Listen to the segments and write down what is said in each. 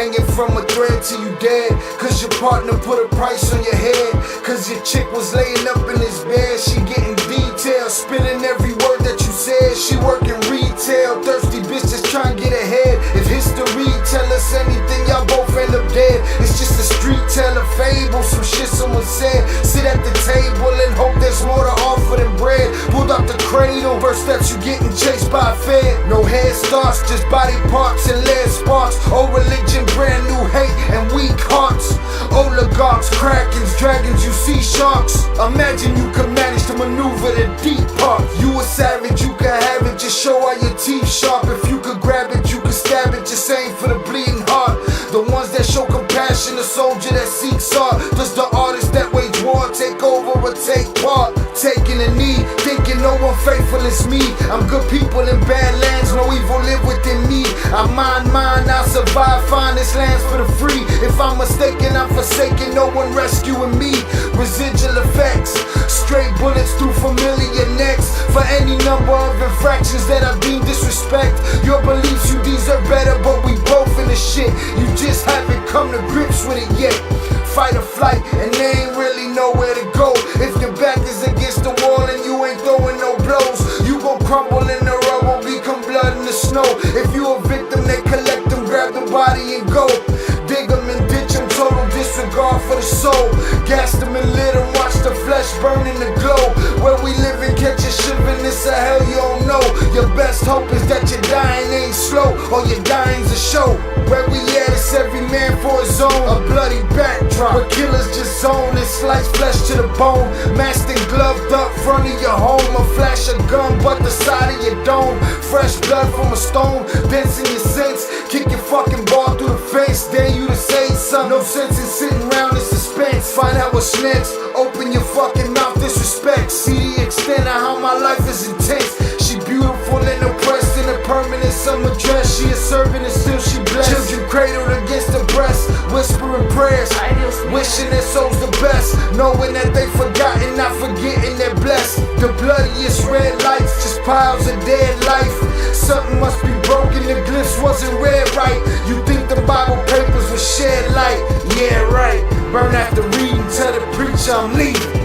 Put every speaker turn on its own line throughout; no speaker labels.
hanging from a thread till you dead. Cause your partner put a price on your head. Cause your chick was laying up in his bed. She getting details, spinning every word that you said. She working retail, thirsty bitch just trying to get ahead. If history tell us anything, y'all both end up dead. It's just a street tale, a fable, some shit someone said. Sit at the table and hope there's more to offer than bread. Pulled out the cradle, first steps you getting chased by a fed. No head starts, just body parts and lead sparks. Old religion, brand new hate and weak hearts. Oligarchs, krakens, dragons, you see sharks. Imagine you could manage to maneuver the deep part. You a savage, you can have it, just show all your teeth sharp. If you could grab it, you could stab it, just aim for the bleeding heart. The ones that show compassion, the soldier that seeks art. Does the artist that wage war take over or take part? Taking a knee, thinking no one faithful is me. I'm good people in bad lands, no evil live within me. I mind mine, I survive, find this lands for the free. If I'm mistaken, I'm forsaken, no one rescuing me. Residual effects, straight bullets through familiar necks. For any number of infractions that I deem disrespect. Your beliefs, you deserve better, but we both in the shit. You just haven't come to grips with it yet. Fight or flight, and they ain't really nowhere to go. If your back is against the wall and you ain't throwing no blows, you gon' crumble in the rubble, become blood in the snow. If you a victim, they collect them, grab the body and go. Dig them and ditch them, total disregard for the soul. Gas them and lit them, watch the flesh burn in the glow. Where we live and catch a shivering, it's a hell you don't know. Your best hope is that your dying ain't slow, or your dying's a show. Where we at, it's every man for his own. A bloody backdrop, where killers just zone and slice flesh to the bone. Masked and gloved up front of your home. A flash of gun, but the side of your dome. Fresh blood from a stone, dents in your sense. Kick your fucking ball through the fence, dare you to say something. No sense in sitting around in suspense. Find out what's next, open your fucking mouth, disrespect. See the extent of how my life is intense. She beautiful and oppressed in a permanent summer dress. She a servant and still she blessed. Children cradled against the breast, whispering prayers, wishing their souls the best. Knowing that they forgotten, not forgetting they're blessed. The bloodiest red lights, just piles of dead life. Something must be broken, the glyphs wasn't read right. You think the Bible papers will shed light? Yeah, right. Burn after reading, tell the preacher I'm leaving.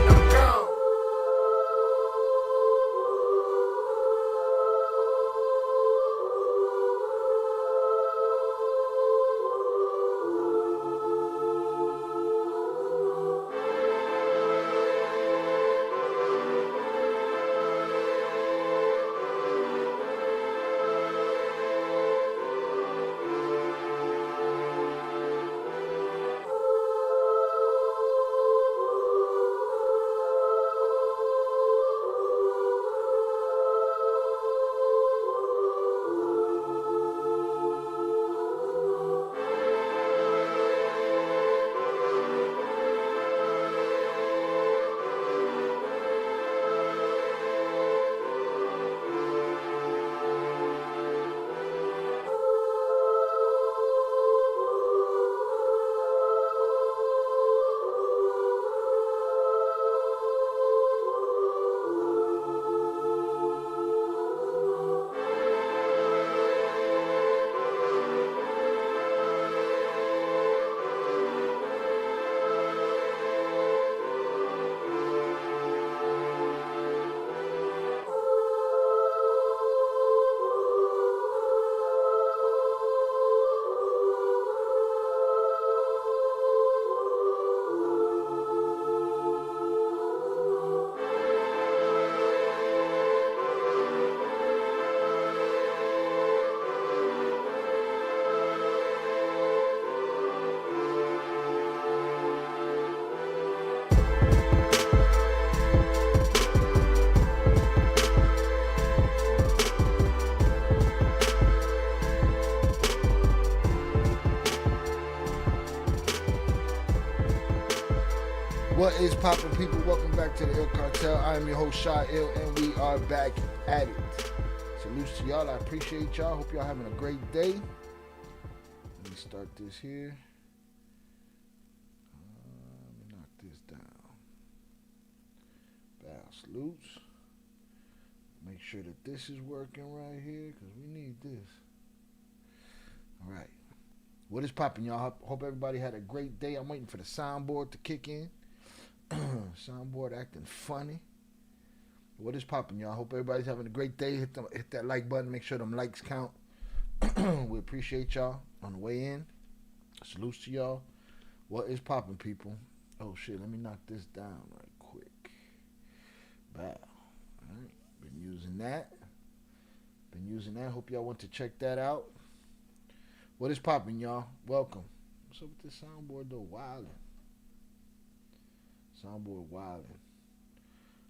What is poppin', people? Welcome back to the Ill Cartel. I am your host, Shy Ill, and we are back at it. Salutes to y'all. I appreciate y'all. Hope y'all having a great day. Let me start this here. Let me knock this down. Bow salutes. Make sure that this is working right here, because we need this. All right.
What is popping, y'all? Hope everybody had a great day. I'm waiting for the soundboard to kick in. Soundboard acting funny. What is popping, y'all? Hope everybody's having a great day. Hit that like button. Make sure them likes count. We appreciate y'all on the way in. Salutes to y'all. What is popping, people? Oh, shit. Let me knock this down right quick. Bow. All right. Been using that. Hope y'all want to check that out. What is popping, y'all? Welcome. What's up with this soundboard, though? Wildin'. Soundboard wildin'.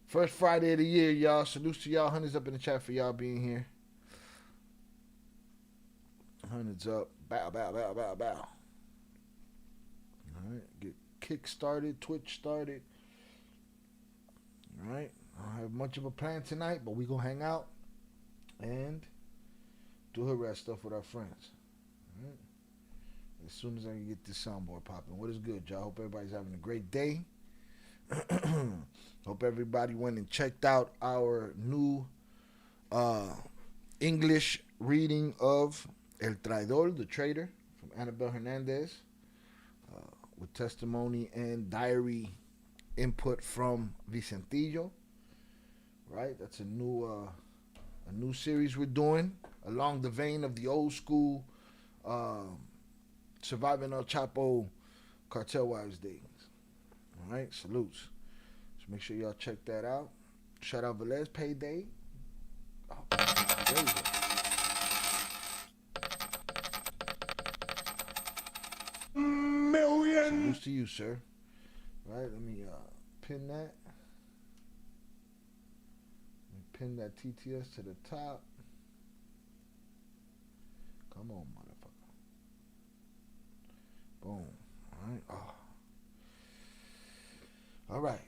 First Friday of the year, y'all. Salutes to y'all. Hundreds up in the chat for y'all being here. Hundreds up. Bow, bow, bow, bow, bow. All right. Get kick started. Twitch started. All right. I don't have much of a plan tonight, but we going to hang out and do hood rat stuff with our friends. All right. As soon as I can get this soundboard popping. What is good, y'all? Hope everybody's having a great day. Hope everybody went and checked out our new English reading of El Traidor, the Traitor, from Annabelle Hernandez, with testimony and diary input from Vicentillo. Right, that's a new series we're doing along the vein of the old school Surviving El Chapo Cartel Wives days. All right, salutes. So make sure y'all check that out. Shout out Velez, Payday. Oh, there you go. Million. Salutes to you, sir. All right, let me pin that. Let me pin that TTS to the top. Come on, motherfucker. Boom. All right. Oh. All right.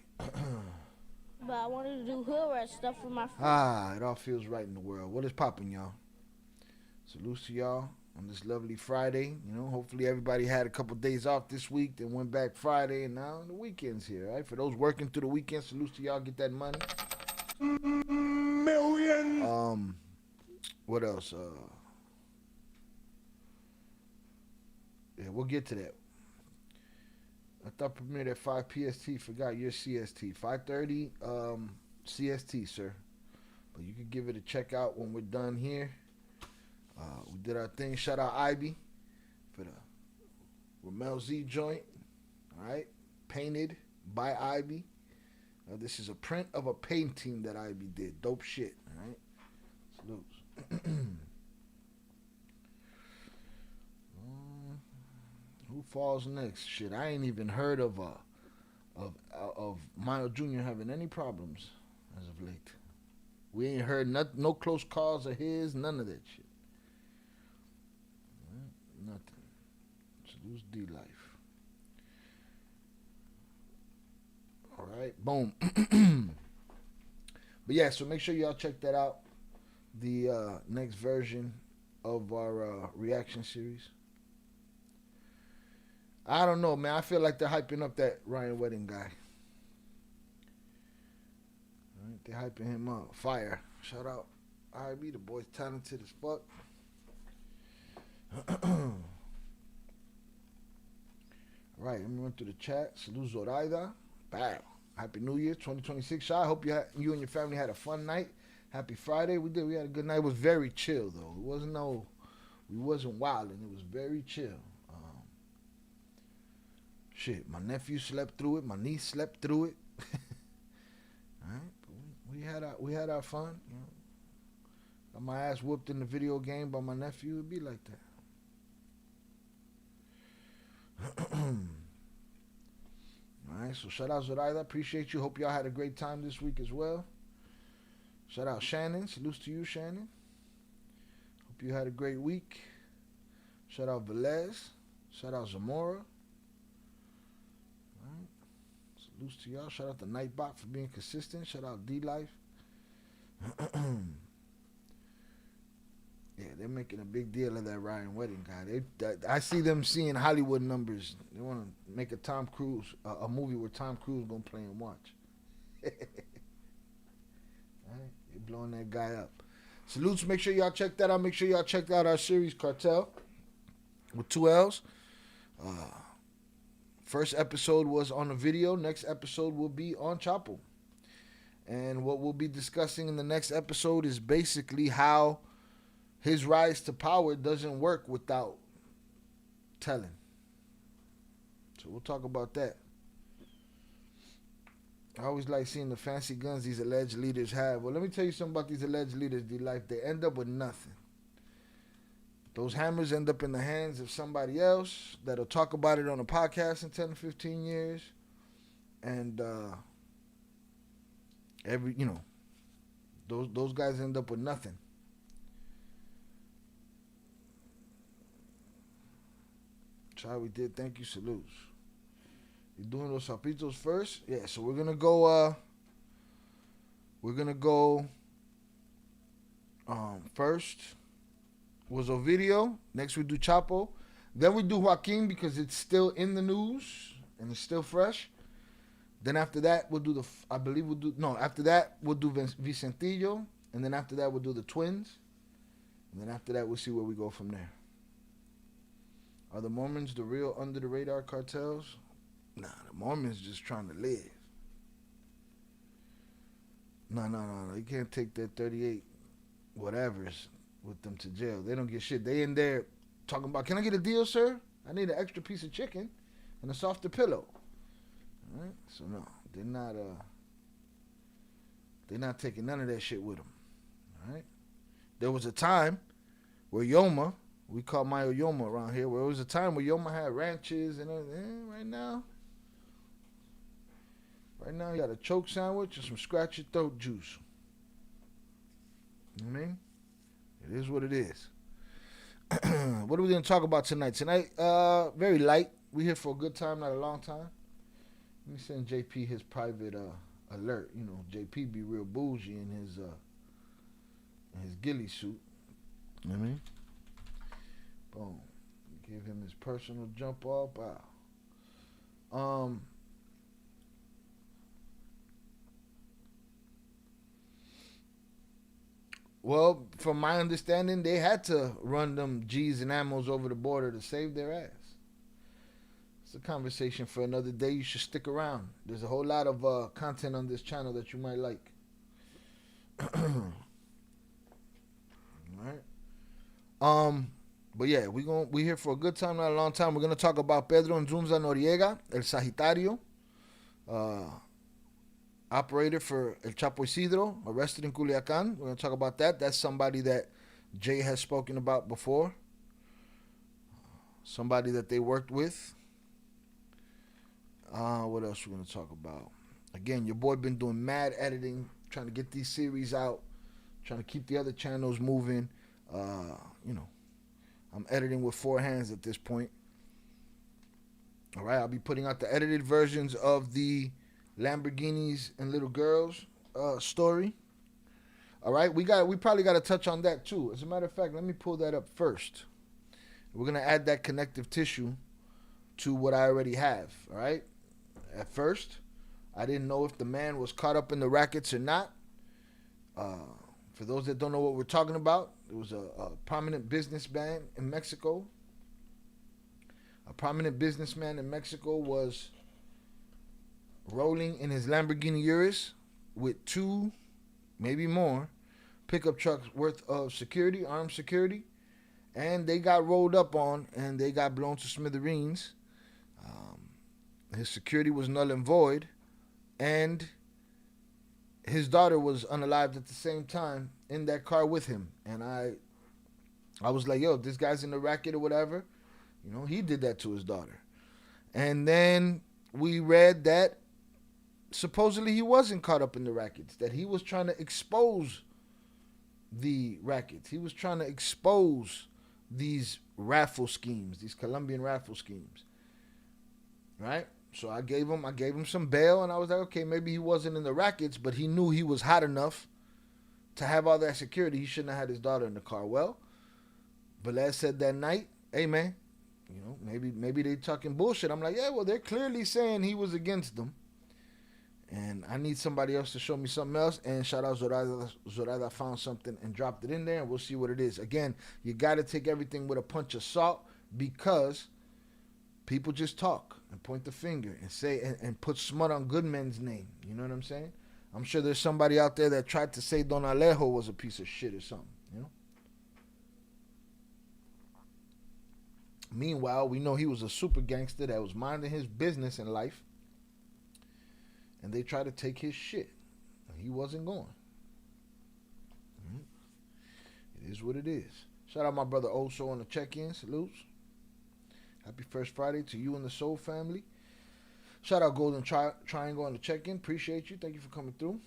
But I wanted to do hood rat stuff for my friends.
It all feels right in the world. What is popping, y'all? Salutes to y'all on this lovely Friday. You know, hopefully everybody had a couple days off this week, then went back Friday, and now the weekend's here, right? For those working through the weekend, salutes to y'all. Get that money. Million. What else? Yeah, we'll get to that. I thought premiered at 5 PST. Forgot your CST. 5:30 CST, sir. But you can give it a check out when we're done here. We did our thing. Shout out Ivy for the Ramel Z joint. All right. Painted by Ivy. This is a print of a painting that Ivy did. Dope shit. All right. Salutes. Who falls next? Shit, I ain't even heard of Mile Jr. having any problems as of late. We ain't heard no close calls of his, none of that shit. Nothing. Salute D Life. All right, boom. But yeah, so make sure y'all check that out. The next version of our reaction series. I don't know, man. I feel like they're hyping up that Ryan Wedding guy. All right, they're hyping him up. Fire. Shout out IB. The boy's talented as fuck. All right, let me run through the chat. Salute Zoraida. Bow. Happy New Year, 2026. I hope you and your family had a fun night. Happy Friday. We did. We had a good night. It was very chill, though. We wasn't wilding. It was very chill. Shit, my nephew slept through it. My niece slept through it. All right, we had our fun. You know, got my ass whooped in the video game by my nephew. It'd be like that. All right, so shout out Zoraida. Appreciate you. Hope y'all had a great time this week as well. Shout out Shannon. Salutes to you, Shannon. Hope you had a great week. Shout out Velez. Shout out Zamora. Salutes to y'all. Shout out to Nightbot for being consistent. Shout out D-Life. Yeah, they're making a big deal of that Ryan Wedding guy. I see them seeing Hollywood numbers. They want to make a movie where Tom Cruise gonna play and watch. Right? They're blowing that guy up. Salutes. Make sure y'all check that out. Make sure y'all check out our series Cartel. with 2 L's. First episode was on the video. Next episode will be on Chapo. And what we'll be discussing in the next episode is basically how his rise to power doesn't work without telling. So we'll talk about that. I always like seeing the fancy guns these alleged leaders have. Well, let me tell you something about these alleged leaders, D-Life. They end up with nothing. Those hammers end up in the hands of somebody else that'll talk about it on a podcast in 10 to 15 years. And those guys end up with nothing. Child, we did. Thank you. Salutes. You doing those sapitos first? Yeah, so we're gonna go first was Ovidio. Next we do Chapo. Then we do Joaquin because it's still in the news and it's still fresh. Then after that we'll do after that we'll do Vicentillo. And then after that we'll do the twins. And then after that we'll see where we go from there. Are the Mormons the real under the radar cartels? Nah, the Mormons just trying to live. No. You can't take that 38 whatevers with them to jail. They don't get shit. They in there talking about, can I get a deal, sir? I need an extra piece of chicken and a softer pillow. All right? So no, they're not taking none of that shit with them. All right? There was a time where Yoma, we call Mayo Yoma around here, where it was a time where Yoma had ranches and everything. Right now, you got a choke sandwich and some scratch your throat juice. You know what I mean? It is what it is. What are we going to talk about tonight? Tonight, very light. We're here for a good time, not a long time. Let me send JP his private alert. You know, JP be real bougie in his ghillie suit. You know what I mean? Boom. Give him his personal jump off. Wow. Well, from my understanding, they had to run them G's and ammos over the border to save their ass. It's a conversation for another day. You should stick around. There's a whole lot of content on this channel that you might like. All right. But yeah, we here for a good time, not a long time. We're gonna talk about Pedro Nzunza Noriega, El Sagitario, operator for El Chapo Isidro, arrested in Culiacan. We're gonna talk about that. That's somebody that Jay has spoken about before. Somebody that they worked with. What else we're gonna talk about? Again, your boy been doing mad editing, trying to get these series out, trying to keep the other channels moving. I'm editing with 4 hands at this point. All right, I'll be putting out the edited versions of the Lamborghinis and Little Girls story. All right, we probably got to touch on that too. As a matter of fact, let me pull that up first. We're going to add that connective tissue to what I already have. All right, at first, I didn't know if the man was caught up in the rackets or not. For those that don't know what we're talking about, there was a prominent businessman in Mexico. A prominent businessman in Mexico was rolling in his Lamborghini Urus with 2, maybe more, pickup trucks worth of security, armed security, and they got rolled up on and they got blown to smithereens. His security was null and void, and his daughter was unalived at the same time in that car with him. And I was like, yo, if this guy's in the racket or whatever, he did that to his daughter. And then we read that supposedly he wasn't caught up in the rackets, that he was trying to expose the rackets. He was trying to expose these raffle schemes, these Colombian raffle schemes. Right? So I gave him some bail, and I was like, okay, maybe he wasn't in the rackets, but he knew he was hot enough to have all that security. He shouldn't have had his daughter in the car. Well, Velez said that night, hey man, maybe they talking bullshit. I'm like, yeah, well, they're clearly saying he was against them, and I need somebody else to show me something else. And shout out Zorada found something and dropped it in there, and we'll see what it is. Again, you got to take everything with a punch of salt. because people just talk and point the finger and say and put smut on good men's name. You know what I'm saying? I'm sure there's somebody out there that tried to say Don Alejo was a piece of shit or something, you know? Meanwhile, we know he was a super gangster that was minding his business in life, and they tried to take his shit. He wasn't going. It is what it is. Shout out my brother Oso on the check-in. Salutes. Happy First Friday to you and the Soul family. Shout out Golden Triangle on the check-in. Appreciate you. Thank you for coming through.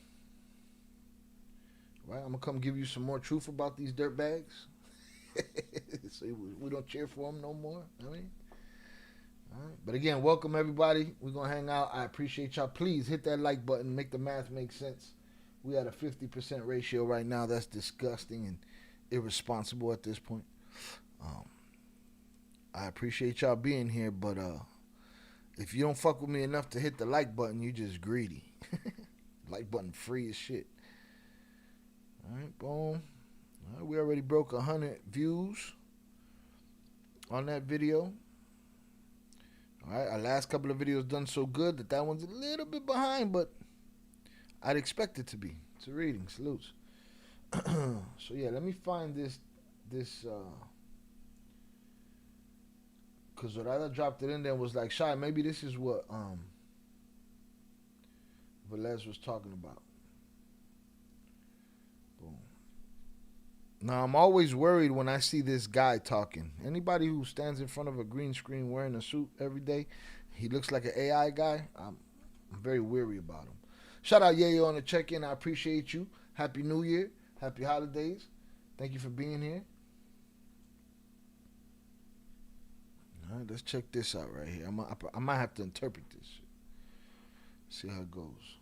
All right, I'm going to come give you some more truth about these dirt bags. So we don't cheer for them no more. I mean, all right. But again, welcome everybody. We're going to hang out. I appreciate y'all. Please hit that like button. Make the math make sense. We at a 50% ratio right now. That's disgusting and irresponsible at this point. I appreciate y'all being here, but if you don't fuck with me enough to hit the like button, you just greedy. Like button free as shit. All right, boom. All right, we already broke 100 views on that video. All right, our last couple of videos done so good that one's a little bit behind, but I'd expect it to be. It's a reading. Salutes. So yeah, let me find this because Zorada dropped it in there and was like, Shy, maybe this is what Velez was talking about. Boom. Now, I'm always worried when I see this guy talking. Anybody who stands in front of a green screen wearing a suit every day, he looks like an AI guy. I'm very weary about him. Shout out Yayo on the check-in. I appreciate you. Happy New Year. Happy holidays. Thank you for being here. All right, let's check this out right here. I might have to interpret this. See how it goes.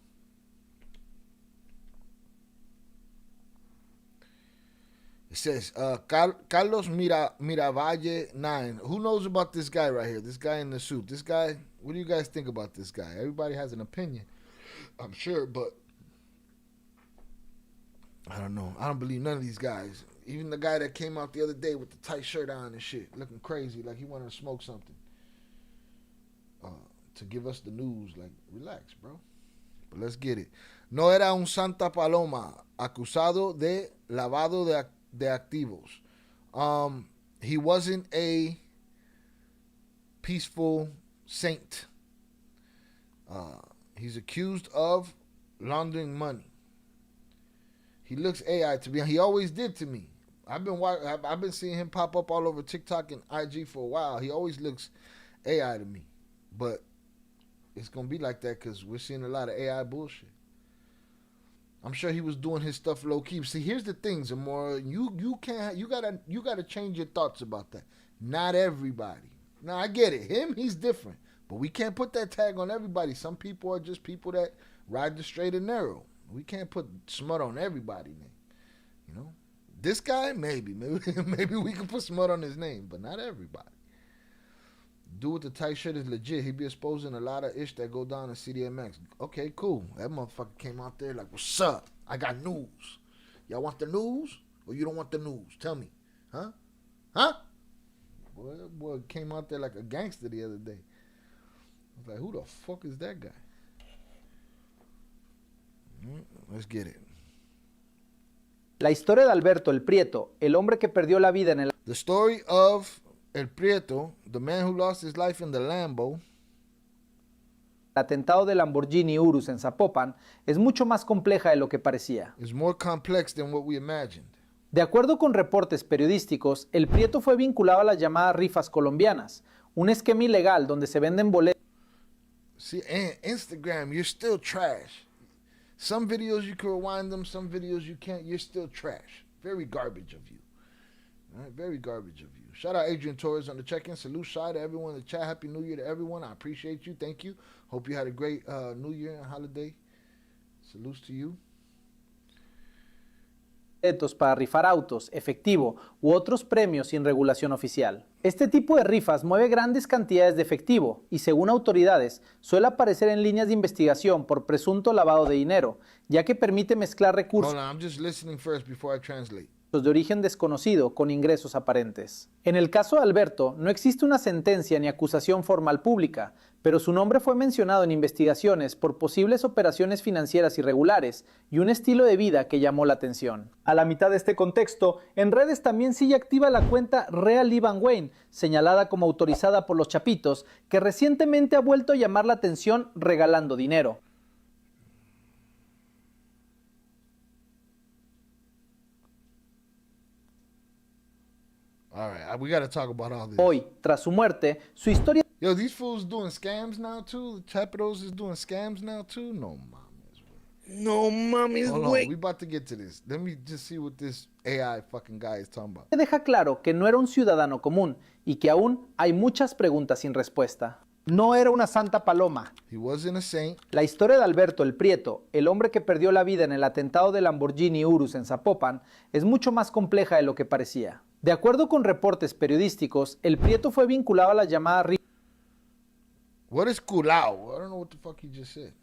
It says, Carlos Miravalle 9. Who knows about this guy right here? This guy in the suit. This guy, what do you guys think about this guy? Everybody has an opinion, I'm sure, but I don't know. I don't believe none of these guys. Even the guy that came out the other day with the tight shirt on and shit, looking crazy, like he wanted to smoke something. To give us the news, like, relax, bro. But let's get it. No era un Santa Paloma, acusado de lavado de activos. He wasn't a peaceful saint. He's accused of laundering money. He looks AI to me. He always did to me. I've been seeing him pop up all over TikTok and IG for a while. He always looks AI to me. But it's going to be like that because we're seeing a lot of AI bullshit. I'm sure he was doing his stuff low key. See, here's the thing, Zamora. You gotta change your thoughts about that. Not everybody. Now I get it. He's different. But we can't put that tag on everybody. Some people are just people that ride the straight and narrow. We can't put smut on everybody name. You know? This guy, maybe we can put smut on his name, but not everybody. Dude with the tight shirt is legit. He be exposing a lot of ish that go down in CDMX. Okay, cool. That motherfucker came out there like, what's up? I got news. Y'all want the news? Or you don't want the news? Tell me. Huh? Boy, that boy came out there like a gangster the other day. I was like, who the fuck is that guy? Let's get it.
La historia de Alberto el Prieto, el hombre que perdió la vida en el...
The story of El Prieto, the man who lost his life in the Lambo,
atentado de Lamborghini Urus en Zapopan, es mucho más compleja de lo que parecía.
is more complex than what we imagined.
De acuerdo con reportes periodísticos, el Prieto fue vinculado a las llamadas rifas colombianas, un esquema ilegal donde se venden boletos.
See, and Instagram, you're still trash. Some videos you can rewind them, some videos you can't. You're still trash. Very garbage of you. All right, very garbage of you. Shout out Adrian Torres on the check-in. Salute Shy to everyone in the chat. Happy New Year to everyone. I appreciate you. Thank you. Hope you had a great New Year and holiday. Salutes to you.
Para rifar autos, efectivo u otros premios sin regulación oficial. Este tipo de rifas mueve grandes cantidades de efectivo y, según autoridades, suele aparecer en líneas de investigación por presunto lavado de dinero, ya que permite mezclar recursos.
Hold on, I'm just listening first before I translate.
de origen desconocido con ingresos aparentes. En el caso de Alberto, no existe una sentencia ni acusación formal pública, pero su nombre fue mencionado en investigaciones por posibles operaciones financieras irregulares y un estilo de vida que llamó la atención. A la mitad de este contexto, en redes también sigue activa la cuenta Real Ivan Wayne, señalada como autorizada por los Chapitos, que recientemente ha vuelto a llamar la atención regalando dinero.
All right, we gotta talk about all this.
Hoy, tras su muerte, su historia...
Yo, these fools doing scams now too? The Chapitos is doing scams now too? No mames, güey.
No mames,
Hold on,
güey.
we about to get to this. Let me just see what this AI fucking guy is talking about.
deja claro que no era un ciudadano común y que aún hay muchas preguntas sin respuesta. No era una santa paloma.
He wasn't a saint.
La historia de Alberto el Prieto, el hombre que perdió la vida en el atentado del Lamborghini Urus en Zapopan, es mucho más compleja de lo que parecía. De acuerdo con reportes periodísticos, el Prieto fue vinculado a la llamada...
What is culao? I don't know what the fuck he just said.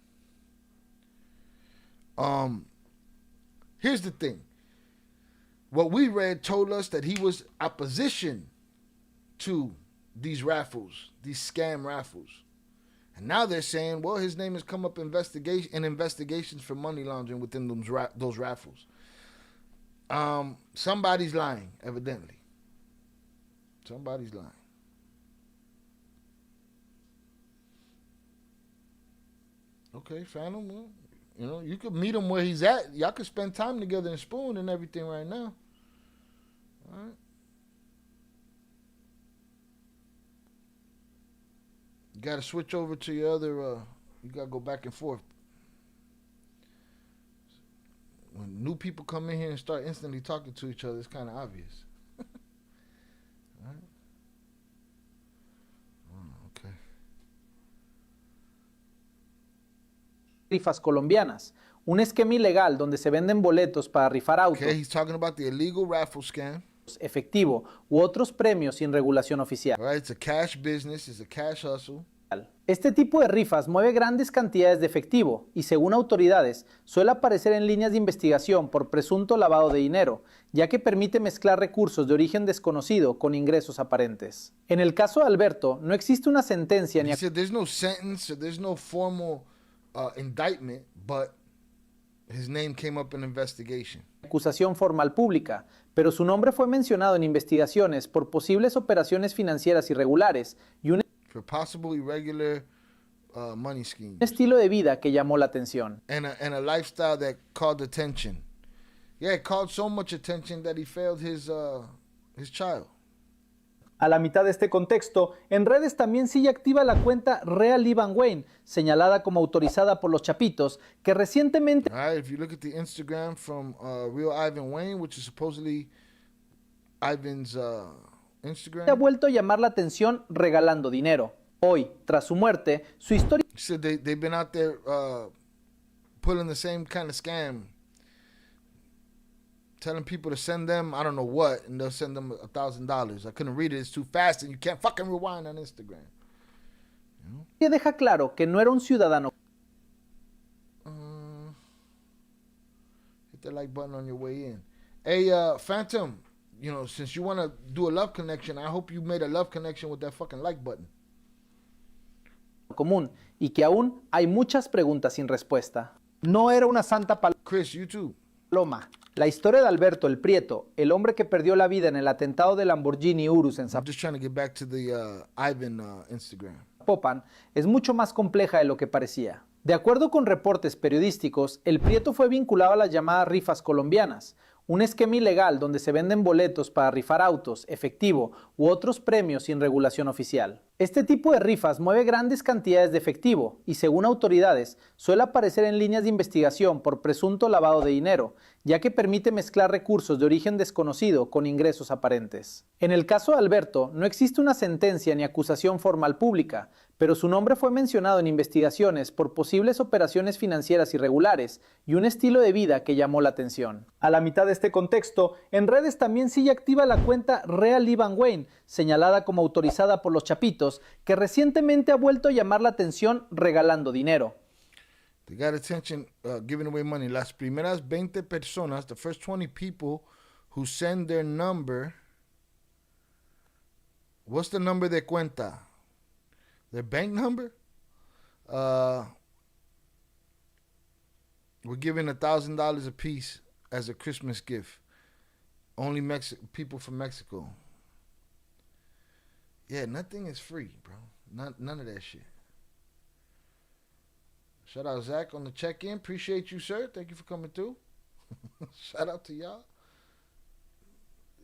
Here's the thing. What we read told us that he was opposition to these raffles, these scam raffles. And now they're saying, well, his name has come up in investigations for money laundering within those raffles. Somebody's lying, evidently. Somebody's lying. Okay, Phantom, well, you know, you could meet him where he's at. Y'all could spend time together and spoon and everything right now. All right. You got to switch over to your other, you got to go back and forth. When new people come in here and start instantly talking to each other, it's kind of obvious. All right. Okay.
Rifas colombianas, un esquema ilegal donde se venden boletos para rifar autos,
Okay, he's talking about the illegal raffle scam.
efectivo u otros premios sin regulación oficial.
All right, it's a cash business, it's a cash hustle.
Este tipo de rifas mueve grandes cantidades de efectivo y, según autoridades, suele aparecer en líneas de investigación por presunto lavado de dinero, ya que permite mezclar recursos de origen desconocido con ingresos aparentes. En el caso de Alberto, no existe una sentencia ni
He said there's no sentence, there's no formal indictment, but his name came up in investigation.
acusación formal pública, pero su nombre fue mencionado en investigaciones por posibles operaciones financieras irregulares y un
For possible irregular money schemes.
estilo de vida que llamó la atención.
And a lifestyle that called attention. Yeah, it called so much attention that he failed his child.
A la mitad de este contexto, en redes también sigue activa la cuenta Real Ivan Wayne, señalada como autorizada por los Chapitos, que recientemente...
All right, if you look at the Instagram from Real Ivan Wayne, which is supposedly Ivan's Instagram.
ha vuelto a llamar la atención regalando dinero. Hoy, tras su muerte, su historia
He said they've been out there pulling the same kind of scam, telling people to send them, I don't know what, and they'll send them $1,000. I couldn't read it, it's too fast, and you can't fucking rewind on Instagram.
deja claro que no era un ciudadano
Hit that like button on your way in. Hey, Phantom, you know, since you want to do a love connection, I hope you made a love connection with that fucking like button.
común y que aún hay muchas preguntas sin respuesta. No era una santa
Chris, you too.
paloma. La historia de Alberto el Prieto, el hombre que perdió la vida en el atentado del Lamborghini Urus en
I'm just trying to get back to the Ivan Instagram.
Zapopan, es mucho más compleja de lo que parecía. De acuerdo con reportes periodísticos, el Prieto fue vinculado a las llamadas rifas colombianas, un esquema ilegal donde se venden boletos para rifar autos, efectivo u otros premios sin regulación oficial. Este tipo de rifas mueve grandes cantidades de efectivo y, según autoridades, suele aparecer en líneas de investigación por presunto lavado de dinero, ya que permite mezclar recursos de origen desconocido con ingresos aparentes. En el caso de Alberto, no existe una sentencia ni acusación formal pública, pero su nombre fue mencionado en investigaciones por posibles operaciones financieras irregulares y un estilo de vida que llamó la atención. A la mitad de este contexto, en redes también sigue activa la cuenta Real Ivan Wayne, señalada como autorizada por los Chapitos, que recientemente ha vuelto a llamar la atención regalando dinero.
They got attention giving away money. Las primeras 20 personas, the first 20 people who send their number. What's the number de cuenta? Their bank number? We're giving $1,000 a piece as a Christmas gift. Only people from Mexico. Yeah, nothing is free, bro. None of that shit. Shout out Zach on the check-in. Appreciate you, sir. Thank you for coming through. Shout out to y'all.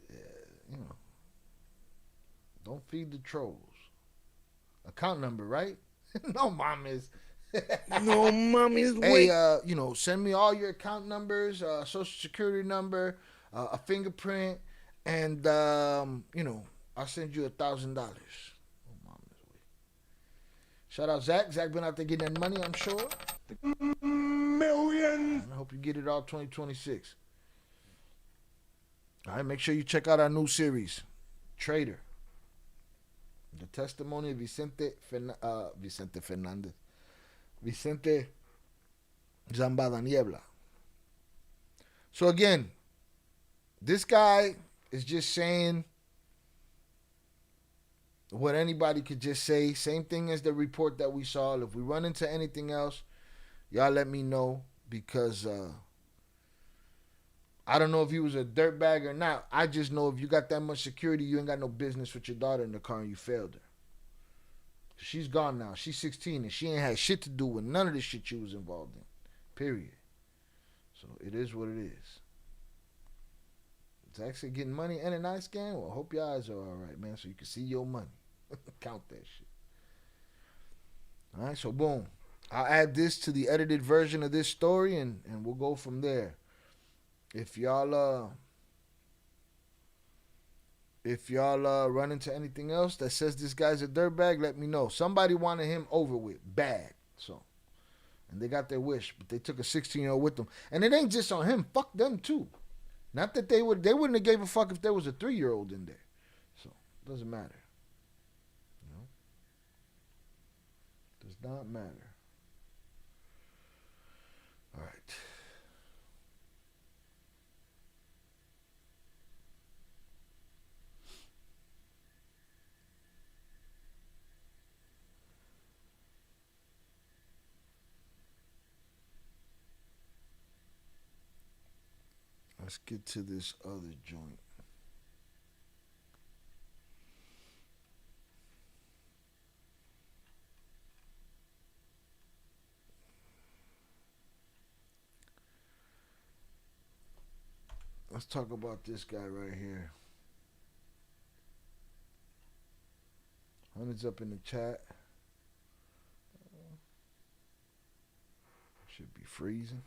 Yeah, you know. Don't feed the trolls. Account number, right? No, mommies.
No, mommies.
Hey, send me all your account numbers, social security number, a fingerprint, and I'll send you $1,000. Shout out Zach. Zach been out there getting that money, I'm sure.
Millions.
I hope you get it all 2026. All right, make sure you check out our new series, Trader. The testimony of Vicente Fernandez. Vicente Zambada Niebla. So again, this guy is just saying what anybody could just say. Same thing as the report that we saw. If we run into anything else, y'all let me know, because I don't know if he was a dirtbag or not. I just know if you got that much security, you ain't got no business with your daughter in the car and you failed her. She's gone now. She's 16 and she ain't had shit to do with none of the shit you was involved in. Period. So it is what it is. It's actually getting money and a nice game. Well, I hope your eyes are all right, man, so you can see your money. Count that shit. All right, so boom. I'll add this to the edited version of this story and we'll go from there. If y'all run into anything else that says this guy's a dirtbag, let me know. Somebody wanted him over with bad, and they got their wish, but they took a 16-year-old with them, and it ain't just on him. Fuck them too. Not that they wouldn't have gave a fuck if there was a 3-year-old in there. So it doesn't matter. Does not matter. All right. Let's get to this other joint. Let's talk about this guy right here. Hundreds up in the chat. Should be freezing.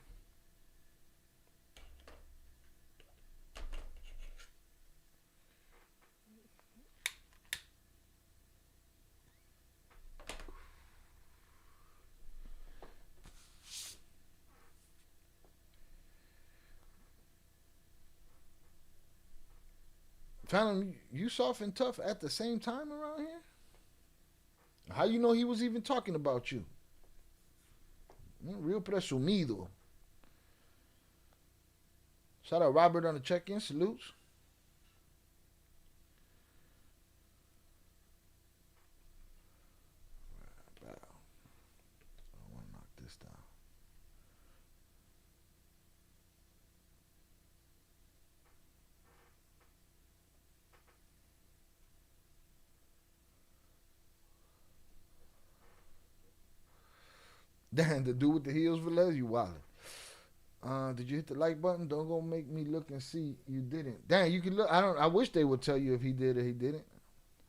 Phantom, you soft and tough at the same time around here? How you know he was even talking about you? Real presumido. Shout out Robert on the check-in. Salutes. I want to knock this down. Damn, the dude with the heels, Velez, you wildin'. Did you hit the like button? Don't go make me look and see you didn't. Damn, you can look. I wish they would tell you if he did or he didn't.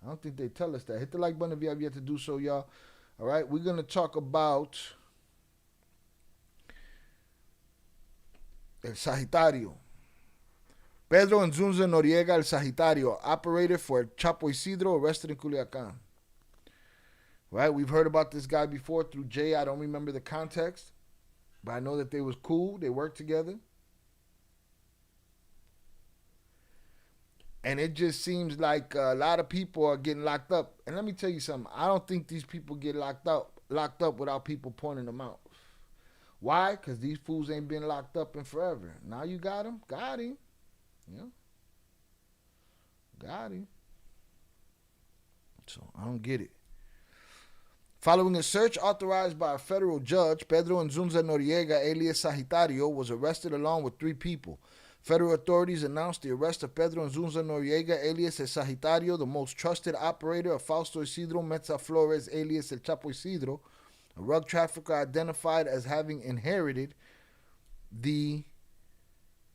I don't think they tell us that. Hit the like button if you have yet to do so, y'all. All right, we're gonna talk about El Sagitario. Pedro Nzunza Noriega El Sagitario, operator for El Chapo Isidro, arrested in Culiacan. Right, we've heard about this guy before through Jay. I don't remember the context, but I know that they was cool. They worked together. And it just seems like a lot of people are getting locked up. And let me tell you something. I don't think these people get locked up without people pointing them out. Why? Because these fools ain't been locked up in forever. Now you got him. Got him. You know? Got him. So I don't get it. Following a search authorized by a federal judge, Pedro Nzunza Noriega, alias Sagitario, was arrested along with 3 people. Federal authorities announced the arrest of Pedro Nzunza Noriega, alias El Sagitario, the most trusted operator of Fausto Isidro Metza Flores, alias El Chapo Isidro, a rug trafficker identified as having inherited the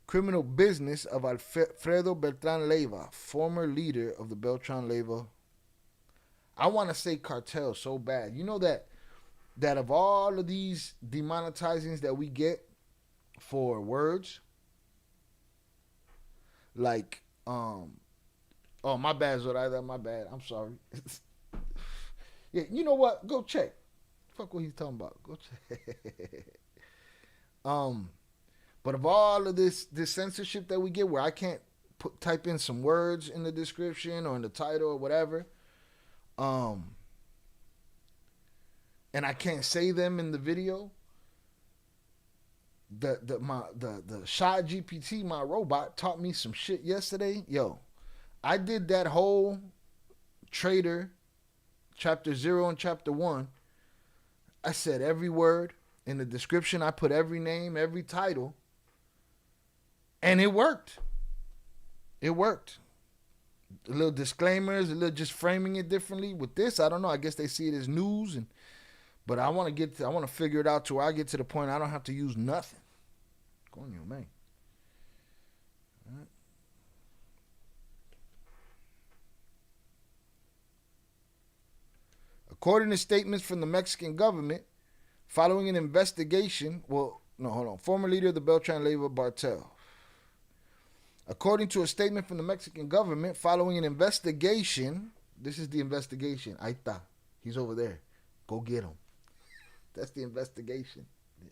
criminal business of Alfredo Beltran Leiva, former leader of the Beltran Leiva. I want to say cartel so bad. You know that of all of these demonetizings that we get for words, like, oh, my bad, Zoraida, my bad. I'm sorry. Yeah, you know what? Go check. Fuck what he's talking about. Go check. But of all of this censorship that we get where I can't type in some words in the description or in the title or whatever, and I can't say them in the video, the Shad GPT, my robot, taught me some shit yesterday. Yo, I did that whole Trader chapter 0 and chapter 1. I said every word in the description. I put every name, every title, and it worked. It worked. A little disclaimers, a little just framing it differently. With this, I don't know. I guess they see it as news, but I want to figure it out to where I get to the point I don't have to use nothing. Coño, man. All right. According to statements from the Mexican government, following an investigation, former leader of the Beltran Leiva Cartel. According to a statement from the Mexican government, following an investigation, this is the investigation. Ahí está. He's over there. Go get him. That's the investigation.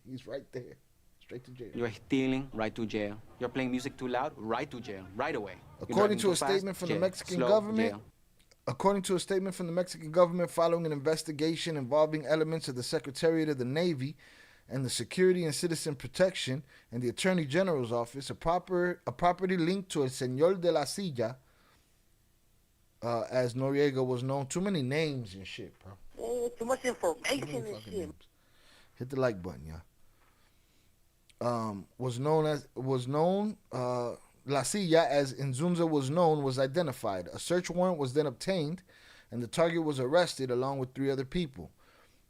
He's right there. Straight to jail.
You're stealing, right to jail. You're playing music too loud, right to jail, right away.
According to a statement from the Mexican government, following an investigation involving elements of the Secretariat of the Navy and the Security and Citizen Protection and the Attorney General's office, a property linked to El Señor de la Silla, as Noriega was known. Too many names and shit, bro.
Too much information and shit.
Names. Hit the like button, yeah. La Silla, as Nzunza was known, was identified. A search warrant was then obtained, and the target was arrested along with 3 other people.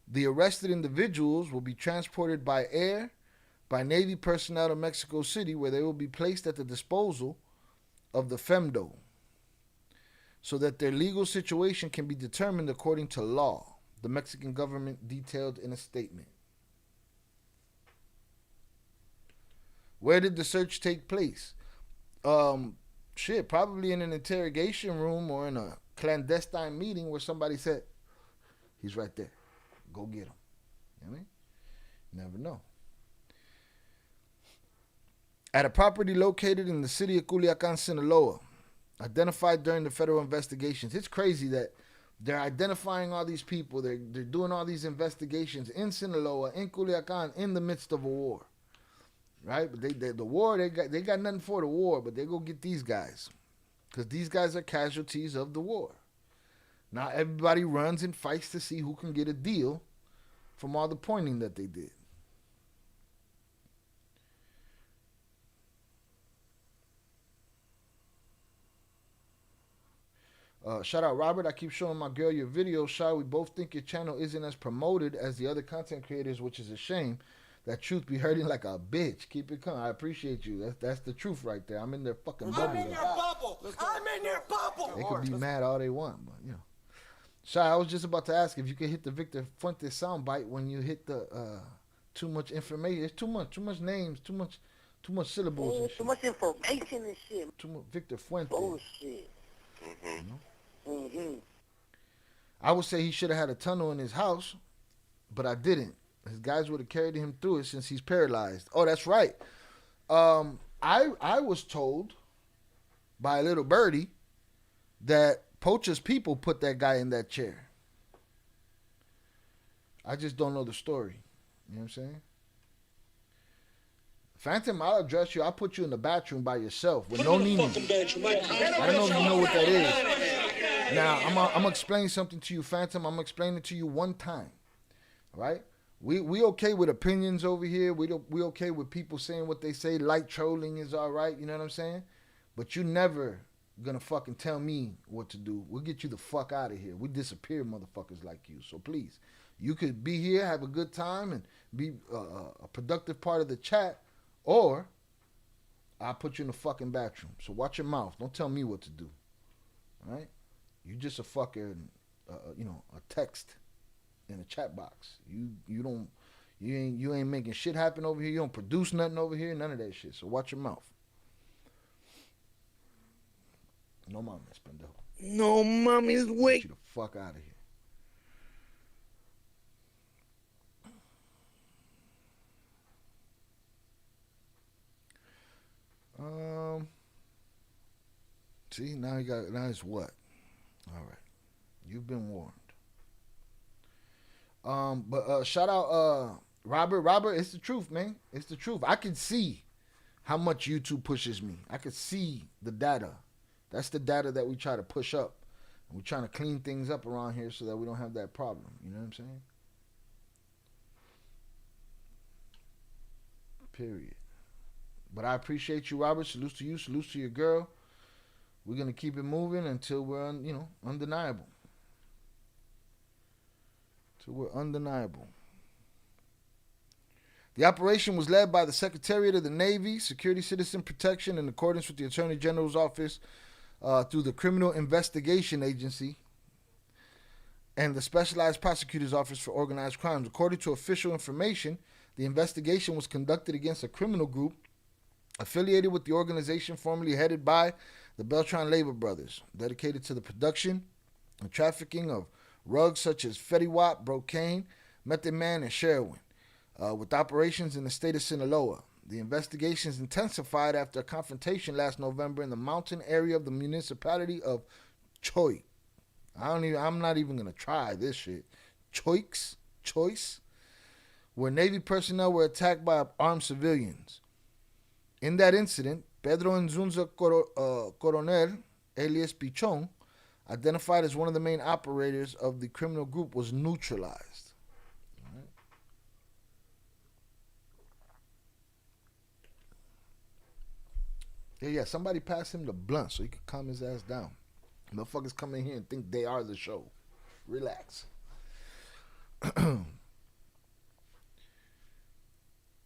The arrested individuals will be transported by air by Navy personnel to Mexico City, where they will be placed at the disposal of the FEMDO so that their legal situation can be determined according to law, the Mexican government detailed in a statement. Where did the search take place? Probably in an interrogation room or in a clandestine meeting where somebody said, he's right there. Go get him. You know what I mean? Never know. At a property located in the city of Culiacan, Sinaloa, identified during the federal investigations. It's crazy that they're identifying all these people. They're doing all these investigations in Sinaloa, in Culiacan, in the midst of a war. Right? But the war, they got nothing for the war, but they go get these guys. Because these guys are casualties of the war. Now everybody runs and fights to see who can get a deal from all the pointing that they did. Shout out Robert. I keep showing my girl your videos. Shy, we both think your channel isn't as promoted as the other content creators, which is a shame. That truth be hurting like a bitch. Keep it coming. I appreciate you. That's the truth right there. I'm in their fucking bubble.
I'm in their bubble. I'm in their bubble.
They could be mad all they want, but you know. Shy, I was just about to ask if you could hit the Victor Fuentes soundbite when you hit the too much information. It's too much names, too much syllables and shit.
Too much information and shit.
Too much Victor Fuentes.
Bullshit.
You know?
Mm-hmm.
I would say he should have had a tunnel in his house, but I didn't. His guys would have carried him through it since he's paralyzed. Oh, that's right. I was told by a little birdie that Pocha's people put that guy in that chair. I just don't know the story. You know what I'm saying? Phantom, I'll address you. I'll put you in the bathroom by yourself with no Nini. I don't know if you know what that is. Now, I'm going to explain something to you, Phantom. I'm going to explain it to you one time. Right? We okay with opinions over here. We okay with people saying what they say. Light trolling is all right. You know what I'm saying? But you never gonna fucking tell me what to do. We'll get you the fuck out of here. We disappear motherfuckers like you. So please, you could be here, have a good time, and be a productive part of the chat, or I'll put you in the fucking bathroom. So watch your mouth. Don't tell me what to do. All right? You just a fucking, a text in a chat box. You ain't making shit happen over here. You don't produce nothing over here. None of that shit. So watch your mouth. No mames, pendejo.
No mames, wait.
Get you the fuck out of here. See, now it's what? All right. You've been warned. But shout out Robert. Robert, it's the truth, man. It's the truth. I can see how much YouTube pushes me. I can see the data. That's the data that we try to push up. And we're trying to clean things up around here so that we don't have that problem. You know what I'm saying? Period. But I appreciate you, Robert. Salute to you. Salute to your girl. We're going to keep it moving until we're, undeniable. Until we're undeniable. The operation was led by the Secretariat of the Navy, Security Citizen Protection, in accordance with the Attorney General's office through the Criminal Investigation Agency and the Specialized Prosecutor's Office for Organized Crimes. According to official information, the investigation was conducted against a criminal group affiliated with the organization formerly headed by the Beltran Labor Brothers, dedicated to the production and trafficking of rugs such as Fetty Wap, Brocane, Method Man, and Sherwin, with operations in the state of Sinaloa. The investigations intensified after a confrontation last November in the mountain area of the municipality of Choy. I'm not even going to try this shit. Choice, where Navy personnel were attacked by armed civilians. In that incident, Pedro Nzunza Coronel, alias Pichon, identified as one of the main operators of the criminal group, was neutralized. Right. Yeah, somebody pass him the blunt so he can calm his ass down. Motherfuckers come in here and think they are the show. Relax.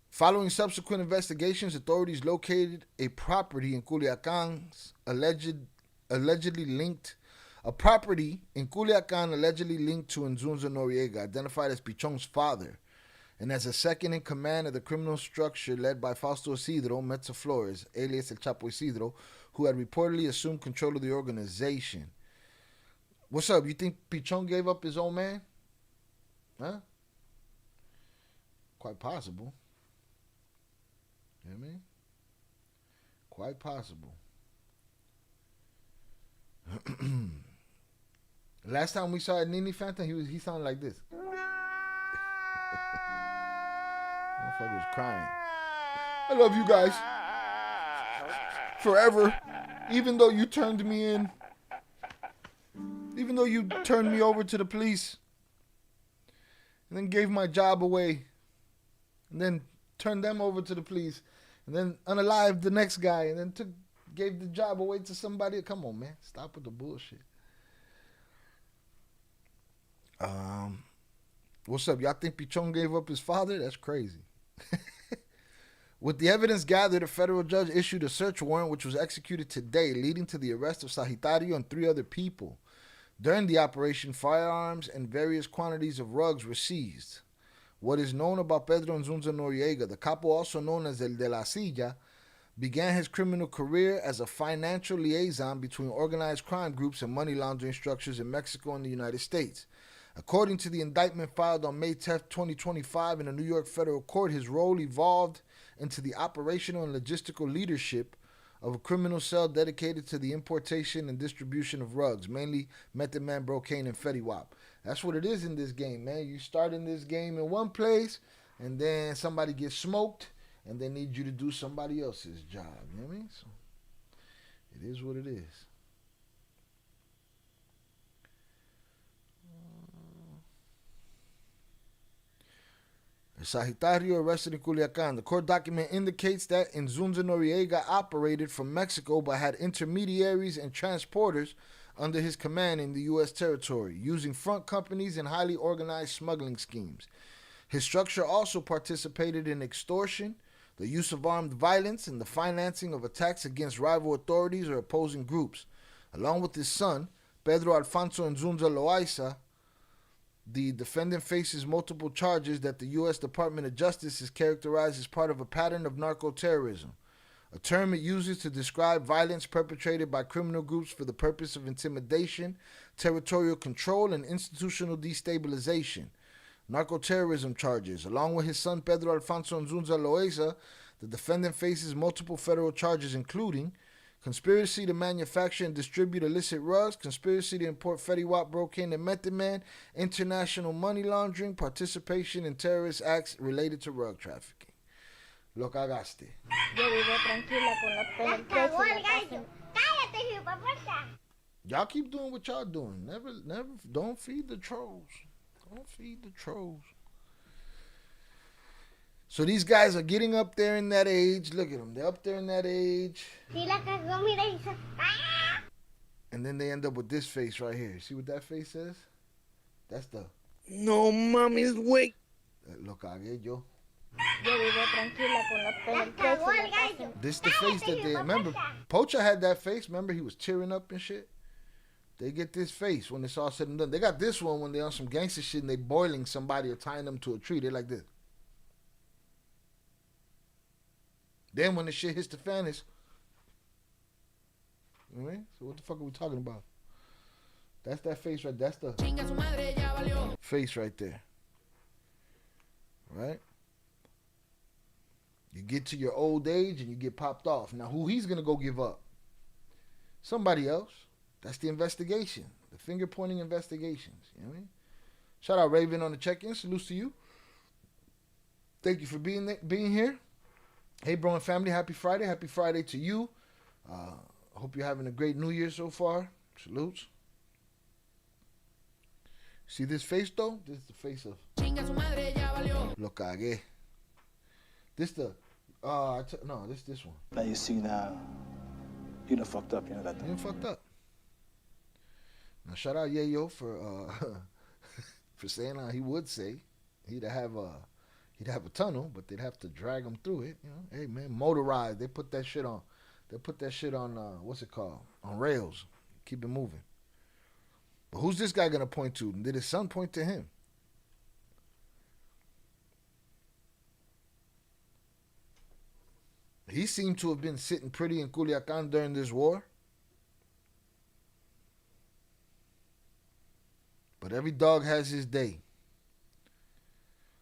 Following subsequent investigations, authorities located a property in Culiacan's allegedly linked to Nzunza Noriega, identified as Pichon's father, and as a second in command of the criminal structure led by Fausto Isidro Metza Flores, alias El Chapo Isidro, who had reportedly assumed control of the organization. What's up? You think Pichon gave up his old man? Huh? Quite possible. You know what I mean? Quite possible. Last time we saw Nini Phantom, he sounded like this. Motherfucker was crying. I love you guys. Forever. Even though you turned me in. Even though you turned me over to the police. And then gave my job away. And then turned them over to the police. And then unalived the next guy. And then gave the job away to somebody. Come on, man. Stop with the bullshit. What's up? Y'all think Pichon gave up his father? That's crazy. With the evidence gathered, a federal judge issued a search warrant which was executed today, leading to the arrest of Sagitario and 3 other people. During the operation, firearms and various quantities of rugs were seized. What is known about Pedro Nzunza Noriega, the capo also known as El de la Silla, began his criminal career as a financial liaison between organized crime groups and money laundering structures in Mexico and the United States. According to the indictment filed on May 10, 2025 in a New York federal court, his role evolved into the operational and logistical leadership of a criminal cell dedicated to the importation and distribution of rugs, mainly Method Man, Brocane, and Fetty Wap. That's what it is in this game, man. You start in this game in one place, and then somebody gets smoked, and they need you to do somebody else's job. You know what I mean? So it is what it is. Sagitario arrested in Culiacan. The court document indicates that Inzunza Noriega operated from Mexico but had intermediaries and transporters under his command in the U.S. territory, using front companies and highly organized smuggling schemes. His structure also participated in extortion, the use of armed violence, and the financing of attacks against rival authorities or opposing groups. Along with his son, Pedro Alfonso Inzunza Loaiza, the defendant faces multiple charges that the U.S. Department of Justice has characterized as part of a pattern of narco-terrorism, a term it uses to describe violence perpetrated by criminal groups for the purpose of intimidation, territorial control, and institutional destabilization. Narco-terrorism charges. Along with his son Pedro Alfonso Inzunza Loaiza, the defendant faces multiple federal charges including conspiracy to manufacture and distribute illicit drugs, conspiracy to import Fetty Wap, Brocane, and Method Man, international money laundering, participation in terrorist acts related to drug trafficking. Lo cagaste.
Yo vivo tranquila con los pelos. Cállate, hijueputa.
Y'all keep doing what y'all doing. Never, don't feed the trolls. Don't feed the trolls. So these guys are getting up there in that age. Look at them. They're up there in that age. And then they end up with this face right here. See what that face says? That's the...
No mames, güey.
Lo cagué yo.
Yo vivo tranquila con los pelos.
This the face that they... Remember, Pocha had that face. Remember, he was tearing up and shit. They get this face when it's all said and done. They got this one when they're on some gangster shit and they boiling somebody or tying them to a tree. They're like this. Then when the shit hits the fan, it's... You know what I mean? So what the fuck are we talking about? That's that face right. That's the face right there. Right? You get to your old age and you get popped off. Now who he's going to go give up? Somebody else. That's the investigation. The finger pointing investigations. You know what I mean? Shout out Raven on the check-in. Salutes to you. Thank you for being here. Hey, bro and family, happy Friday. Happy Friday to you. Hope you're having a great New Year so far. Salutes. See this face, though? This is the face of... Lo cagué. This the... no, this one.
Now you see now, you done fucked up, you know that.
You done fucked up. Now, shout out Yayo for for saying how he would say he'd have a tunnel, but they'd have to drag him through it. You know, hey man, motorized. They put that shit on. They put that shit on. What's it called? On rails. Keep it moving. But who's this guy gonna point to? Did his son point to him? He seemed to have been sitting pretty in Culiacan during this war. But every dog has his day.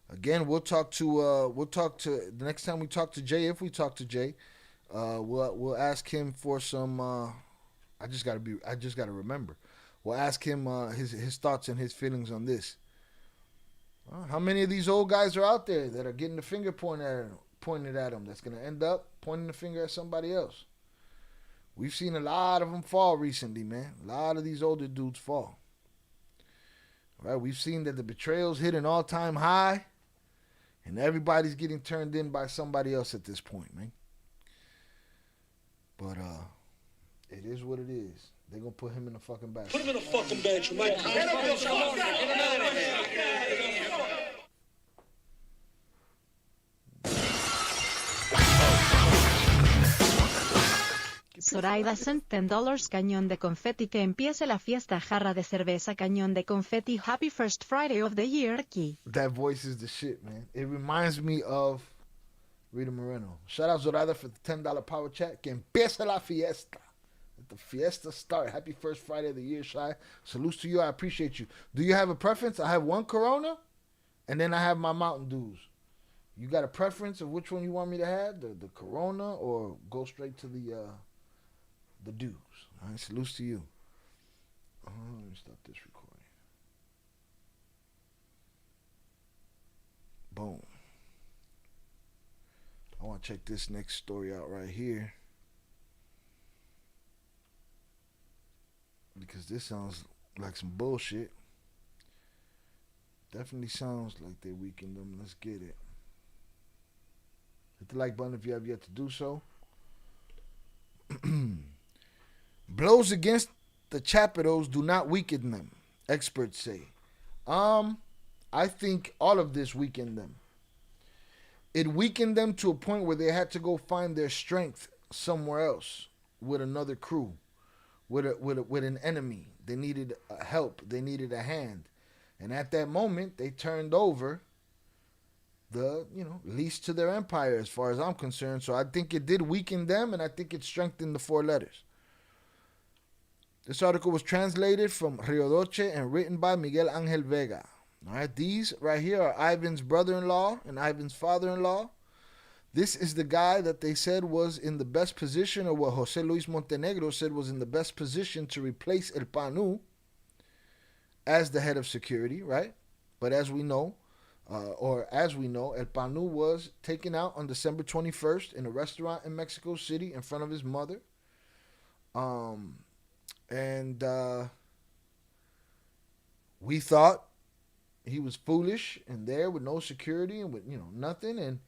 Again, we'll talk to the next time we talk to Jay. If we talk to Jay, we'll ask him for some. I just gotta remember. We'll ask him his thoughts and his feelings on this. How many of these old guys are out there that are getting the finger pointed at them? That's gonna end up pointing the finger at somebody else. We've seen a lot of them fall recently, man. A lot of these older dudes fall. Right? We've seen that the betrayals hit an all-time high, and everybody's getting turned in by somebody else at this point, man. But it is what it is. They're gonna put him in the fucking back.
Put him in the fucking bed, you might.
Zoraida sent $10 cañón de confeti que empiece la fiesta jarra de cerveza cañón de confeti happy first Friday of the year Key.
That voice is the shit, man. It reminds me of Rita Moreno. Shout out Zoraida for the $10 power chat. Que empiece la fiesta. Let the fiesta start. Happy first Friday of the year, Shy. Salutes to you. I appreciate you. Do you have a preference? I have one Corona, and then I have my Mountain Dews. You got a preference of which one you want me to have? The Corona or go straight to the Dews? All right, salutes to you. Let me stop this recording. Boom. I want to check this next story out right here, because this sounds like some bullshit. Definitely sounds like they weakened them. Let's get it. Hit the like button if you have yet to do so. Blows against the Chapitos do not weaken them, experts say. I think all of this weakened them. It weakened them to a point where they had to go find their strength somewhere else with another crew, with an enemy. They needed help. They needed a hand. And at that moment, they turned over the, lease to their empire as far as I'm concerned. So I think it did weaken them, and I think it strengthened the four letters. This article was translated from Rio Doce and written by Miguel Angel Vega. All right, these right here are Ivan's brother-in-law and Ivan's father-in-law. This is the guy that they said was in the best position, or what Jose Luis Montenegro said was in the best position to replace El Panu as the head of security, right? But as we know, El Panu was taken out on December 21st in a restaurant in Mexico City in front of his mother. We thought he was foolish and there with no security and with, nothing. And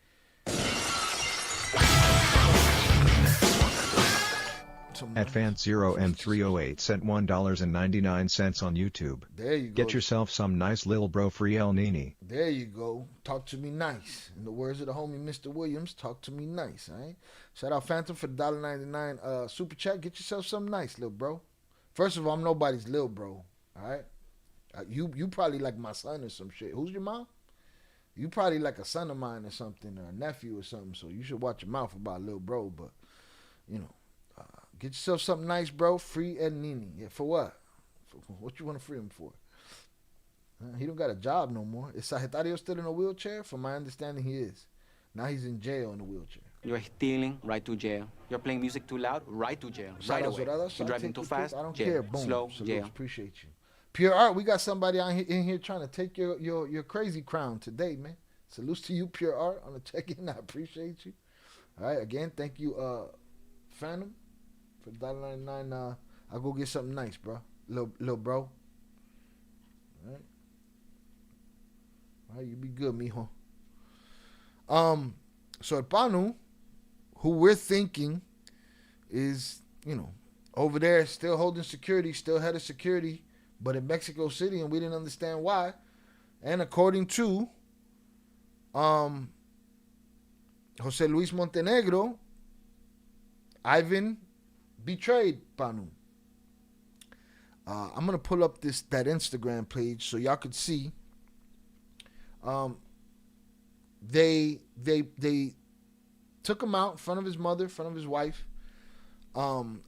at Fan0M308 sent $1.99 on YouTube.
There you go.
Get yourself some nice lil bro free El Nini.
There you go. Talk to me nice. In the words of the homie Mr. Williams, talk to me nice, all right? Shout out Phantom for the $1.99 super chat. Get yourself something nice, lil bro. First of all, I'm nobody's lil bro, all right? You probably like my son or some shit. Who's your mom? You probably like a son of mine or something, or a nephew or something, so you should watch your mouth about lil bro, but, get yourself something nice, bro. Free Ed Nini. Yeah, for what? What you want to free him for? He don't got a job no more. Is Sagitario still in a wheelchair? From my understanding, he is. Now he's in jail in a wheelchair.
You're stealing, right to jail. You're playing music too loud, right to jail. Right away. You're driving too fast,
I don't
jail.
care. Boom.
Slow,
Salutes.
jail.
Appreciate you. Pure Art, we got somebody in here trying to take your crazy crown today, man. Salutes to you, Pure Art, on the check-in. I appreciate you. All right, again, thank you, Phantom. For $1.99, I'll go get something nice, bro. Little bro. All right. All right, you be good, mijo. So El Panu, who we're thinking is, over there still holding security, still head of security, but in Mexico City, and we didn't understand why. And according to Jose Luis Montenegro, Ivan betrayed Panu. I'm gonna pull up that Instagram page so y'all could see. They took him out in front of his mother, in front of his wife, and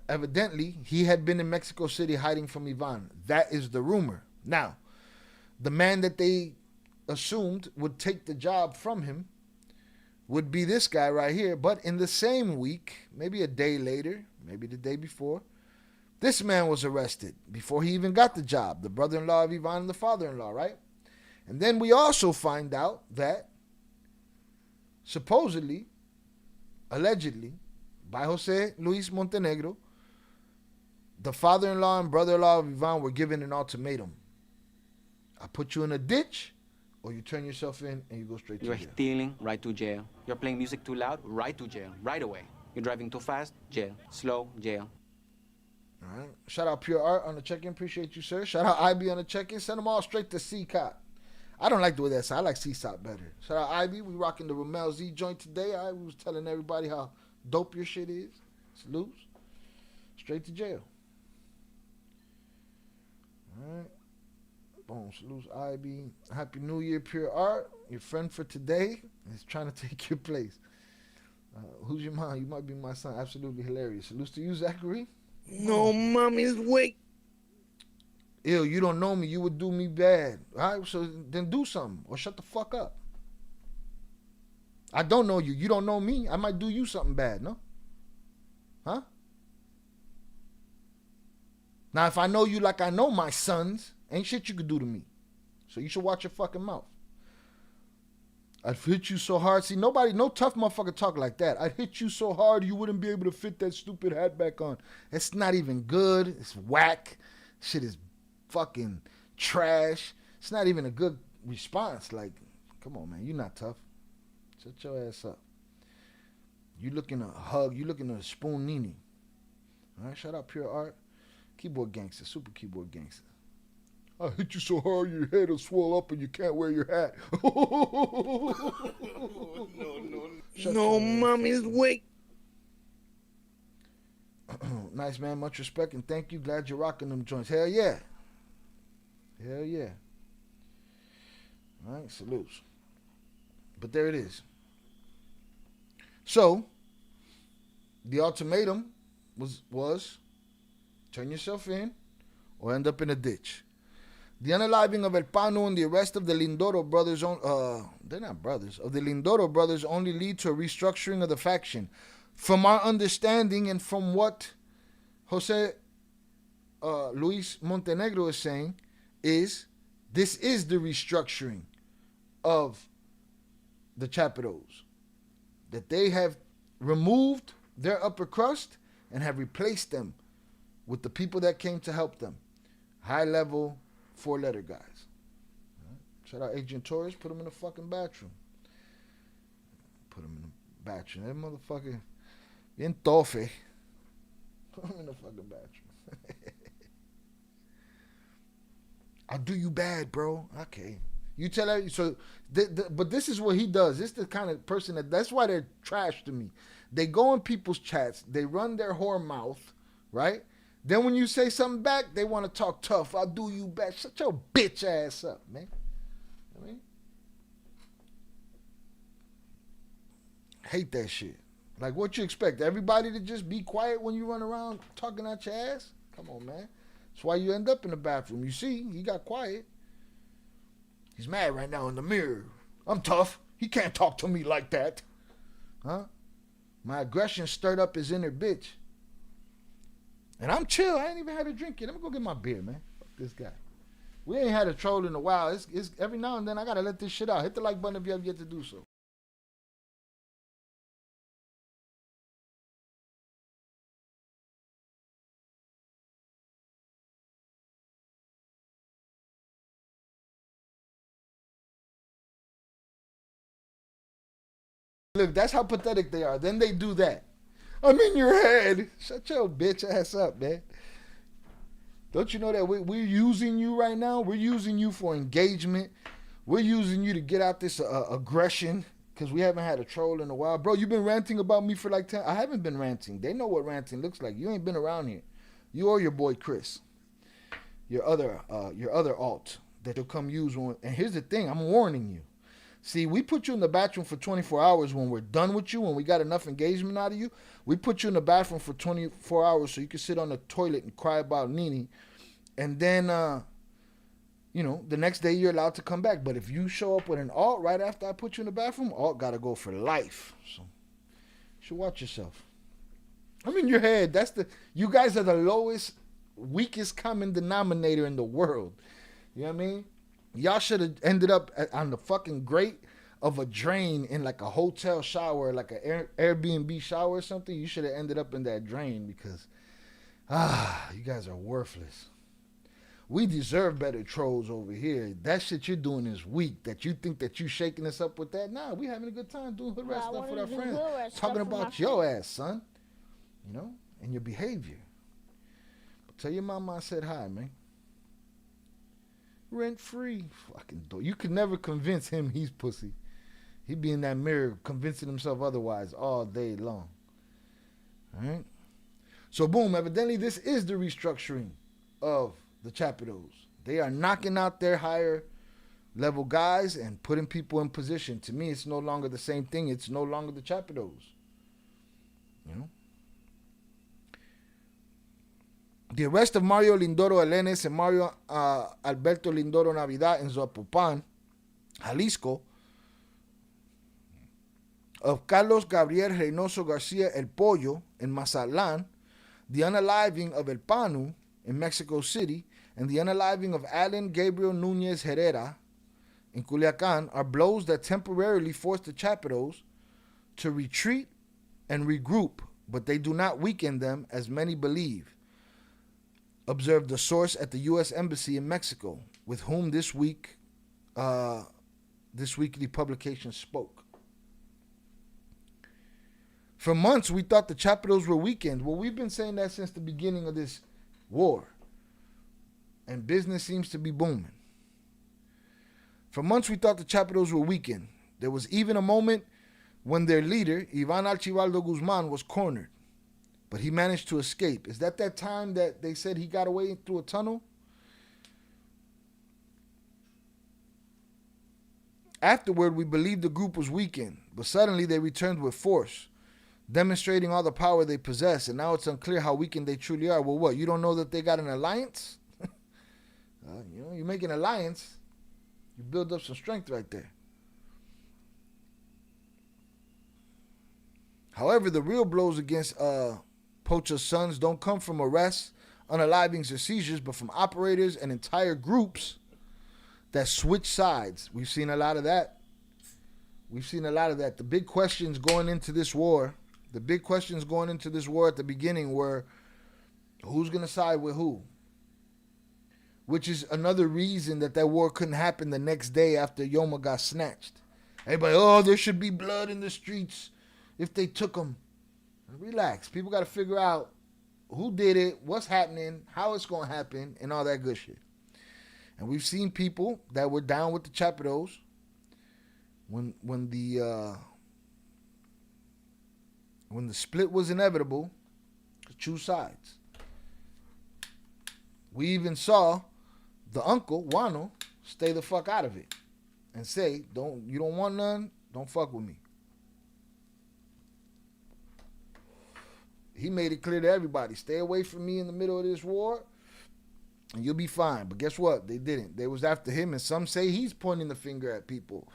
evidently he had been in Mexico City hiding from Ivan. That is the rumor. Now, the man that they assumed would take the job from him would be this guy right here. But in the same week, maybe a day later, maybe the day before, this man was arrested before he even got the job. The brother-in-law of Ivan and the father-in-law, right? And then we also find out that supposedly, allegedly, by Jose Luis Montenegro, the father-in-law and brother-in-law of Ivan were given an ultimatum. I put you in a ditch, or you turn yourself in and you go straight to jail.
You're stealing, right to jail. You're playing music too loud, right to jail. Right away. You're driving too fast, jail. Slow, jail.
All right. Shout out Pure Art on the check-in. Appreciate you, sir. Shout out IB on the check-in. Send them all straight to C-Cop. I don't like the way that's. I like C-Cop better. Shout out IB. We rocking the Ramel Z joint today. I was telling everybody how dope your shit is. Salutes. Straight to jail. All right. Boom. Salutes IB. Happy New Year, Pure Art. Your friend for today is trying to take your place. Who's your mom? You might be my son. Absolutely hilarious. Salutes to you, Zachary.
No, mommy's wait.
Ew, you don't know me. You would do me bad. All right, so then do something or shut the fuck up. I don't know you. You don't know me. I might do you something bad, no? Huh? Now, if I know you like I know my sons, ain't shit you could do to me. So you should watch your fucking mouth. I'd hit you so hard. See, no tough motherfucker talk like that. I'd hit you so hard you wouldn't be able to fit that stupid hat back on. It's not even good. It's whack. Shit is fucking trash. It's not even a good response. Like, come on, man. You're not tough. Shut your ass up. You looking to hug. You looking to spoon Nene. All right, shout out Pure Art. Keyboard gangster. Super keyboard gangster. I hit you so hard your head will swell up and you can't wear your hat.
No, mommy's wait.
Nice, man. Much respect and thank you. Glad you're rocking them joints. Hell yeah. Hell yeah. All right, salutes. But there it is. So, the ultimatum was turn yourself in or end up in a ditch. The unaliving of El Pano and the arrest of the Lindoro brothers, they're not brothers, of the Lindoro brothers only lead to a restructuring of the faction. From our understanding and from what Jose Luis Montenegro is saying, this is the restructuring of the Chapiros. That they have removed their upper crust and have replaced them with the people that came to help them. High level, 4-letter guys. Right. Shout out Agent Torres. Put him in the fucking bathroom. Put him in the bathroom. That motherfucker. Bien tofe. Put him in the fucking bathroom. I'll do you bad, bro. Okay. You tell her. So, but this is what he does. This is the kind of person that's why they're trash to me. They go in people's chats. They run their whore mouth, right? Then when you say something back, they want to talk tough. I'll do you back. Shut your bitch ass up, man. I mean, hate that shit. Like, what you expect? Everybody to just be quiet when you run around talking out your ass? Come on, man. That's why you end up in the bathroom. You see, he got quiet. He's mad right now in the mirror. I'm tough. He can't talk to me like that. Huh? My aggression stirred up his inner bitch. And I'm chill. I ain't even had a drink yet. Let me go get my beer, man. Fuck this guy. We ain't had a troll in a while. It's every now and then I gotta let this shit out. Hit the like button if you have yet to do so. Look, that's how pathetic they are. Then they do that. I'm in your head. Shut your bitch ass up, man. Don't you know that we're using you right now? We're using you for engagement. We're using you to get out this aggression because we haven't had a troll in a while. Bro, you've been ranting about me for like 10. I haven't been ranting. They know what ranting looks like. You ain't been around here. You or your boy Chris. Your other alt that you'll come use when. And here's the thing. I'm warning you. See, we put you in the bathroom for 24 hours when we're done with you, when we got enough engagement out of you. We put you in the bathroom for 24 hours so you can sit on the toilet and cry about Nene. And then, the next day you're allowed to come back. But if you show up with an alt right after I put you in the bathroom, alt got to go for life. So you should watch yourself. I'm in your head. You guys are the lowest, weakest common denominator in the world. You know what I mean? Y'all should have ended up on the fucking grate of a drain in like a hotel shower, like an Airbnb shower or something. You should have ended up in that drain because, you guys are worthless. We deserve better trolls over here. That shit you're doing is weak. That you think that you shaking us up with that. Nah, we having a good time doing hood rat stuff with our friends. Talking about your ass, son. And your behavior. But tell your mama I said hi, man. Rent free. Fucking dope. You could never convince him he's pussy. He be in that mirror convincing himself otherwise all day long. Alright? So boom, evidently this is the restructuring of the Chapitos. They are knocking out their higher level guys and putting people in position. To me, it's no longer the same thing. It's no longer the Chapitos. The arrest of Mario Lindoro Elenes and Mario Alberto Lindoro Navidad in Zapopan, Jalisco, of Carlos Gabriel Reynoso Garcia El Pollo in Mazatlan, the unaliving of El Panu in Mexico City, and the unaliving of Alan Gabriel Nunez Herrera in Culiacan are blows that temporarily force the Chapiros to retreat and regroup, but they do not weaken them as many believe, observed the source at the U.S. Embassy in Mexico, with whom this weekly publication spoke. For months, we thought the Chapiros were weakened. Well, we've been saying that since the beginning of this war. And business seems to be booming. For months, we thought the Chapiros were weakened. There was even a moment when their leader, Ivan Archibaldo Guzman, was cornered. But he managed to escape. Is that time that they said he got away through a tunnel? Afterward, we believed the group was weakened, but suddenly they returned with force, demonstrating all the power they possess, and now it's unclear how weakened they truly are. Well, what, you don't know that they got an alliance? You make an alliance, you build up some strength right there. However, the real blows against Pocha's sons don't come from arrests, unalivings, or seizures, but from operators and entire groups that switch sides. We've seen a lot of that. The big questions going into this war, at the beginning were, who's going to side with who? Which is another reason that war couldn't happen the next day after Yoma got snatched. Everybody, there should be blood in the streets if they took him. Relax. People got to figure out who did it, what's happening, how it's going to happen, and all that good shit. And we've seen people that were down with the Chapiros when the split was inevitable, choose sides. We even saw the uncle, Wano, stay the fuck out of it and say, you don't want none, don't fuck with me. He made it clear to everybody, stay away from me in the middle of this war and you'll be fine. But guess what? They didn't. They was after him, and some say he's pointing the finger at people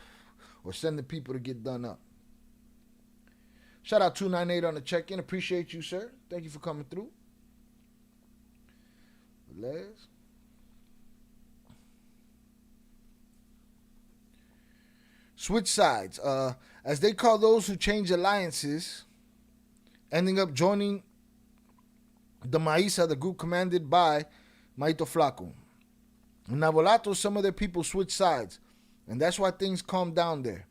or sending people to get done up. Shout out 298 on the check-in. Appreciate you, sir. Thank you for coming through. Les. Switch sides. As they call those who change alliances, ending up joining the Maíza, the group commanded by Maito Flaco. In Navolato, some of their people switch sides, and that's why things calm down there.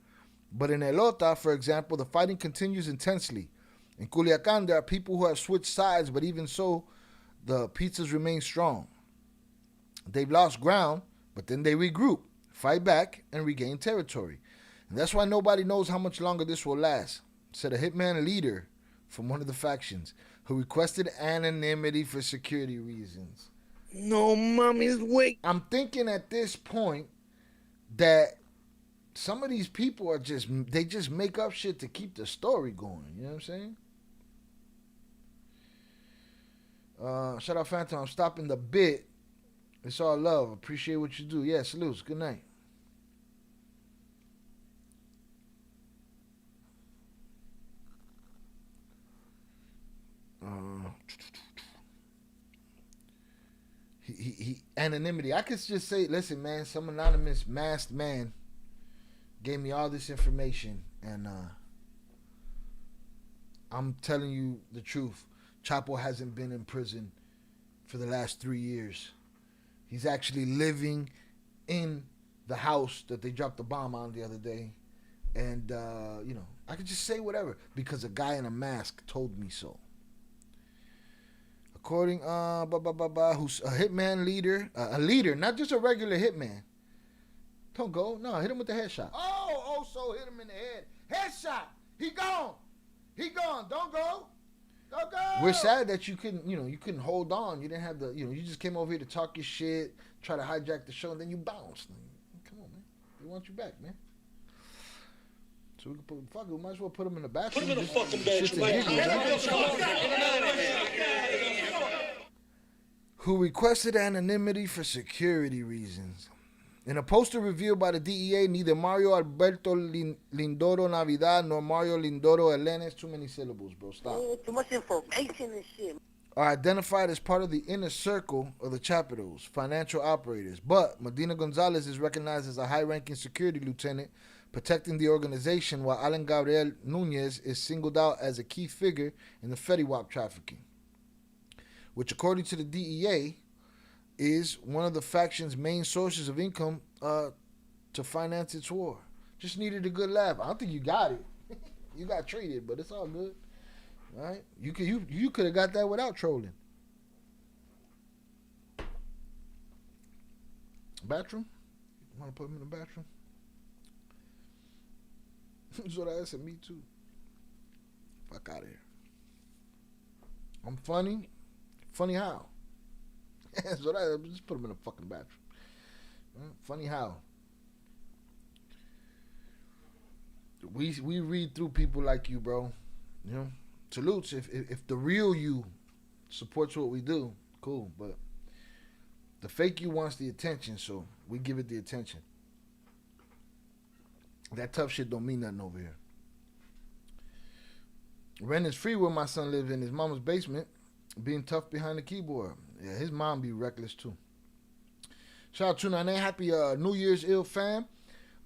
But in Elota, for example, the fighting continues intensely. In Culiacan, there are people who have switched sides, but even so, the pizzas remain strong. They've lost ground, but then they regroup, fight back, and regain territory. And that's why nobody knows how much longer this will last, said a hitman leader from one of the factions who requested anonymity for security reasons.
No, mommy's wait.
I'm thinking at this point that some of these people are they just make up shit to keep the story going. You know what I'm saying? Shout out Phantom. I'm stopping the bit. It's all love. Appreciate what you do. Yeah, salutes. Good night. Anonymity. I could just say, listen, man, some anonymous masked man gave me all this information, and I'm telling you the truth. Chapo hasn't been in prison for the last 3 years. He's actually living in the house that they dropped the bomb on the other day. And, I could just say whatever because a guy in a mask told me so. According, who's a hitman leader, a leader, not just a regular hitman. Don't go. No, hit him with the headshot. So hit him in the head. Headshot. He gone. Don't go. Don't go. We're sad that you couldn't hold on. You didn't have you just came over here to talk your shit, try to hijack the show, and then you bounced. Come on, man. We want you back, man. So we can we might as well put him in the bathroom. Put him in the fucking bathroom. Who requested anonymity for security reasons. In a poster revealed by the DEA, neither Mario Alberto Lindoro Navidad nor Mario Lindoro Elenes, too many syllables, bro. Stop.
Too much information and shit.
are identified as part of the inner circle of the Chapitos, financial operators. But Medina Gonzalez is recognized as a high-ranking security lieutenant protecting the organization, while Alan Gabriel Nunez is singled out as a key figure in the FediWap trafficking, which, according to the DEA, is one of the faction's main sources of income to finance its war. Just needed a good laugh. I don't think you got it. You got treated, but it's all good. All right? You could have got that without trolling. Bathroom? You want to put him in the bathroom? So that said, me too. Fuck out of here. I'm funny. Funny how? So that, just put him in the fucking bathroom. Right? Funny how? We read through people like you, bro. You know, salutes. If the real you supports what we do, cool. But the fake you wants the attention, so we give it the attention. That tough shit don't mean nothing over here. Rent is free where my son lives in his mama's basement, being tough behind the keyboard. Yeah, his mom be reckless too. Shout out to Nane. Happy New Year's Ill fam.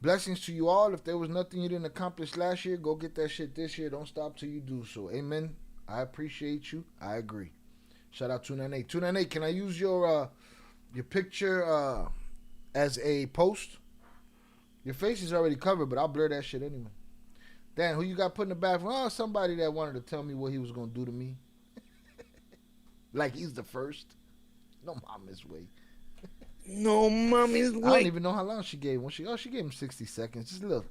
Blessings to you all. If there was nothing you didn't accomplish last year, go get that shit this year. Don't stop till you do so. Amen. I appreciate you. I agree. Shout out to Nane. Tunane, can I use your picture as a post? Your face is already covered, but I'll blur that shit anyway. Dan, who you got put in the bathroom? Oh, somebody that wanted to tell me what he was going to do to me. Like he's the first. No mama's way.
No mommy's way.
I don't even know how long she gave him. She gave him 60 seconds. Just a little.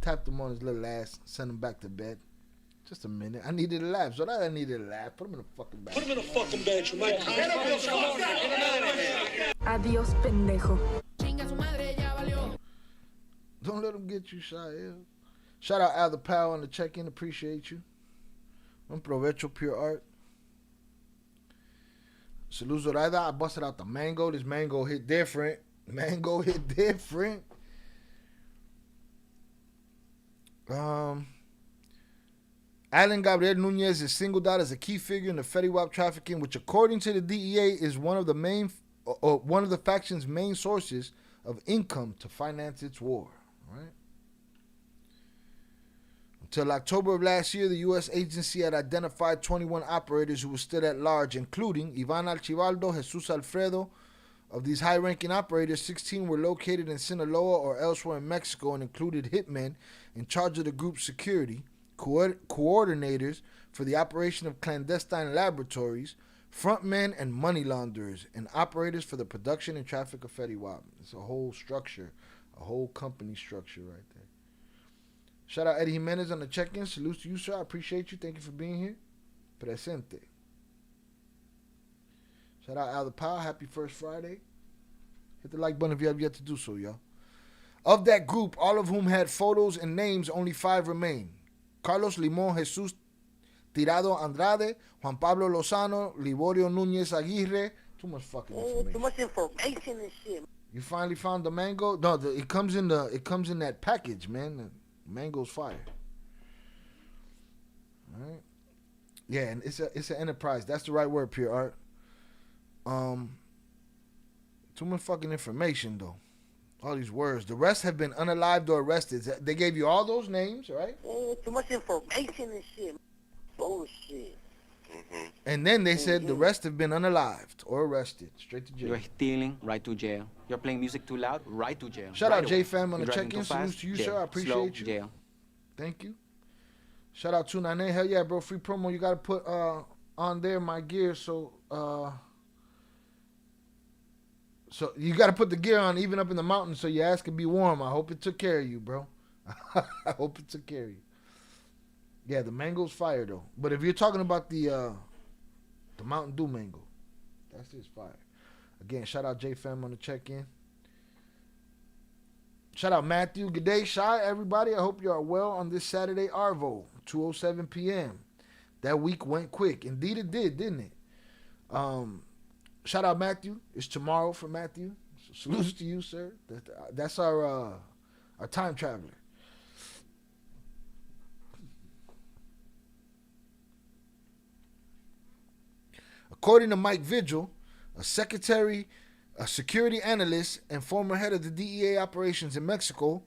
Tapped him on his little ass. Sent him back to bed. Just a minute. I needed a laugh. So that I needed a laugh. Put him in the fucking bathroom.
Put him in the fucking bedroom.
Adiós, pendejo.
Don't let him get you, Shael. Shout out Al the Pal on the check-in. Appreciate you. Un provecho, pure art. Salud Zoraida. I busted out the mango. This mango hit different. Mango hit different. Alan Gabriel Nunez is singled out as a key figure in the FediWap trafficking, which, according to the DEA, is one of the faction's main sources of income to finance its war. Right? Until October of last year, the U.S. agency had identified 21 operators who were still at large, including Ivan Archibaldo, Jesus Alfredo. Of these high-ranking operators, 16 were located in Sinaloa or elsewhere in Mexico and included hitmen in charge of the group's security, coordinators for the operation of clandestine laboratories, frontmen and money launderers, and operators for the production and traffic of FediWap. It's a whole structure, a whole company structure right there. Shout out Eddie Jimenez on the check-in. Salute to you, sir. I appreciate you. Thank you for being here. Presente. Shout out Al the Pal. Happy first Friday. Hit the like button if you have yet to do so, y'all. Of that group, all of whom had photos and names, only 5 remain. Carlos Limón Jesus Tirado Andrade, Juan Pablo Lozano, Liborio Núñez Aguirre. Too much fucking information.
Too much information and shit.
You finally found the mango? No, it comes in that package, man. The mango's fire. All right. Yeah, and it's an enterprise. That's the right word, pure art. Too much fucking information though. All these words. The rest have been unalived or arrested. They gave you all those names, right?
Too much information and shit. Bullshit.
And then they said the rest have been unalived or arrested. Straight to jail.
You're stealing, right to jail. You're playing music too loud, right to jail.
Shout
right
out
away.
J-Fam on the
You're driving
check-in.
too fast,
Salute to you,
jail.
sir. I appreciate
Slow,
you.
Jail.
Thank you. Shout out to Nane. Hell yeah, bro. Free promo. You got to put on there my gear. So you got to put the gear on even up in the mountains so your ass can be warm. I hope it took care of you, bro. I hope it took care of you. Yeah, the mango's fire, though. But if you're talking about the Mountain Dew mango, that's just fire. Again, shout out J-Fam on the check-in. Shout out Matthew. Good day, Shy, everybody. I hope you are well on this Saturday, Arvo, 2:07 p.m. That week went quick. Indeed it did, didn't it? Shout out Matthew. It's tomorrow for Matthew. So salutes to you, sir. That's our time traveler. According to Mike Vigil, a security analyst and former head of the DEA operations in Mexico,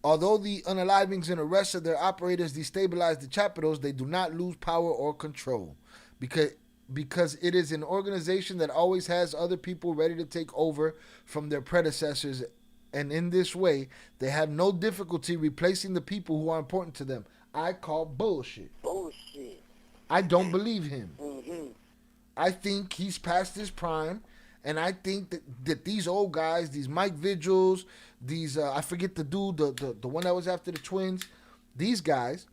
although the unalivings and arrests of their operators destabilize the Chapitos, they do not lose power or control because it is an organization that always has other people ready to take over from their predecessors, and in this way, they have no difficulty replacing the people who are important to them. I call bullshit.
Bullshit.
I don't believe him.
Mm-hmm.
I think he's past his prime, and I think that these old guys, these Mike Vigils, these I forget the dude, the one that was after the twins, these guys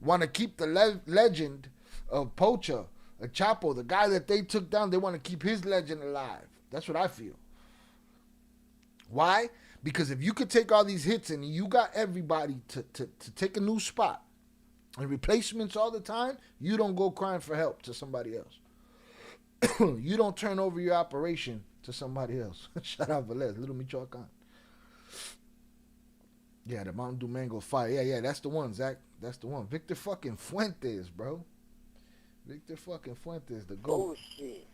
want to keep the legend of Pocha, Chapo, the guy that they took down. They want to keep his legend alive. That's what I feel. Why? Because if you could take all these hits and you got everybody to take a new spot and replacements all the time, you don't go crying for help to somebody else. You don't turn over your operation to somebody else. Shout out Velez, Little Michoacan. Yeah, the Mountain Dew Mango Fire. Yeah, that's the one, Zach. That's the one. Victor fucking Fuentes, bro. Victor fucking Fuentes, the GOAT.
Bullshit.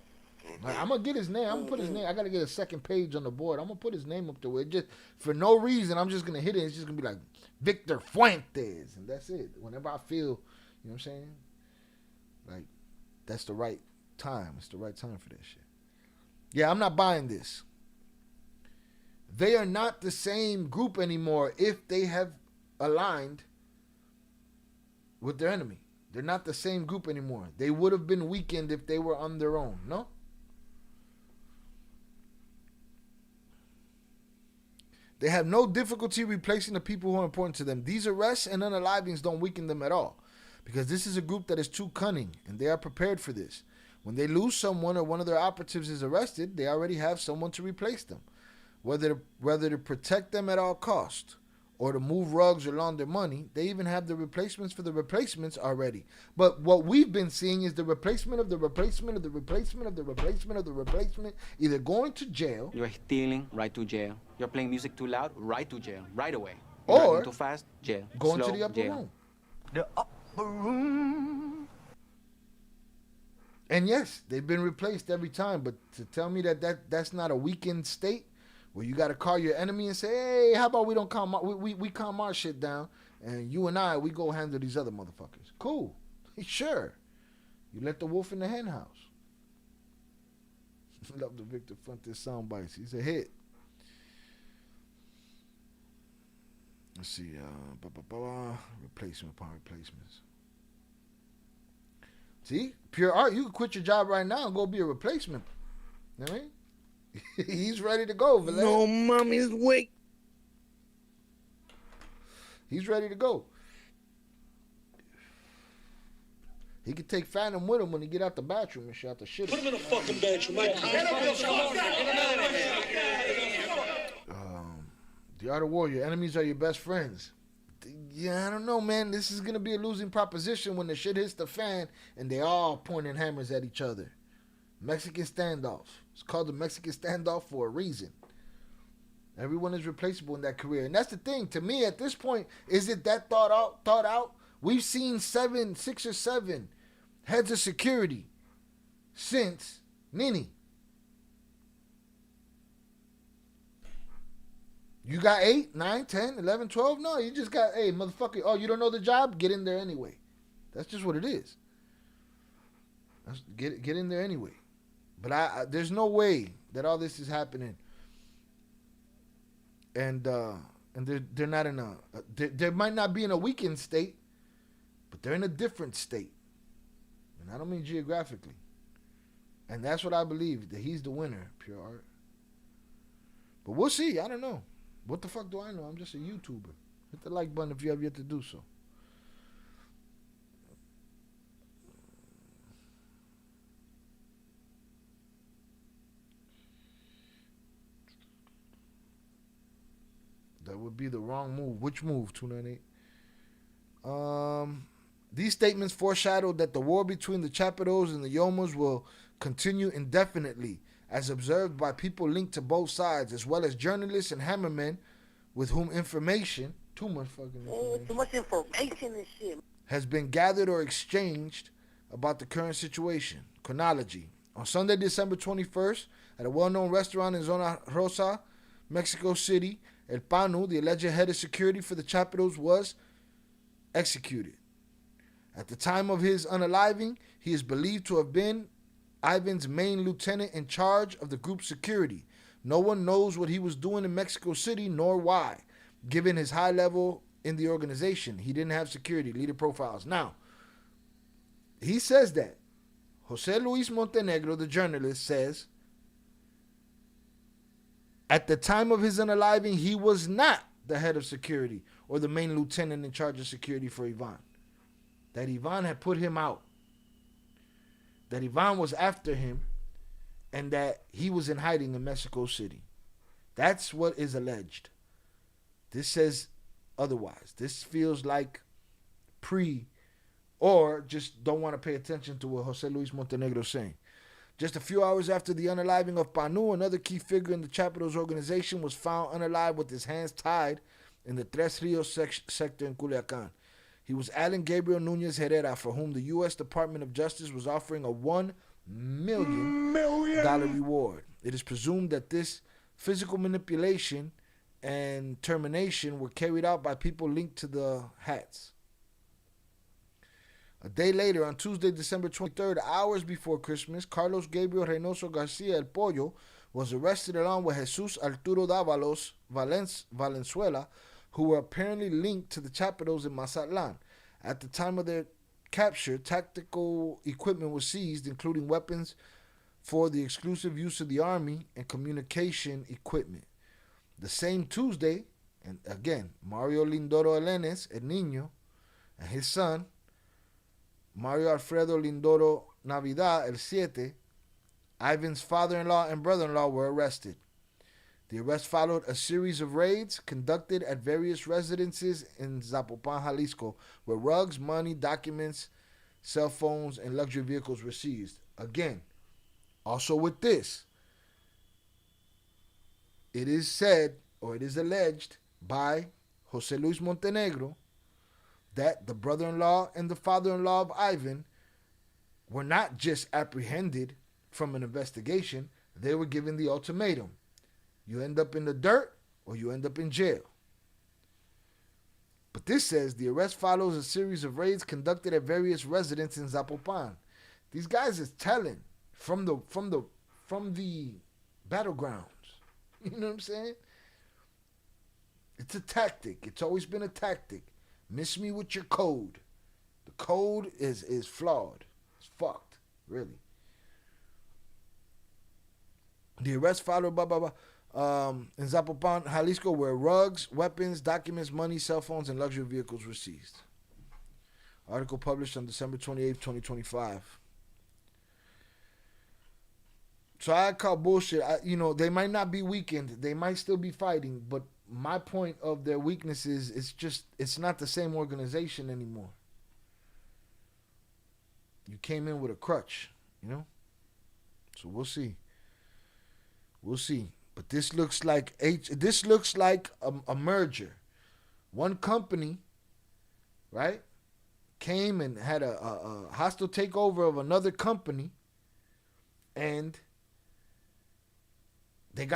I'm going to get his name. I'm going to put his name. I got to get a second page on the board. I'm going to put his name up there. Just for no reason, I'm just going to hit it. It's just going to be like Victor Fuentes. And that's it. Whenever I feel, you know what I'm saying? Like, that's the right time. It's the right time for that shit. Yeah, I'm not buying this. They are not the same group anymore if they have aligned with their enemy. They're not the same group anymore. They would have been weakened if they were on their own, no? They have no difficulty replacing the people who are important to them. These arrests and unalivings don't weaken them at all, because this is a group that is too cunning, and they are prepared for this. When they lose someone or one of their operatives is arrested, they already have someone to replace them, whether to protect them at all cost or to move rugs or launder money. They even have the replacements for the replacements already. But what we've been seeing is the replacement of the replacement of the replacement of the replacement of the replacement, either going to jail.
You're stealing, right to jail. You're playing music too loud, right to jail, right away.
Or
You're driving too fast, jail.
Going
Slow,
to the upper
jail.
room.
The upper room.
And yes, they've been replaced every time. But to tell me that's not a weakened state, where you got to call your enemy and say, hey, how about we don't calm we calm our shit down, and you and we go handle these other motherfuckers. Cool. Sure. You let the wolf in the hen house. Love the Victor Fuentes sound bites. He's a hit. Let's see. Replacement upon replacements. See? Pure art. You can quit your job right now and go be a replacement. You know what I mean? He's ready to go, Valet.
No mommy's wake.
He's ready to go. He could take Phantom with him when he get out the bathroom and shot the shit.
Put him in a fucking bathroom.
The Art of War, your enemies are your best friends. Yeah, I don't know, man. This is going to be a losing proposition when the shit hits the fan and they all pointing hammers at each other. Mexican standoff. It's called the Mexican standoff for a reason. Everyone is replaceable in that career. And that's the thing. To me, at this point, is it that thought out? We've seen 6 or 7 heads of security since Nini. You got 8, 9, 10, 11, 12? No, you just got, hey, motherfucker, oh, you don't know the job? Get in there anyway. That's just what it is. Get in there anyway. But there's no way that all this is happening. And they're not in they might not be in a weakened state, but they're in a different state. And I don't mean geographically. And that's what I believe, that he's the winner, Pure Art. But we'll see. I don't know. What the fuck do I know? I'm just a YouTuber. Hit the like button if you have yet to do so. That would be the wrong move. Which move, 298? These statements foreshadowed that the war between the Chapitos and the Yomas will continue indefinitely, as observed by people linked to both sides, as well as journalists and hammermen with whom too much information and shit, has been gathered or exchanged about the current situation. Chronology. On Sunday, December 21st, at a well-known restaurant in Zona Rosa, Mexico City, El Panu, the alleged head of security for the Chapitos, was executed. At the time of his unaliving, he is believed to have been Ivan's main lieutenant in charge of the group's security. No one knows what he was doing in Mexico City nor why, given his high level in the organization. He didn't have security, leader profiles. Now, he says that. Jose Luis Montenegro, the journalist, says, at the time of his unaliving, he was not the head of security or the main lieutenant in charge of security for Ivan. That Ivan had put him out. That Ivan was after him and that he was in hiding in Mexico City. That's what is alleged. This says otherwise. This feels like or just don't want to pay attention to what Jose Luis Montenegro is saying. Just a few hours after the unaliving of Panu, another key figure in the Chapitos organization was found unalive with his hands tied in the Tres Rios sector in Culiacan. He was Alan Gabriel Nunez Herrera, for whom the U.S. Department of Justice was offering a $1 million reward. It is presumed that this physical manipulation and termination were carried out by people linked to the hats. A day later, on Tuesday, December 23rd, hours before Christmas, Carlos Gabriel Reynoso Garcia El Pollo was arrested along with Jesus Arturo Dávalos Valenzuela, who were apparently linked to the Chapitos in Mazatlan. At the time of their capture, tactical equipment was seized, including weapons for the exclusive use of the Army and communication equipment. The same Tuesday, and again, Mario Lindoro Elenes, El Niño, and his son, Mario Alfredo Lindoro Navidad, El Siete, Ivan's father-in-law and brother-in-law, were arrested. The arrest followed a series of raids conducted at various residences in Zapopan, Jalisco, where rugs, money, documents, cell phones, and luxury vehicles were seized. Again, also with this, it is said, or it is alleged by Jose Luis Montenegro, that the brother-in-law and the father-in-law of Ivan were not just apprehended from an investigation, they were given the ultimatum. You end up in the dirt or you end up in jail. But this says the arrest follows a series of raids conducted at various residences in Zapopan. These guys is telling from the battlegrounds. You know what I'm saying? It's a tactic. It's always been a tactic. Miss me with your code. The code is flawed. It's fucked, really. The arrest followed in Zapopan, Jalisco, where rugs, weapons, documents, money, cell phones, and luxury vehicles were seized. Article published on December 28, 2025. So I call bullshit. They might not be weakened. They might still be fighting, but my point of their weakness is it's not the same organization anymore. You came in with a crutch, So we'll see. We'll see. But this looks like a merger. One company, right, came and had a hostile takeover of another company, and they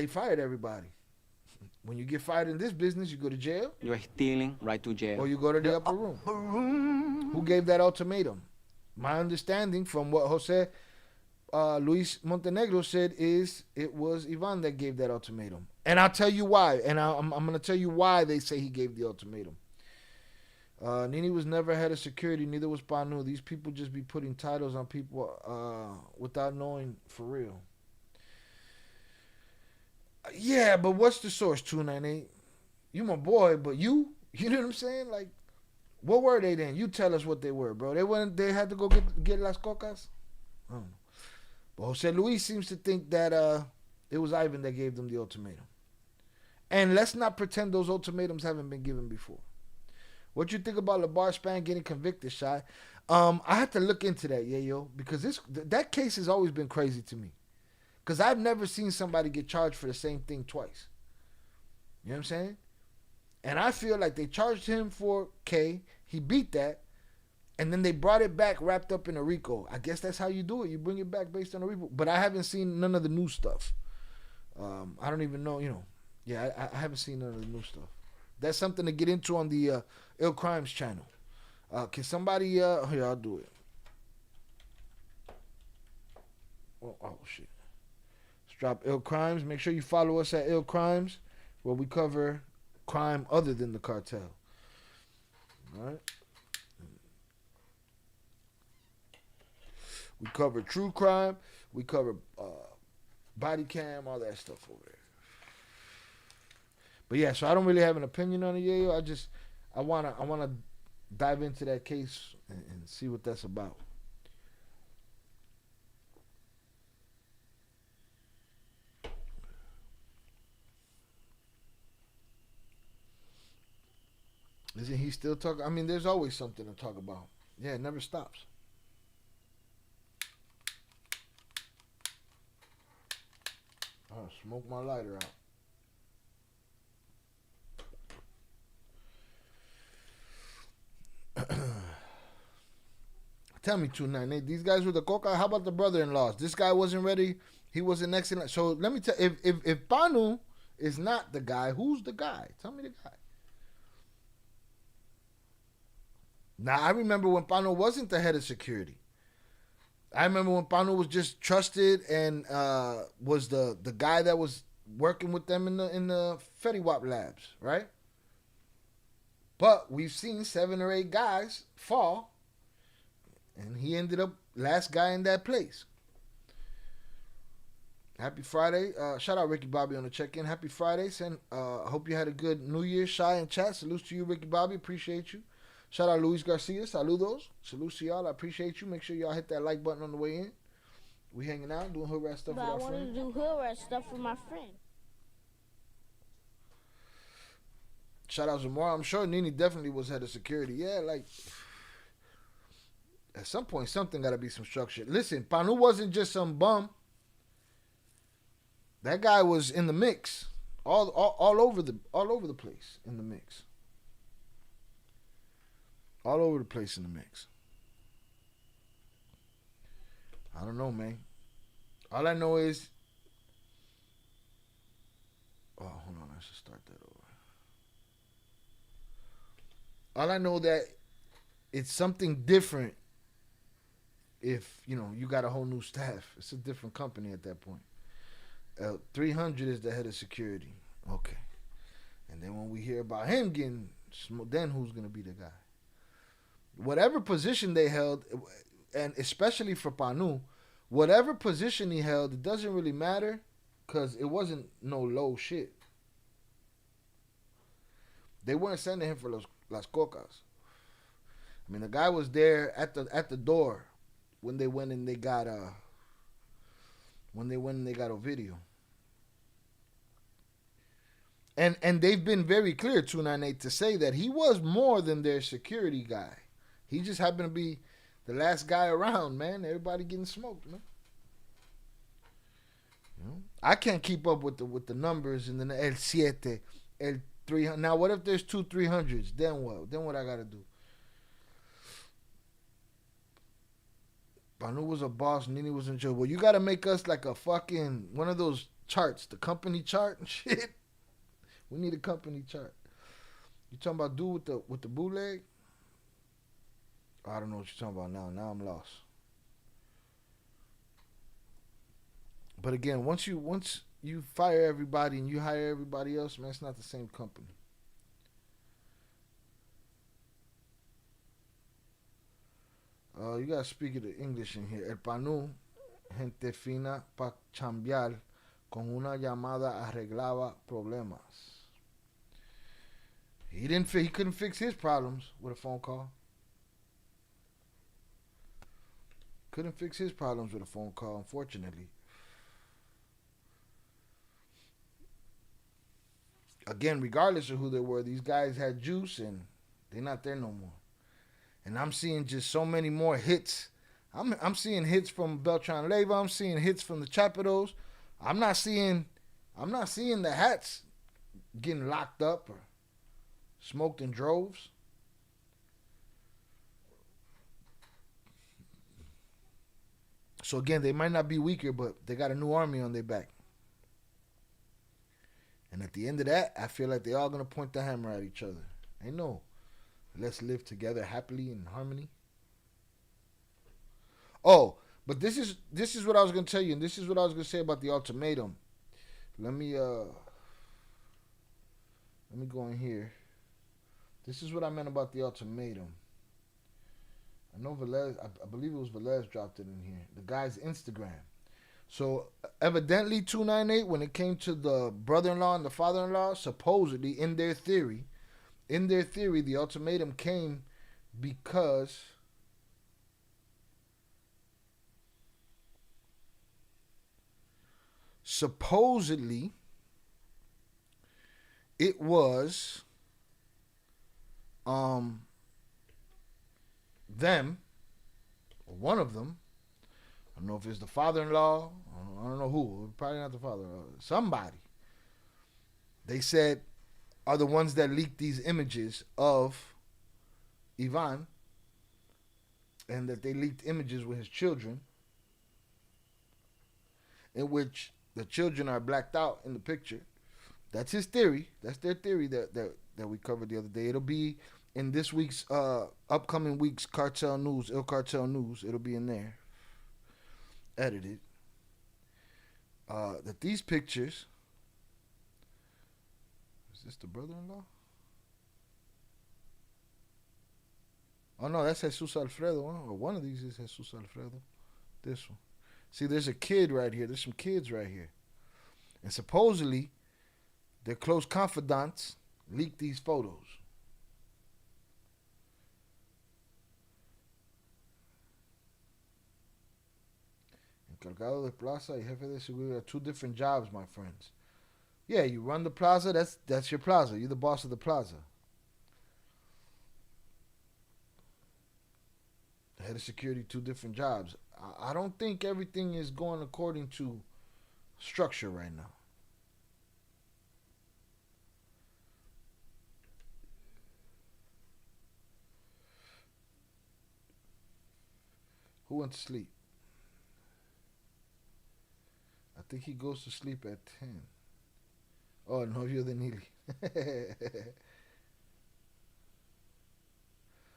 fired everybody. When you get fired in this business, you go to jail.
You're stealing, right to jail.
Or you go to the upper room. Who gave that ultimatum? My understanding from what Jose Luis Montenegro said is it was Ivan that gave that ultimatum. And I'll tell you why. And I'm going to tell you why they say he gave the ultimatum. Nini was never head of security, neither was Panu. These people just be putting titles on people without knowing for real. Yeah, but what's the source, 298? You my boy, but you know what I'm saying? Like, what were they then? You tell us what they were, bro. They had to go get las cocas? I don't know. But Jose Luis seems to think that it was Ivan that gave them the ultimatum. And let's not pretend those ultimatums haven't been given before. What you think about LeBar Span getting convicted, Shy? I had to look into that, because that case has always been crazy to me. Because I've never seen somebody get charged for the same thing twice. You know what I'm saying? And I feel like they charged him for K. He beat that. And then they brought it back wrapped up in a RICO. I guess that's how you do it. You bring it back based on a RICO. But I haven't seen none of the new stuff. I don't even know, I haven't seen none of the new stuff. That's something to get into on the Ill Crimes channel. Can somebody, here, I'll do it. Oh, shit. Let's drop Ill Crimes. Make sure you follow us at Ill Crimes, where we cover crime other than the cartel. All right? We cover true crime. We cover body cam, all that stuff over there. But yeah, so I don't really have an opinion on it, Yayo. I wanna dive into that case and see what that's about. Isn't he still talking? I mean, there's always something to talk about. Yeah, it never stops. Oh, smoke my lighter out. Tell me, 298. These guys with the coca. How about the brother-in-laws? This guy wasn't ready. He wasn't excellent. So let me tell. If Panu is not the guy, who's the guy? Tell me the guy. Now I remember when Panu wasn't the head of security. I remember when Panu was just trusted and was the guy that was working with them in the Fediwap labs, right? But we've seen 7 or 8 guys fall, and he ended up last guy in that place. Happy Friday. Shout out Ricky Bobby on the check-in. Happy Friday. Hope you had a good New Year. Shy and chat. Salutes to you, Ricky Bobby. Appreciate you. Shout out Luis Garcia. Saludos. Salutes to y'all. I appreciate you. Make sure y'all hit that like button on the way in. We hanging out, doing hood rat stuff with our friends.
But I wanted to do hood rat stuff with my friend.
Shout out Zamora. I'm sure Nini definitely was head of security. Yeah, like, at some point, something got to be some structure. Listen, Panu wasn't just some bum. That guy was in the mix, all over the place in the mix. All over the place in the mix. I don't know, man. All I know is... Oh, hold on. I should start that over. All I know that it's something different if, you got a whole new staff. It's a different company at that point. 300 is the head of security. Okay. And then when we hear about him getting... Then who's going to be the guy? Whatever position they held, and especially for Panu, whatever position he held, it doesn't really matter because it wasn't no low shit. They weren't sending him for las cocas. I mean, the guy was there at the door when they went and they got Ovidio. And they've been very clear, 298, to say that he was more than their security guy. He just happened to be the last guy around, man. Everybody getting smoked, man. I can't keep up with the numbers and then el siete, el 300. Now, what if there's 2 300s? Then what? Then what I gotta do? Panu was a boss. Nini was in charge. Well, you gotta make us like a fucking one of those charts, the company chart and shit. We need a company chart. You talking about dude with the bootleg? I don't know what you're talking about now. Now I'm lost. But again, once you fire everybody and you hire everybody else, man, it's not the same company. You gotta speak of the English in here. El Panu, gente fina pa chambear, con una llamada arreglaba problemas. He couldn't fix his problems with a phone call. Couldn't fix his problems with a phone call, unfortunately. Again, regardless of who they were, these guys had juice and they're not there no more. And I'm seeing just so many more hits. I'm seeing hits from Beltran Leyva. I'm seeing hits from the Chapitos. I'm not seeing the hats getting locked up or smoked in droves. So again, they might not be weaker, but they got a new army on their back. And at the end of that, I feel like they're all going to point the hammer at each other. I know. Let's live together happily in harmony. Oh, but this is what I was going to tell you, and this is what I was going to say about the ultimatum. Let me go in here. This is what I meant about the ultimatum. I know Velez, I believe it was Velez dropped it in here. The guy's Instagram. So evidently 298, when it came to the brother-in-law and the father-in-law, supposedly in their theory, the ultimatum came because supposedly it was them, or one of them. I don't know if it's the father-in-law. I don't know who. Probably not the father-in-law. Somebody. They said are the ones that leaked these images of Ivan, and that they leaked images with his children, in which the children are blacked out in the picture. That's his theory. That's their theory that we covered the other day. It'll be in this week's upcoming week's Cartel News, Il Cartel News. It'll be in there, edited. That these pictures. Is this the brother-in-law? Oh no, that's Jesus Alfredo. Huh? Or one of these is Jesus Alfredo. This one. See, there's a kid right here. There's some kids right here. And supposedly, their close confidants leaked these photos. Encargado de plaza y jefe de seguridad are two different jobs, my friends. Yeah, you run the plaza, that's your plaza. You're the boss of the plaza. The head of security, two different jobs. I don't think everything is going according to structure right now. Who went to sleep? I think he goes to sleep at 10. Oh, novio de Nili.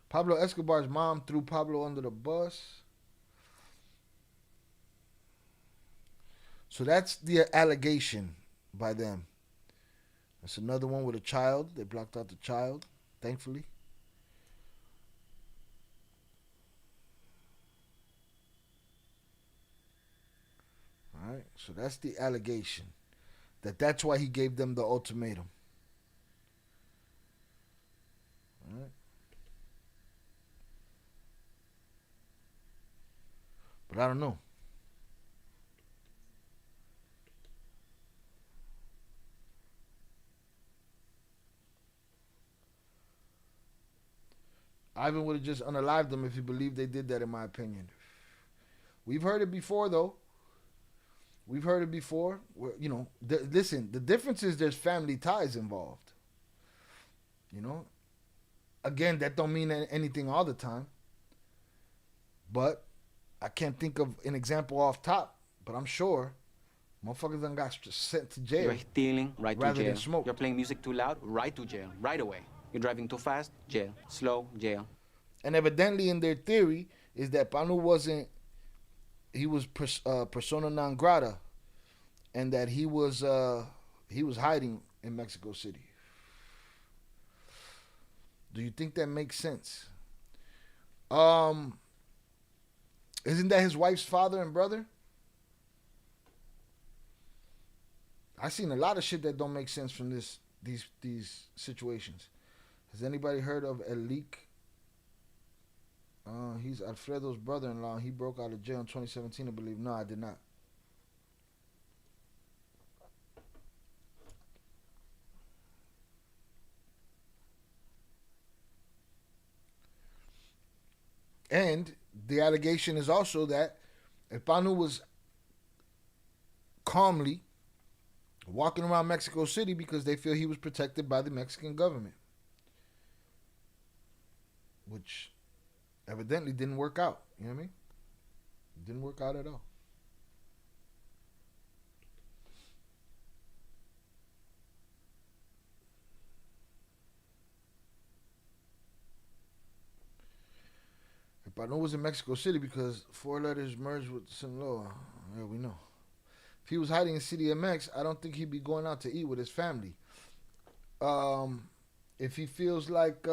Pablo Escobar's mom threw Pablo under the bus. So that's the allegation by them. That's another one with a child. They blocked out the child, thankfully. All right, so that's the allegation. That's why he gave them the ultimatum. All right. But I don't know. Ivan would have just unalived them if he believed they did that, in my opinion. We've heard it before, though. We've heard it before. Where, you know, listen, the difference is there's family ties involved. You know? Again, that don't mean anything all the time. But I can't think of an example off top, but I'm sure motherfuckers done got sent to jail.
You're stealing, right to jail.
Than smoke.
You're playing music too loud, right to jail, right away. You're driving too fast, jail. Slow, jail.
And evidently in their theory is that Panu wasn't, he was persona non grata, and that he was hiding in Mexico City. Do you think that makes sense? Isn't that his wife's father and brother? I've seen a lot of shit that don't make sense from these situations. Has anybody heard of Elik? He's Alfredo's brother-in-law. He broke out of jail in 2017, I believe. No, I did not. And the allegation is also that Panu was calmly walking around Mexico City because they feel he was protected by the Mexican government, which evidently didn't work out. You know what I mean? It didn't work out at all. If I know it was in Mexico City because 4 letters merged with Sinaloa, yeah, we know. If he was hiding in CDMX, I don't think he'd be going out to eat with his family. If he feels like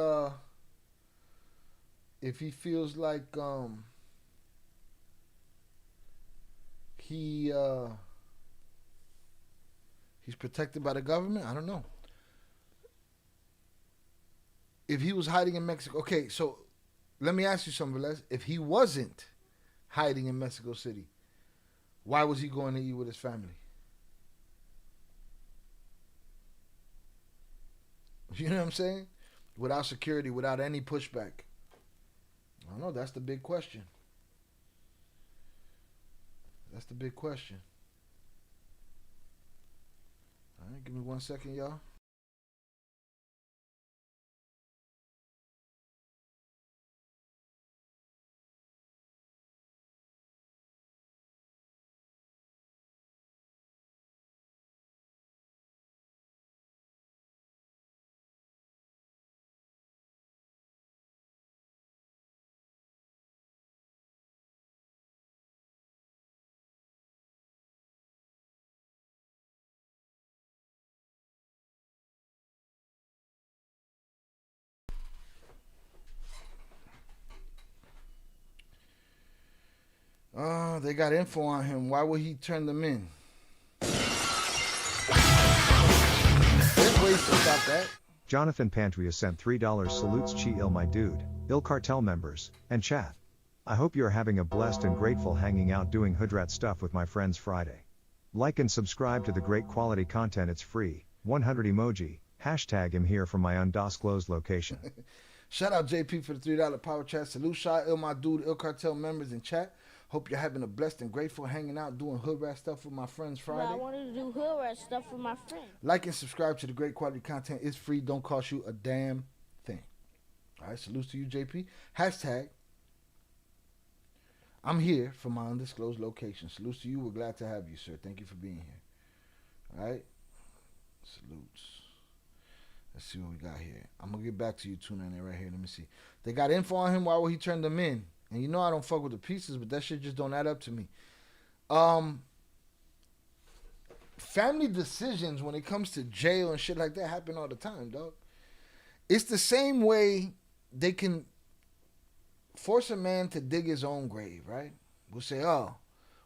he's protected by the government, I don't know. If he was hiding in Mexico, okay, so let me ask you something, Velez. If he wasn't hiding in Mexico City, why was he going to eat with his family? You know what I'm saying? Without security, without any pushback. I don't know. That's the big question. That's the big question. All right, give me 1 second, y'all. They got info on him. Why would he turn them in? There's ways to stop that.
Jonathan Pantria sent $3 salutes Chi Il my dude, Il Cartel members, and chat. I hope you're having a blessed and grateful hanging out doing hoodrat stuff with my friends Friday. Like and subscribe to the great quality content, it's free, 100 emoji, hashtag him here from my undisclosed location.
Shout out JP for the $3 power chat. Salute Shy Il my dude, Il Cartel members in chat. Hope you're having a blessed and grateful hanging out doing hood rat stuff with my friends Friday.
But I wanted to do hood rat stuff with my friends.
Like and subscribe to the great quality content. It's free. Don't cost you a damn thing. All right. Salutes to you, JP. Hashtag I'm here from my undisclosed location. Salutes to you. We're glad to have you, sir. Thank you for being here. All right. Salutes. Let's see what we got here. I'm going to get back to you, Tuna, right here. Let me see. They got info on him. Why would he turn them in? And you know I don't fuck with the pieces, but that shit just don't add up to me. Family decisions when it comes to jail and shit like that happen all the time, dog. It's the same way they can force a man to dig his own grave, right? We'll say, oh,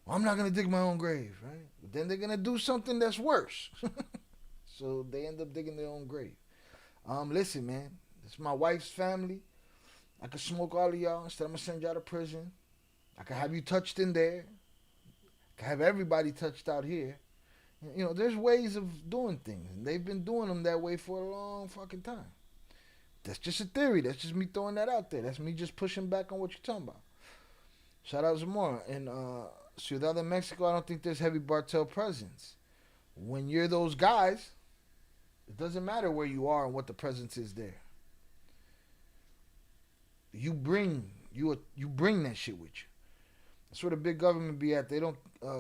well, I'm not going to dig my own grave, right? But then they're going to do something that's worse. So they end up digging their own grave. Listen, man, it's my wife's family. I could smoke all of y'all instead of going to send y'all to prison. I could have you touched in there. I could have everybody touched out here. You know, there's ways of doing things. And they've been doing them that way for a long fucking time. That's just a theory. That's just me throwing that out there. That's me just pushing back on what you're talking about. Shout out Zamora. In Ciudad de Mexico, I don't think there's heavy cartel presence. When you're those guys, it doesn't matter where you are and what the presence is there. You bring that shit with you. That's where the big government be at. They don't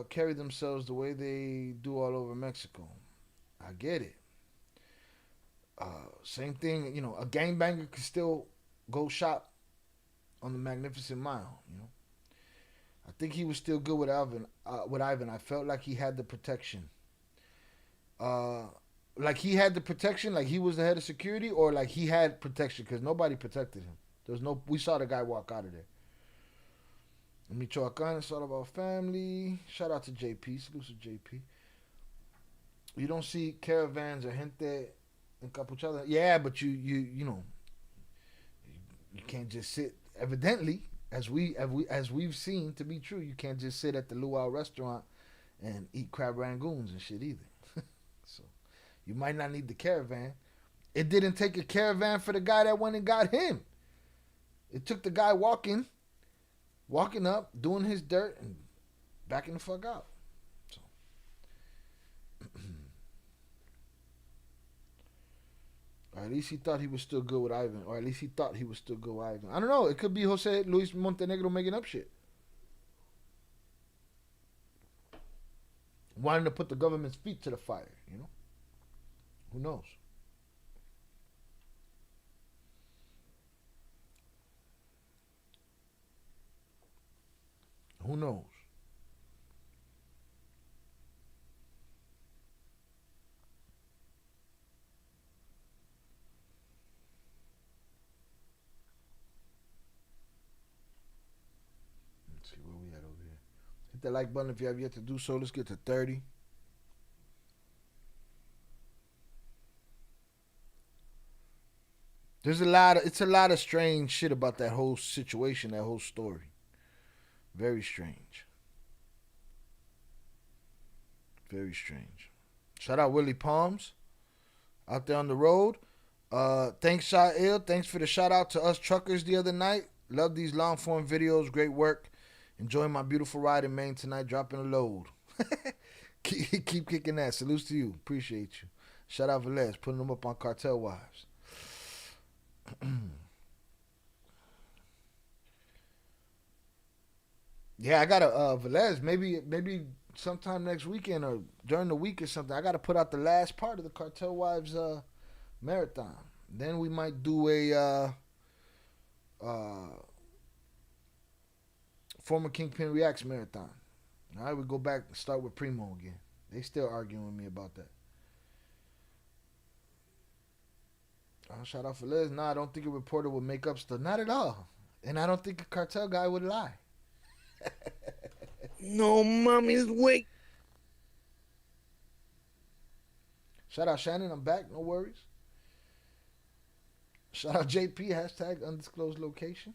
carry themselves the way they do all over Mexico. I get it. Same thing, you know, a gangbanger could still go shop on the Magnificent Mile, you know. I think he was still good with Ivan. I felt like he had the protection. Like he had the protection, like he was the head of security, or like he had protection because nobody protected him. We saw the guy walk out of there. Michoacan, it's all about family. Shout out to JP. Salute to JP. You don't see caravans or gente encapuchada. Yeah, but you know, you can't just sit. Evidently, as we've seen to be true, you can't just sit at the luau restaurant and eat crab rangoons and shit either. So you might not need the caravan. It didn't take a caravan for the guy that went and got him. It took the guy walking up, doing his dirt, and backing the fuck out. So. Or at least he thought he was still good with Ivan. Or at least he thought he was still good with Ivan. I don't know. It could be Jose Luis Montenegro making up shit. wanting to put the government's feet to the fire, you know? Who knows? Who knows? Let's see where we at over here. Hit the like button if you have yet to do so. Let's get to 30. It's a lot of strange shit about that whole situation, that whole story. Very strange. Very strange. Shout out Willie Palms out there on the road. Thanks, Sha'il. Thanks for the shout out to us truckers the other night. Love these long form videos. Great work. Enjoying my beautiful ride in Maine tonight. Dropping a load. keep kicking that. Salutes to you. Appreciate you. Shout out Velez. Putting them up on Cartel Wives. Yeah, I gotta Velez, maybe sometime next weekend or during the week or something. I gotta put out the last part of the Cartel Wives marathon. Then we might do a former Kingpin Reacts marathon. All right, we go back and start with Primo again. They still arguing with me about that. Shout out for Liz. No, I don't think a reporter would make up stuff. Not at all. And I don't think a cartel guy would lie.
No, mommy's wait.
Shout out Shannon. I'm back. No worries. Shout out JP. Hashtag undisclosed location.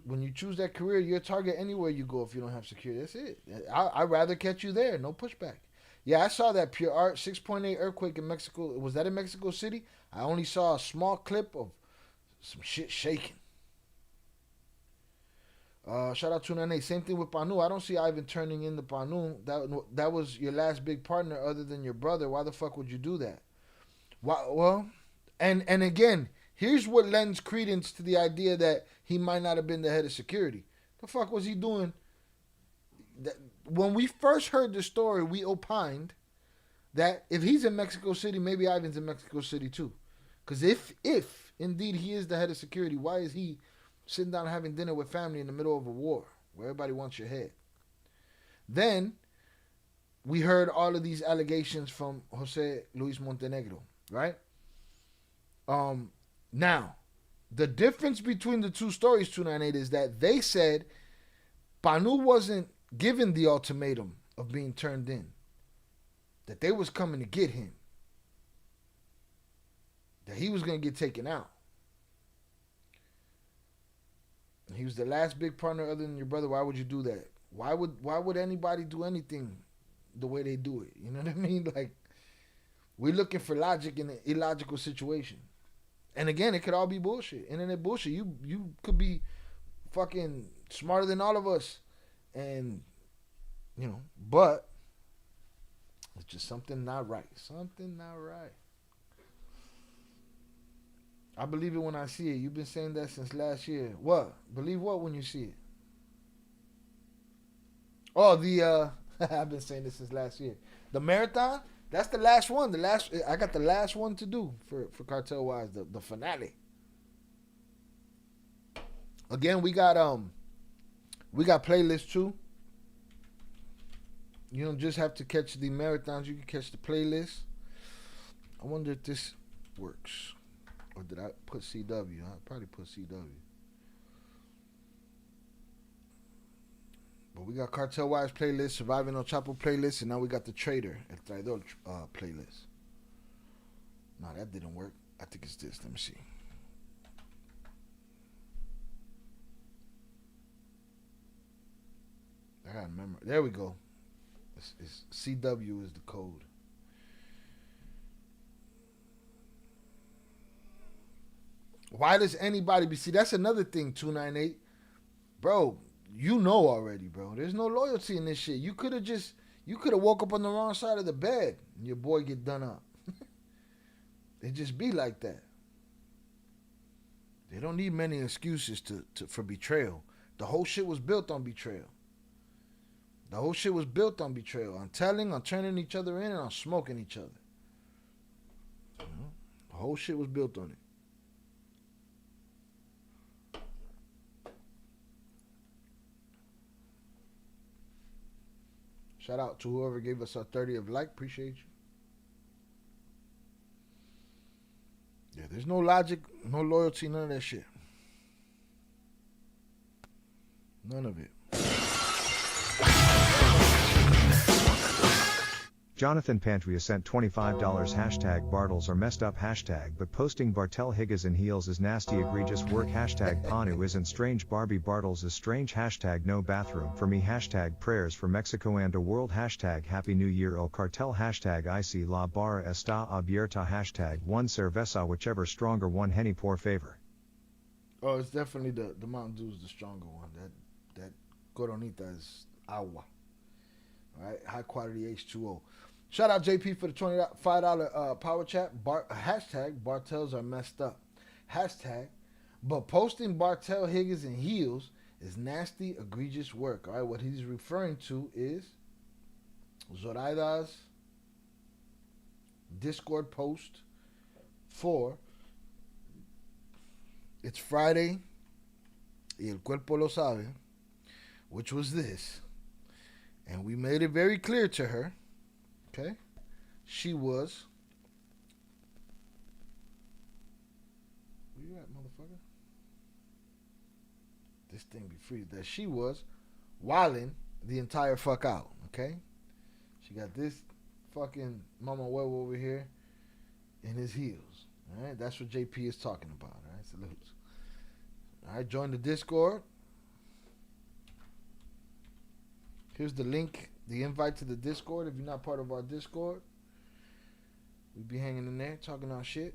When you choose that career, you're a target anywhere you go if you don't have security. That's it. I'd rather catch you there. No pushback. Yeah, I saw that Pure Art 6.8 earthquake in Mexico. Was that in Mexico City? I only saw a small clip of some shit shaking. Shout out to Nane. Same thing with Panu. I don't see Ivan turning in the Panu. That was your last big partner other than your brother. Why the fuck would you do that? Why, well, and again, here's what lends credence to the idea that he might not have been the head of security. The fuck was he doing? When we first heard the story, we opined that if he's in Mexico City, maybe Ivan's in Mexico City too. Because if indeed he is the head of security, why is he sitting down having dinner with family in the middle of a war where everybody wants your head? Then we heard all of these allegations from Jose Luis Montenegro, right? Now, the difference between the two stories, 298, is that they said Panu wasn't given the ultimatum of being turned in, that they was coming to get him, that he was going to get taken out. He was the last big partner other than your brother. Why would you do that? Why would anybody do anything the way they do it? You know what I mean? Like, we're looking for logic in an illogical situation. And again, it could all be bullshit. Internet bullshit. You could be fucking smarter than all of us. And, you know, but it's just something not right. Something not right. I believe it when I see it. You've been saying that since last year. What? Believe what when you see it? Oh, I've been saying this since last year. The marathon, that's the last one. I got the last one to do for Cartel Wise, the finale. Again, we got playlists too. You don't just have to catch the marathons, you can catch the playlist. I wonder if this works. Or did I put CW? I probably put CW. But we got Cartel Wise playlist, Surviving El Chapo playlist, and now we got the Trader El Traidor playlist. No, that didn't work. I think it's this. Let me see. I gotta remember. There we go. It's CW is the code. Why does anybody see? That's another thing, 298. Bro, you know already, bro. There's no loyalty in this shit. You could have woke up on the wrong side of the bed and your boy get done up. It just be like that. They don't need many excuses for betrayal. The whole shit was built on betrayal. The whole shit was built on betrayal, on telling, on turning each other in, and on smoking each other. The whole shit was built on it. Shout out to whoever gave us our 30th like. Appreciate you. Yeah, there's no logic, no loyalty, none of that shit. None of it.
Jonathan Pantria sent $25 hashtag Bartles are messed up hashtag but posting Bartel Higgins in heels is nasty egregious work hashtag Panu isn't strange Barbie Bartles is strange hashtag no bathroom for me hashtag prayers for Mexico and a world hashtag Happy New Year El Cartel hashtag I see la barra está abierta hashtag one cerveza whichever stronger one Henny por favor.
Oh, it's definitely the Mountain Dew is the stronger one. That Coronita is agua. Alright, high quality H2O. Shout out JP for the $25 power chat. Hashtag Bartels are messed up. Hashtag, but posting Bartel Higgins in heels is nasty, egregious work. All right, what he's referring to is Zoraida's Discord post for It's Friday y el cuerpo lo sabe, which was this. And we made it very clear to her, okay? She was, where you at, motherfucker? This thing be free. That she was wilding the entire fuck out, okay? She got this fucking mama web over here in his heels, all right? That's what JP is talking about, all right? Salutes. All right, join the Discord. Here's the link, the invite to the Discord. If you're not part of our Discord, we be hanging in there talking our shit.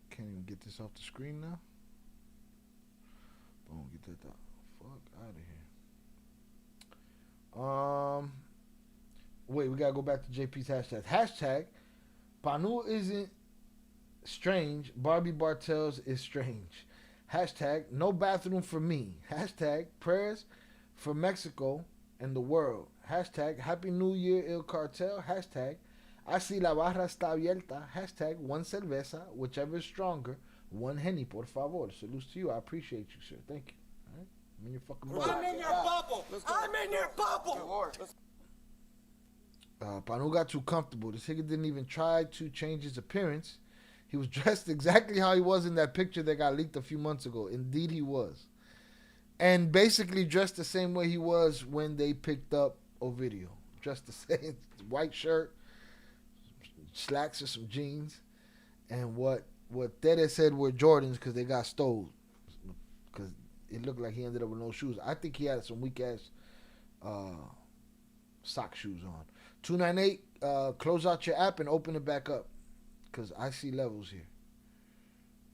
Can't even get this off the screen now. Boom, get that the fuck out of here. Wait, we gotta go back to JP's hashtag. Hashtag Panu isn't strange. Barbie Bartels is strange. Hashtag no bathroom for me. Hashtag prayers for Mexico and the world. Hashtag Happy New Year El Cartel. Hashtag I see la barra está abierta. Hashtag one cerveza, whichever is stronger. One Henny, por favor. Salutes to you. I appreciate you, sir. Thank you. All right? I'm in your fucking bubble.
I'm in your bubble. I'm in your bubble.
Panu got too comfortable. This nigga didn't even try to change his appearance. He was dressed exactly how he was in that picture that got leaked a few months ago. Indeed, he was. And basically dressed the same way he was when they picked up Ovidio. Dressed the same. White shirt, slacks or some jeans. And what Tere said were Jordans because they got stole. Because it looked like he ended up with no shoes. I think he had some weak-ass sock shoes on. 298, close out your app and open it back up. Because I see levels here.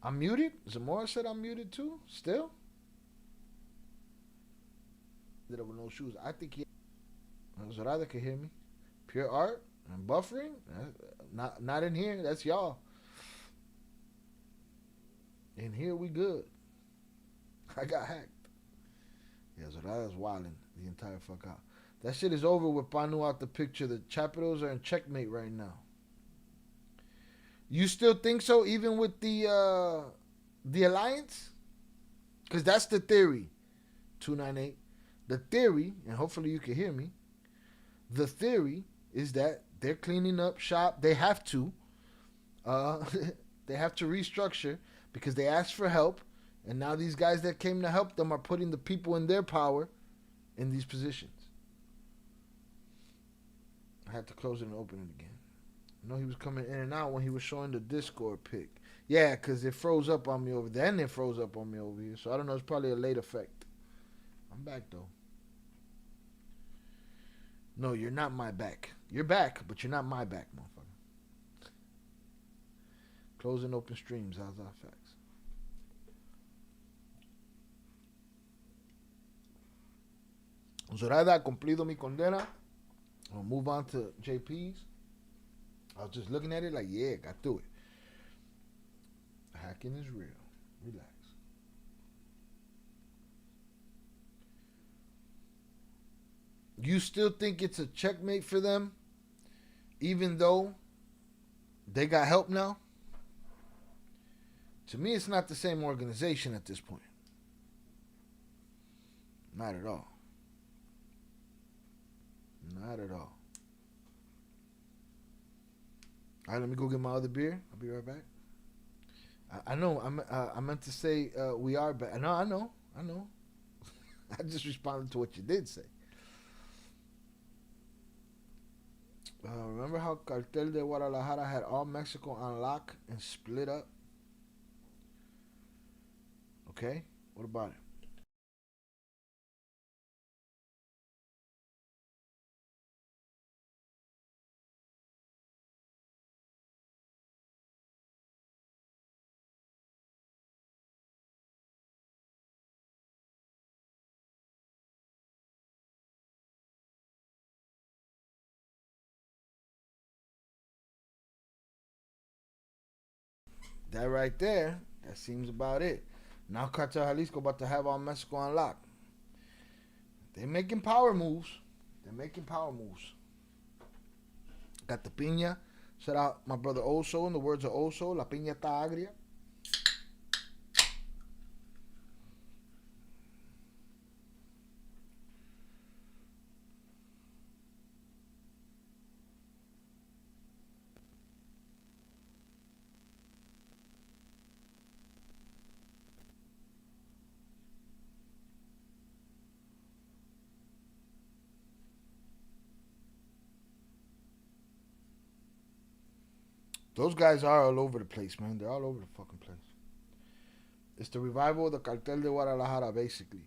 I'm muted? Zamora said I'm muted too? Still? Ended up with no shoes. I think he... Zorada can hear me. Pure art and buffering? Not in here. That's y'all. In here we good. I got hacked. Yeah, Zorada's wilding the entire fuck out. That shit is over with Panu out the picture. The Chapitos are in checkmate right now. You still think so, even with the alliance? Because that's the theory. 298. The theory, and hopefully you can hear me. The theory is that they're cleaning up shop. They have to. They have to restructure because they asked for help, and now these guys that came to help them are putting the people in their power in these positions. I had to close it and open it again. I know he was coming in and out when he was showing the Discord pic. Yeah, because it froze up on me over there, and it froze up on me over here. So I don't know, it's probably a late effect. I'm back, though. No, you're not my back. You're back, but you're not my back, motherfucker. Close and open streams. How's that facts? Zoraida, cumplido mi condena. We'll move on to JP's. I was just looking at it like, yeah, got through it. Hacking is real. Relax. You still think it's a checkmate for them, even though they got help now? To me, it's not the same organization at this point. Not at all. Not at all. All right, let me go get my other beer. I'll be right back. I know. I meant to say we are back. No, I know. I just responded to what you did say. Remember how Cartel de Guadalajara had all Mexico on lock and split up? Okay, what about it? That right there, that seems about it. Now Cartel Jalisco about to have all Mexico on lock. They're making power moves. Got the piña. Shout out my brother Oso. In the words of Oso, la piña está agria. Those guys are all over the place, man. They're all over the fucking place. It's the revival of the Cartel de Guadalajara, basically.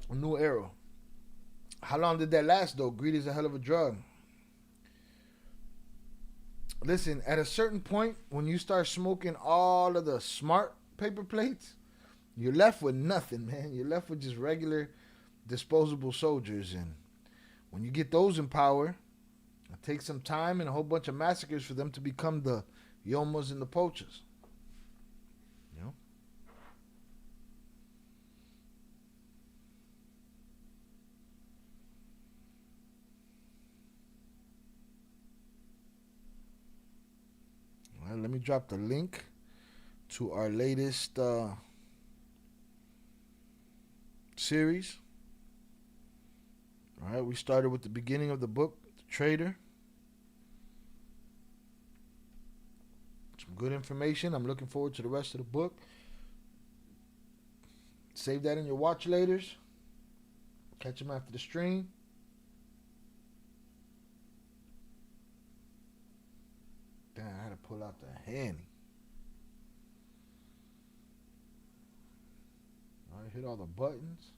A new era. How long did that last, though? Greed is a hell of a drug. Listen, at a certain point, when you start smoking all of the smart paper plates, you're left with nothing, man. You're left with just regular disposable soldiers. And when you get those in power, it takes some time and a whole bunch of massacres for them to become the Yomas and the poachers. You know? Well, let me drop the link to our latest series. All right, we started with the beginning of the book, The Trader. Some good information. I'm looking forward to the rest of the book. Save that in your watch laters. Catch them after the stream. Damn, I had to pull out the handy. All right, hit all the buttons.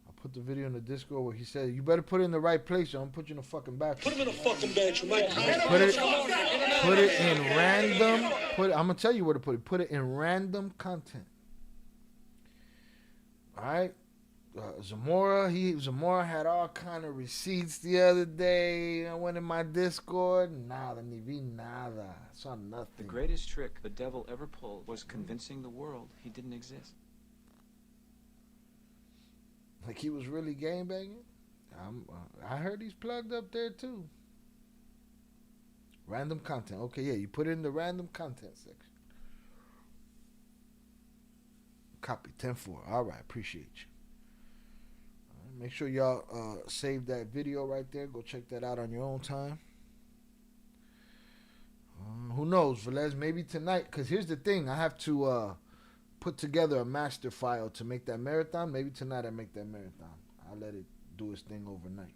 I'll put the video in the Discord where he said, you better put it in the right place, or I'm put you in the fucking bathroom.
Put him in the fucking bedroom.
Put it in random. I'm gonna tell you where to put it. Put it in random content. All right. Zamora had all kind of receipts the other day. I went in my Discord. Nada, ni vi nada. Saw nothing.
The greatest trick the devil ever pulled was convincing the world he didn't exist.
Like he was really game banging. I heard he's plugged up there too. Random content. Okay, yeah, you put it in the random content section. Copy 10-4. All right, appreciate you. Make sure y'all save that video right there. Go check that out on your own time. Who knows, Velez? Maybe tonight. Because here's the thing. I have to put together a master file to make that marathon. Maybe tonight I make that marathon. I'll let it do its thing overnight.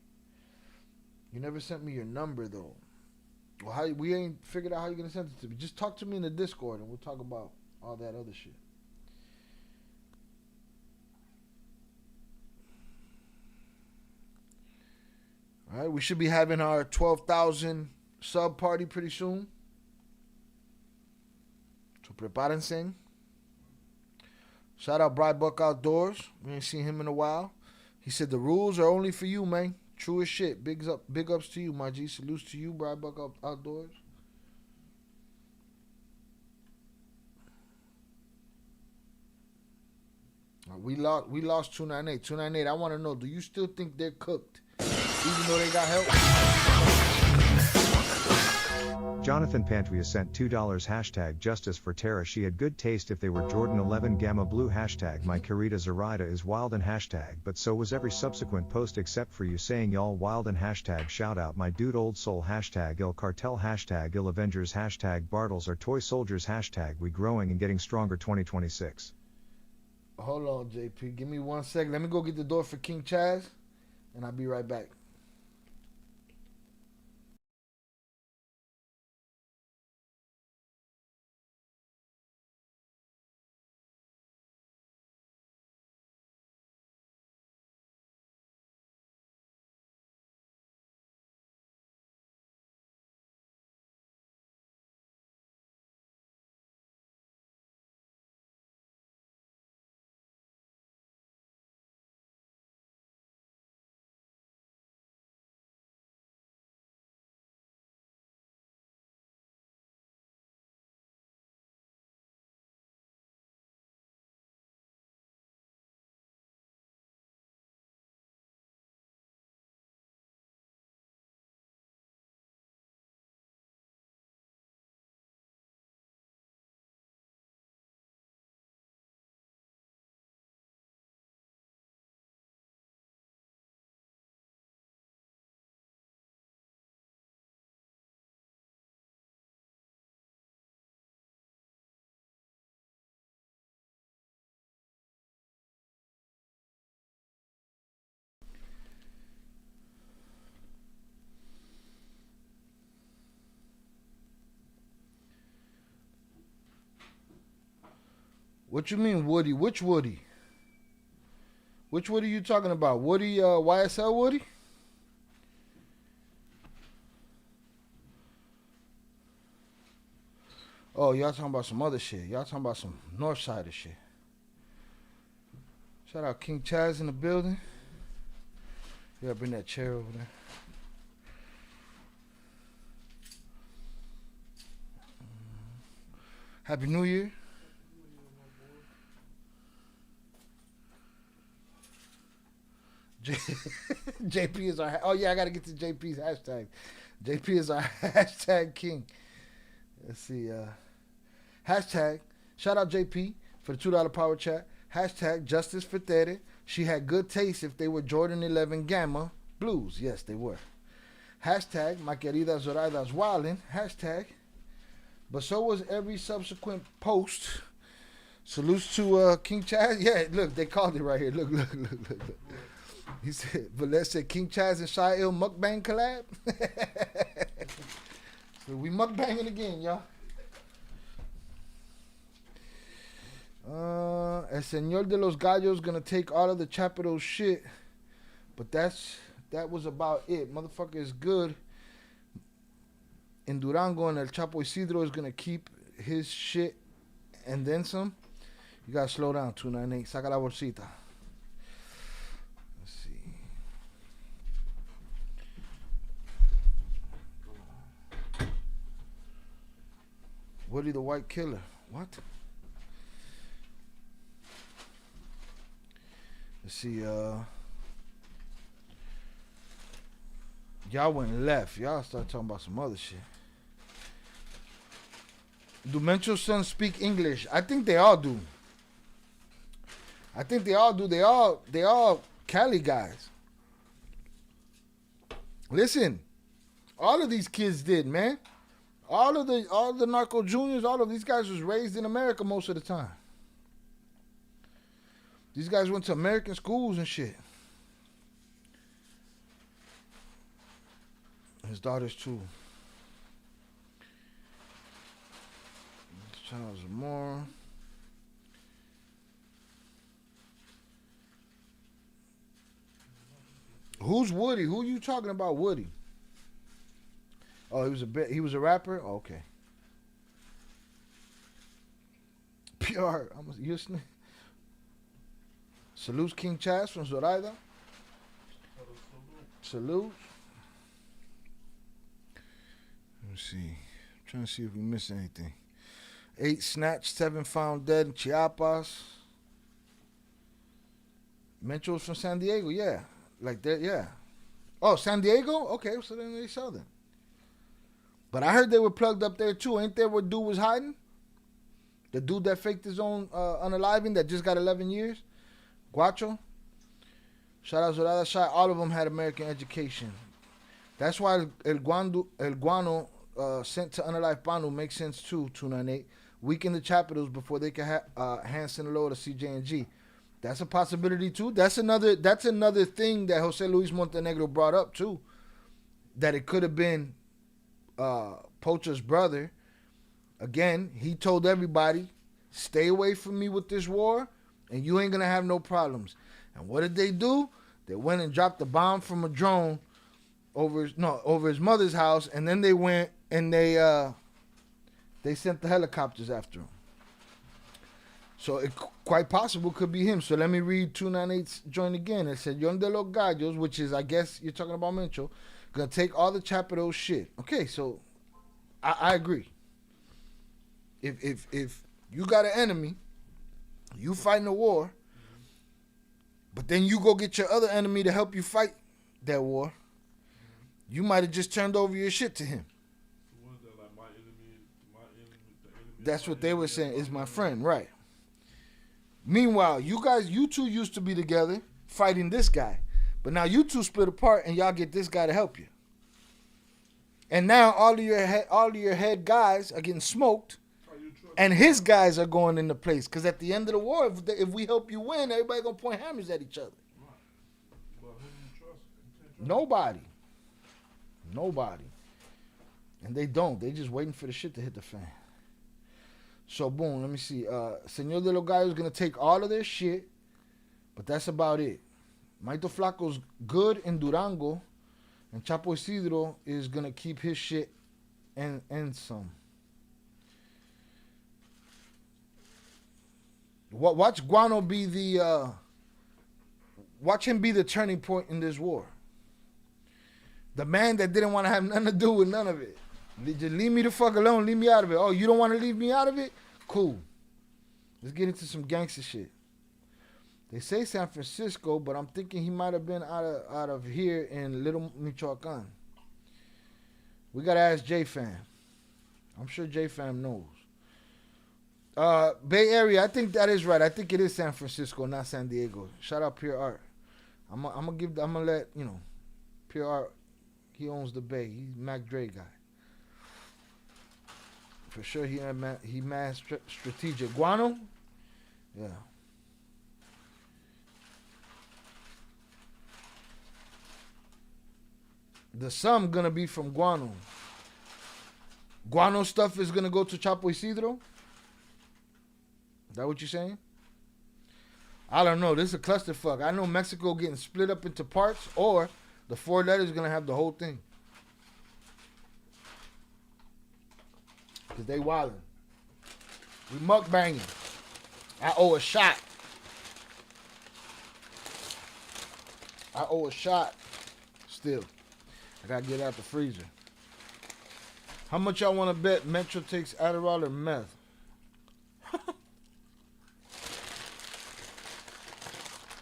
You never sent me your number, though. Well, we ain't figured out how you're going to send it to me. Just talk to me in the Discord, and we'll talk about all that other shit. All right, we should be having our 12,000 sub party pretty soon. So prepárense. Shout out Bride Buck Outdoors. We ain't seen him in a while. He said the rules are only for you, man. True as shit. Big ups to you, my G. Salutes to you, Brad Buck Outdoors. We lost 298. 298. I want to know, do you still think they're cooked, even though they got help?
Jonathan Pantria sent $2 hashtag justice for Tara. She had good taste if they were Jordan 11 Gamma Blue hashtag my Carita Zoraida is wild and hashtag but so was every subsequent post except for you saying y'all wild and hashtag shout out my dude old soul hashtag ill cartel hashtag ill avengers hashtag Bartles are toy soldiers hashtag we growing and getting stronger 2026.
Hold on, JP. Give me 1 second. Let me go get the door for King Chaz, and I'll be right back. What you mean, Woody? Which Woody? Which Woody you talking about? Woody, YSL Woody? Oh, y'all talking about some other shit. Y'all talking about some North Sider shit. Shout out King Chaz in the building. Yeah, bring that chair over there. Happy New Year. JP is our... Oh, yeah, I got to get to JP's hashtag. JP is our hashtag king. Let's see. Hashtag, shout out JP for the $2 power chat. Hashtag justice for Tere. She had good taste if they were Jordan 11 Gamma Blues. Yes, they were. Hashtag, my querida Zoraida's wildin'. Hashtag, but so was every subsequent post. Salutes to King Chaz. Yeah, look, they called it right here. Look. He said, but let's say King Chaz and Shy Ill mukbang collab. So we mukbanging again, y'all. El Señor de los Gallos gonna take all of the Chaparral shit, but that was about it. Motherfucker is good in Durango, and El Chapo Isidro is gonna keep his shit and then some. You gotta slow down, 298. Saca la bolsita. Let's see. Woody the White Killer. What? Let's see, y'all went left. Y'all start talking about some other shit. Do Mencho's sons speak English? I think they all do. They all Cali guys. Listen, all of these kids did, man. All the narco juniors, all of these guys was raised in America most of the time. These guys went to American schools and shit. His daughters too. Charles Moore. Who's Woody? Who you talking about, Woody? Oh, he was a rapper? Oh, okay. PR. I'm listening. Salutes King Chaz from Zoraida. Salute. Let me see. I'm trying to see if we missed anything. 8 snatched, 7 found dead in Chiapas. Mencho's from San Diego, yeah. Like that, yeah. Oh, San Diego? Okay, so then they southern. But I heard they were plugged up there too. Ain't there where dude was hiding? The dude that faked his own unaliving that just got 11 years? Guacho? Shout out Zorada Shai. All of them had American education. That's why El Guano sent to unalive Panu makes sense too, 298. Weaken the Chapitals before they can have Hanson Low to CJ&G. That's a possibility too. That's another thing that Jose Luis Montenegro brought up too. That it could have been Pocha's brother. Again, he told everybody, stay away from me with this war, and you ain't gonna have no problems. And what did they do? They went and dropped a bomb from a drone over his mother's house, and then they went and they sent the helicopters after him. So it quite possible could be him. So let me read 298's joint again. It said, Yon de los Gallos, which is, I guess you're talking about Mencho, gonna take all the Chapitos shit. Okay, so I agree. If you got an enemy, you fighting a war, but then you go get your other enemy to help you fight that war, you might have just turned over your shit to him. That's what they were saying, is my friend, right. Meanwhile, you two used to be together fighting this guy. But now you two split apart and y'all get this guy to help you. And now all of your head guys are getting smoked and his guys are going into place. Because at the end of the war, if we help you win, everybody going to point hammers at each other. Nobody. And they don't. They just waiting for the shit to hit the fan. So, boom, let me see. Señor de los Gallos is going to take all of their shit, but that's about it. Maito Flaco's good in Durango, and Chapo Isidro is going to keep his shit and some. Watch Guano be watch him be the turning point in this war. The man that didn't want to have nothing to do with none of it. Just leave me the fuck alone. Leave me out of it. Oh, you don't want to leave me out of it? Cool. Let's get into some gangster shit. They say San Francisco, but I'm thinking he might have been out of here in Little Michoacan. We got to ask J-Fam. I'm sure J-Fam knows. Bay Area, I think that is right. I think it is San Francisco, not San Diego. Shout out Pure Art. I'm gonna let, Pure Art, he owns the Bay. He's Mac Dre guy. For sure, he mad strategic. Guano? Yeah. The sum gonna be from Guano. Guano stuff is gonna go to Chapo Isidro? Is that what you're saying? I don't know. This is a clusterfuck. I know Mexico getting split up into parts, or the 4 letters gonna have the whole thing. Because they wildin'. We mukbanging. I owe a shot. Still. I gotta get out the freezer. How much y'all want to bet Metro takes Adderall or meth?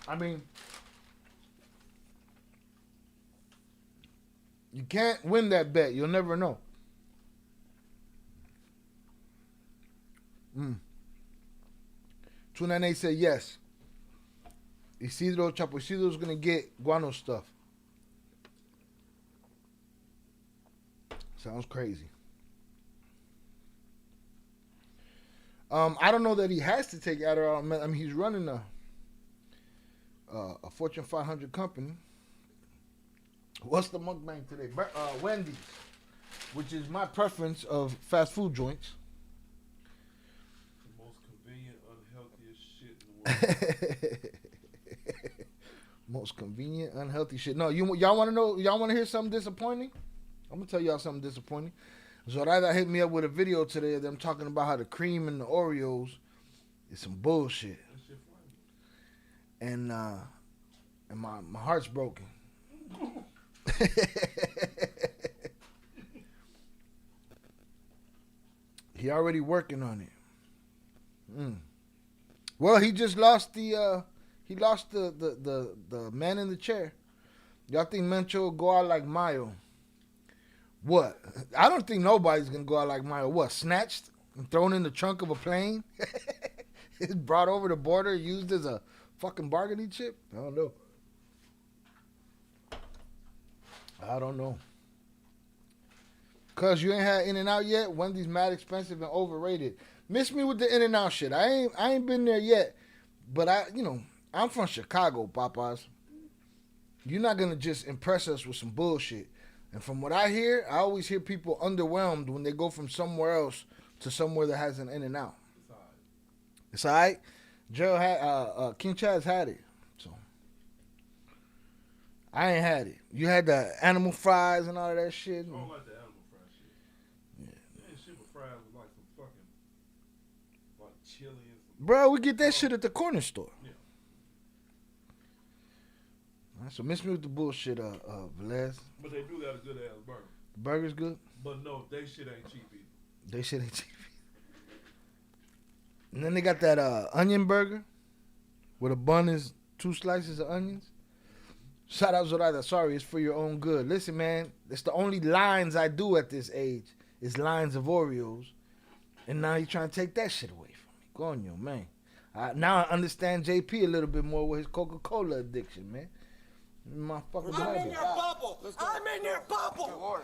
I mean, you can't win that bet. You'll never know. Mm. 298 said yes. Chapo Isidro's going to get Guano stuff. Sounds crazy. I don't know that he has to take Adderall. I mean, he's running a Fortune 500 company. What's the mukbang today? Wendy's, which is my preference of fast food joints.
The most convenient, unhealthiest shit in the world.
Most convenient, unhealthy shit. No, y'all want to know? Y'all want to hear something disappointing? I'm gonna tell y'all something disappointing. Zoraida hit me up with a video today of them talking about how the cream in the Oreos is some bullshit. And my heart's broken. He already working on it. Well, he just lost the man in the chair. Y'all think Mencho will go out like Mayo? What? I don't think nobody's gonna go out like Mayo. What? Snatched and thrown in the trunk of a plane? It's brought over the border, used as a fucking bargaining chip? I don't know. Cause you ain't had In-N-Out yet. Wendy's mad expensive and overrated. Miss me with the In-N-Out shit. I ain't been there yet. But I'm from Chicago, Papas. You're not gonna just impress us with some bullshit. And from what I hear, I always hear people underwhelmed when they go from somewhere else to somewhere that has an In-N-Out. It's all right. Gerald had King Chaz had it, so I ain't had it. You had the animal fries and all of that shit.
I don't like the animal fry shit. Yeah, shit with fries with like some fucking like chili and some.
Bro, we get that shit at the corner store.
Yeah.
All right, so miss me with the bullshit, Velez.
But they do got a good ass burger.
The burger's good.
But no, they shit ain't cheap either.
They shit ain't cheap. And then they got that onion burger where the bun is 2 slices of onions. Shout out Zorada. Sorry, it's for your own good. Listen, man, it's the only lines I do at this age is lines of Oreos. And now you trying to take that shit away from me. Coño, man. Now I understand JP a little bit more with his Coca-Cola addiction, man. My fucking
I'm in your bubble. I'm in your bubble.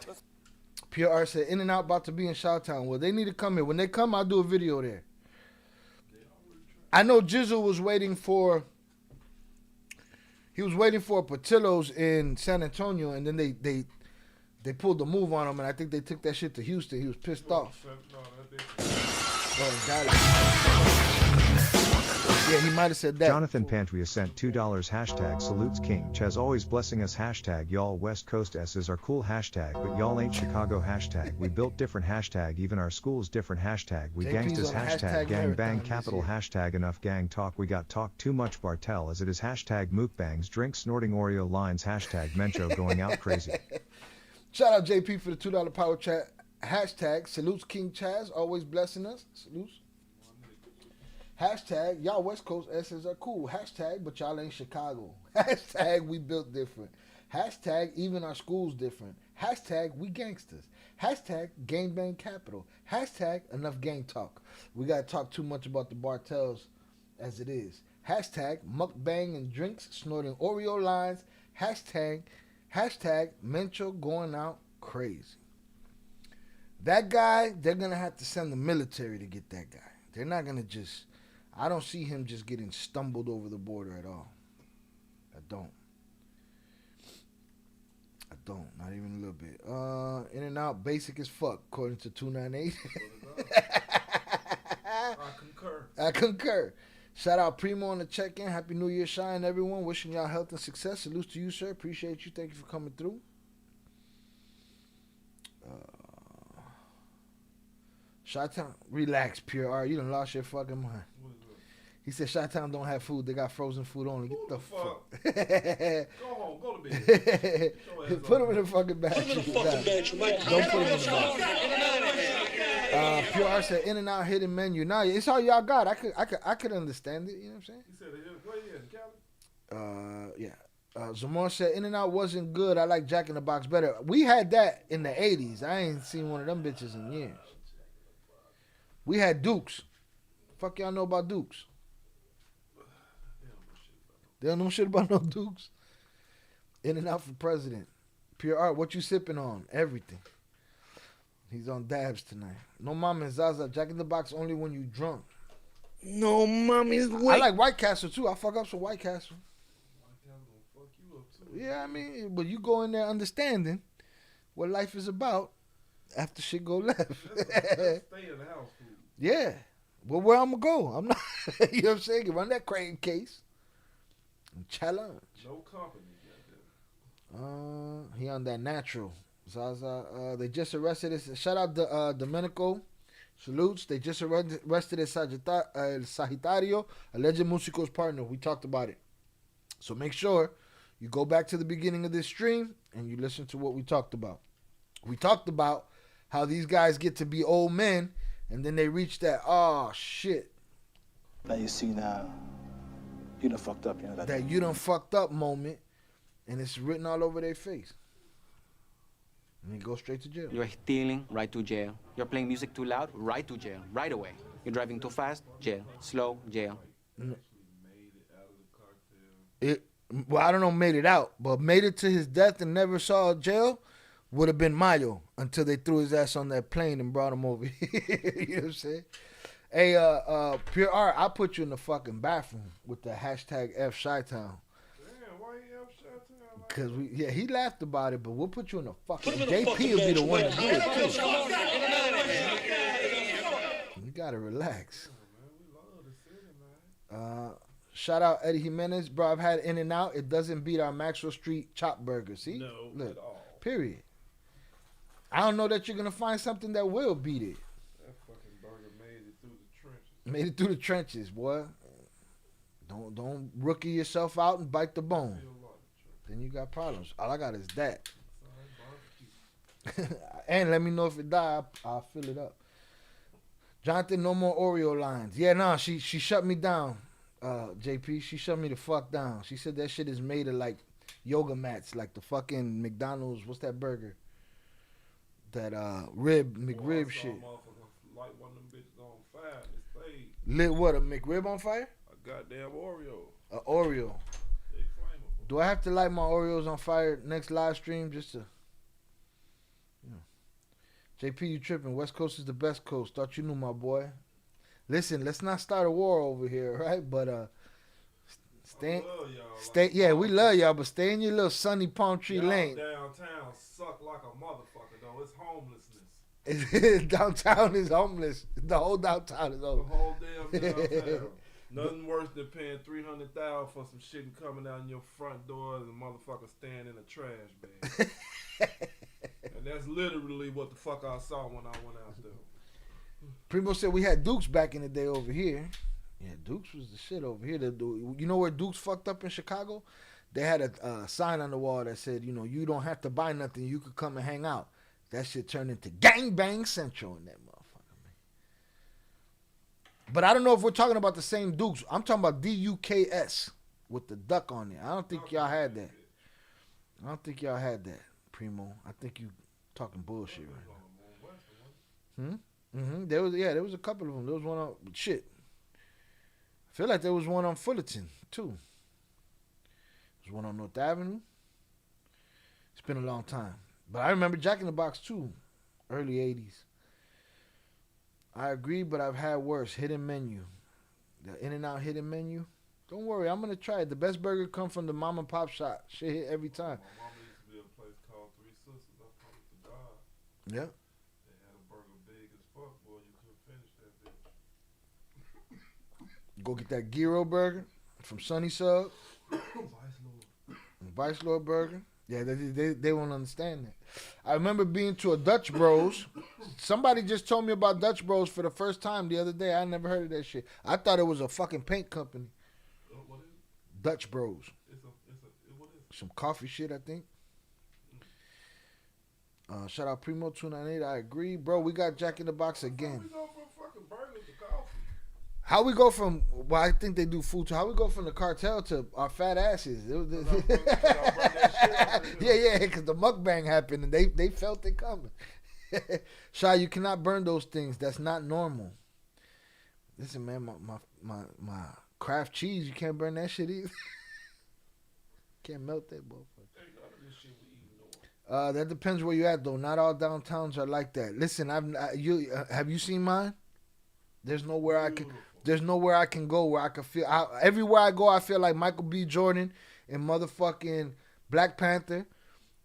PR said In-N-Out about to be in Chi-Town. Well, they need to come here. When they come, I'll do a video there. I know Jizzle was waiting for Portillo's in San Antonio, and then they pulled the move on him, and I think they took that shit to Houston. He was pissed off. Yeah, he might have said that.
Jonathan Pantria sent $2 hashtag salutes King Chaz always blessing us hashtag y'all West Coast S's are cool hashtag but y'all ain't Chicago hashtag we built different hashtag even our schools different hashtag we
JP's
gangstas
on
hashtag gang bang
marathon
capital
this year.
hashtag enough gang talk we got talk too much Bartel as it is hashtag mukbangs drink snorting Oreo lines hashtag Mencho going out crazy.
Shout out JP for the $2 power chat. Hashtag salutes King Chaz always blessing us. Salutes. Hashtag, y'all West Coast S's are cool. Hashtag, but y'all ain't Chicago. Hashtag, we built different. Hashtag, even our schools different. Hashtag, we gangsters. Hashtag, gang bang capital. Hashtag, enough gang talk. We got to talk too much about the Bartels as it is. Hashtag, mukbang and drinks, snorting Oreo lines. Hashtag, Mencho going out crazy. That guy, they're going to have to send the military to get that guy. They're not going to just... I don't see him just getting stumbled over the border at all. I don't. Not even a little bit. In-N-Out basic as fuck, according to 298. I concur. Shout out Primo on the check-in. Happy New Year, Shine, everyone. Wishing y'all health and success. Salutes to you, sir. Appreciate you. Thank you for coming through. Chi-Town, relax, Pure R. You done lost your fucking mind. He said Chi-Town don't have food. They got frozen food only. Get the fuck.
Go home. Go to bed.
Put him in the fucking bag. Don't put him in the bag. Pure R said In-N-Out hidden menu. Nah, it's all y'all got. I could understand it. You know what I'm saying?
He said, where you in Cali?
Yeah. Zamar said In-N-Out wasn't good. I like Jack in the Box better. We had that in the 80s. I ain't seen one of them bitches in years. We had Dukes. Fuck y'all know about Dukes? They don't know shit about no Dukes. In-N-Out for president. Pure Art, what you sipping on? Everything. He's on dabs tonight. No Mama and Zaza. Jack in the Box only when you drunk.
No Mommy's
I like White Castle too. I fuck up some White Castle.
White Castle gonna fuck you up too.
Yeah, I mean, but you go in there understanding what life is about after shit go left.
That's stay in the house food.
Yeah. Well, where I'm going to go? I'm not, you know what I'm saying? Run that crane case. Challenge.
No company.
He on that natural. Zaza, they just arrested us. Shout out to Domenico. Salutes. They just arrested El Sagittario, alleged Musico's partner. We talked about it. So make sure You go back to the beginning of this stream and you listen to what we talked about. We talked about how these guys get to be old men and then they reach that, oh, shit.
That you see now, you done fucked up,
that you done fucked up moment, and it's written all over their face. And you go straight to jail.
You're stealing, right to jail. You're playing music too loud, right to jail, right away. You're driving too fast, jail. Slow, jail.
Well, I don't know, made it out, but made it to his death and never saw jail would have been Mayo until they threw his ass on that plane and brought him over here. You know what I'm saying? Hey, Pure Art, I'll put you in the fucking bathroom with the hashtag F Chi-Town.
Damn, why you F Chi-Town?
Because he laughed about it, but we'll put you in the fucking. JP will be the one to do it too. You gotta relax. Shout out Eddie Jimenez, bro. I've had In-N-Out. It doesn't beat our Maxwell Street chop burger. See,
no,
look,
at all.
Period. I don't know that you're gonna find something that will beat it.
That fucking burger made it through the trenches.
Made it through the trenches, boy. Don't rookie yourself out and bite the bone. Then you got problems. All I got is that. And let me know if it die. I'll fill it up. Jonathan, no more Oreo lines. Yeah, nah, she shut me down. JP, she shut me the fuck down. She said that shit is made of like yoga mats, like the fucking McDonald's. What's that burger? That McRib shit.
Light one of them bitches on fire. It stayed.
Lit what? A McRib on fire?
A goddamn Oreo.
A Oreo.
They flammable.
Do I have to light my Oreos on fire next live stream just to? JP, you tripping? West Coast is the best coast. Thought you knew, my boy. Listen, let's not start a war over here, right? But stay. Yeah, we love y'all, but stay in your little sunny palm tree lane.
Downtown suck like a motherfucker though. It's homelessness.
Downtown is homeless. The whole downtown is homeless.
The whole damn downtown. Nothing worse than paying $300,000 for some shit and coming out in your front door and the motherfucker staying in a trash bag. And that's literally what the fuck I saw when I went out there.
Primo said we had Dukes back in the day over here. Yeah, Dukes was the shit over here. You know where Dukes fucked up in Chicago? They had a sign on the wall that said, you know, you don't have to buy nothing. You could come and hang out. That shit turned into gangbang central in that motherfucker, man. But I don't know if we're talking about the same Dukes. I'm talking about DUKS with the duck on it. I don't think y'all had that. I don't think y'all had that, Primo. I think you talking bullshit right now. There was a couple of them. There was one on shit. I feel like there was one on Fullerton too. There's one on North Avenue. It's been a long time, but I remember Jack in the Box too, early '80s. I agree, but I've had worse. Hidden menu, the In-N-Out hidden menu. Don't worry, I'm gonna try it. The best burger come from the mom and pop shop. Shit hit every time.
My mama used to be a place called Three Sisters. I promised to God.
Yeah.
They had a burger big as fuck, boy. You couldn't finish that bitch.
Go get that gyro burger from Sunny Sub. Vice Lord Burger. Yeah, they won't understand that. I remember being to a Dutch Bros. Somebody just told me about Dutch Bros for the first time the other day. I never heard of that shit. I thought it was a fucking paint company.
What is it?
Dutch Bros.
What is it?
Some coffee shit, I think. Shout out Primo 298. I agree, bro. We got Jack in the Box again.
We go from fucking burgers to coffee.
How we go from? Well, I think they do food too. How we go from the cartel to our fat asses? Yeah, because the mukbang happened and they felt it coming. Shy, you cannot burn those things. That's not normal. Listen, man, my Kraft cheese, you can't burn that shit either. Can't melt that motherfucker. That depends where you at though. Not all downtowns are like that. Listen, have you seen mine? There's nowhere I can go where I can feel. Everywhere I go, I feel like Michael B. Jordan in motherfucking Black Panther.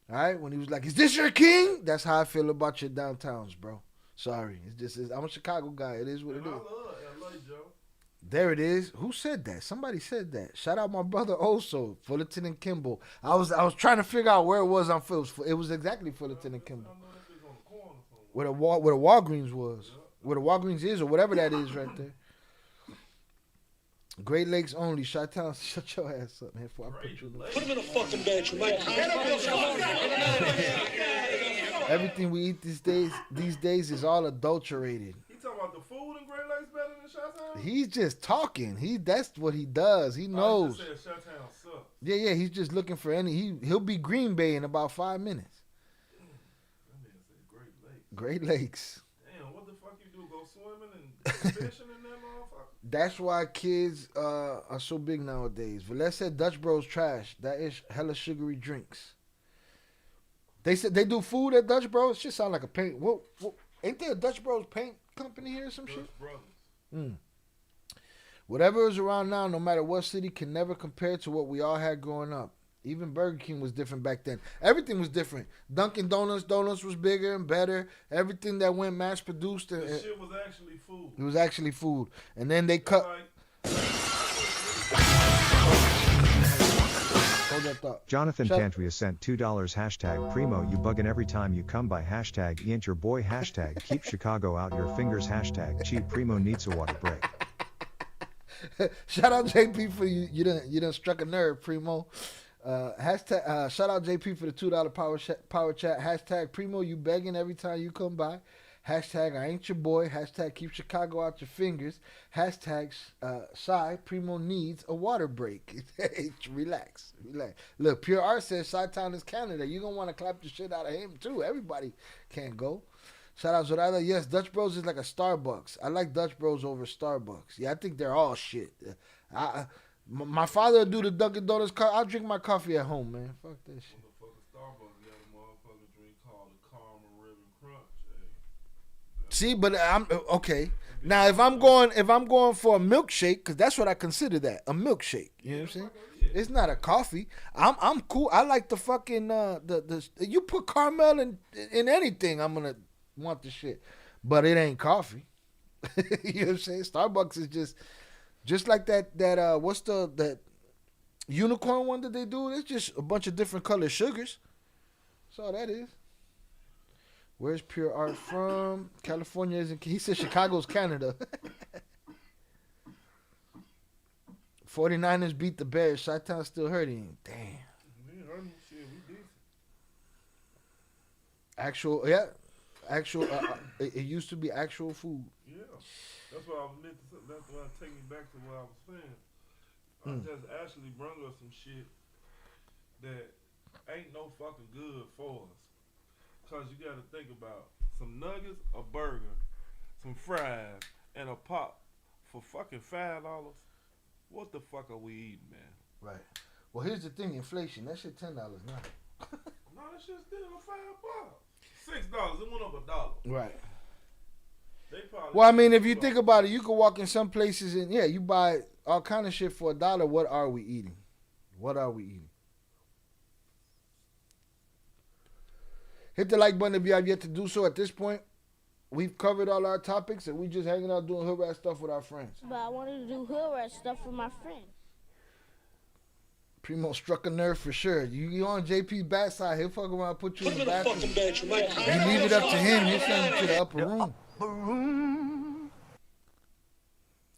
All right, when he was like, "Is this your king?" That's how I feel about your downtowns, bro. Sorry, I'm a Chicago guy. It is what it is.
I love LA, Joe.
There it is. Who said that? Somebody said that. Shout out my brother also, Fullerton and Kimball. I was trying to figure out where it was on Phillips. It was exactly Fullerton and Kimball. Where the Walgreens was. Where the Walgreens is or whatever that is right there. Great Lakes only. Chi-Town, shut your ass up, man. Before I put you in the...
Put him in a fucking bed, you might.
Everything we eat these days is all adulterated.
He talking about the food in Great Lakes better than Chi-Town?
He's just talking. That's what he does. He knows.
He just said Chi-Town sucks.
Yeah. He's just looking for he'll be Green Bay in about 5 minutes.
That man said Great Lakes.
Great Lakes.
Damn, what the fuck you do? Go swimming and fishing in that motherfucker?
That's why kids are so big nowadays. Villette said Dutch Bros trash. That is hella sugary drinks. They said they do food at Dutch Bros. Shit sound like a paint. What? Ain't there a Dutch Bros paint company here or some shit?
Brothers.
Whatever is around now, no matter what city, can never compare to what we all had growing up. Even Burger King was different back then. Everything was different. Dunkin' Donuts was bigger and better. Everything that went mass produced.
The shit was actually food.
It was actually food. And then they cut. Hold that thought.
Jonathan Tantria sent $2 hashtag Primo you buggin' every time you come by hashtag ain't your boy hashtag keep Chicago out your fingers hashtag cheap Primo needs a water break.
Shout out JP for you done struck a nerve, Primo. Shout out JP for the $2 power chat. Hashtag Primo, you begging every time you come by. Hashtag I ain't your boy. Hashtag keep Chicago out your fingers. Hashtag Shy Primo needs a water break. Relax. Look, Pure Art says Chi-Town is Canada. You gonna want to clap the shit out of him too. Everybody can't go. Shout out Zorada. Yes, Dutch Bros is like a Starbucks. I like Dutch Bros over Starbucks. Yeah, I think they're all shit. My father would do the Dunkin' Donuts. I'll drink my coffee at home, man. Fuck that shit.
Starbucks got a motherfucking drink called the Caramel Ribbon Crunch.
See, but I'm okay. Now, if I'm going for a milkshake, because that's what I consider that, a milkshake. You know what I'm saying? It's not a coffee. I'm cool. I like the fucking you put caramel in anything, I'm gonna want the shit. But it ain't coffee. You know what I'm saying? Starbucks is just like that what's that unicorn one that they do? It's just a bunch of different colored sugars. That's all that is. Where's Pure Art from? California isn't. He said Chicago's Canada. 49ers beat the Bears. Chi-Town still hurting. Damn.
We hurting shit. We decent.
Actual. It used to be actual food.
Yeah. That's why I take me back to what I was saying. I just actually brought us some shit that ain't no fucking good for us. Cause you gotta think about some nuggets, a burger, some fries, and a pop for fucking $5. What the fuck are we eating, man?
Right. Well, here's the thing: inflation. That shit $10 now.
No, that shit's still $5. $6. It went up $1.
Right. Well, I mean, if you think about it, you can walk in some places and you buy all kind of shit for $1. What are we eating? Hit the like button if you have yet to do so. At this point, we've covered all our topics and we just hanging out doing hood rat stuff with our friends.
But I wanted to do hood rat stuff with my friend.
Primo struck a nerve for sure. You on JP's bad side, he'll fuck around, put you in the bathroom. You leave it up to him, he'll send you to the upper room.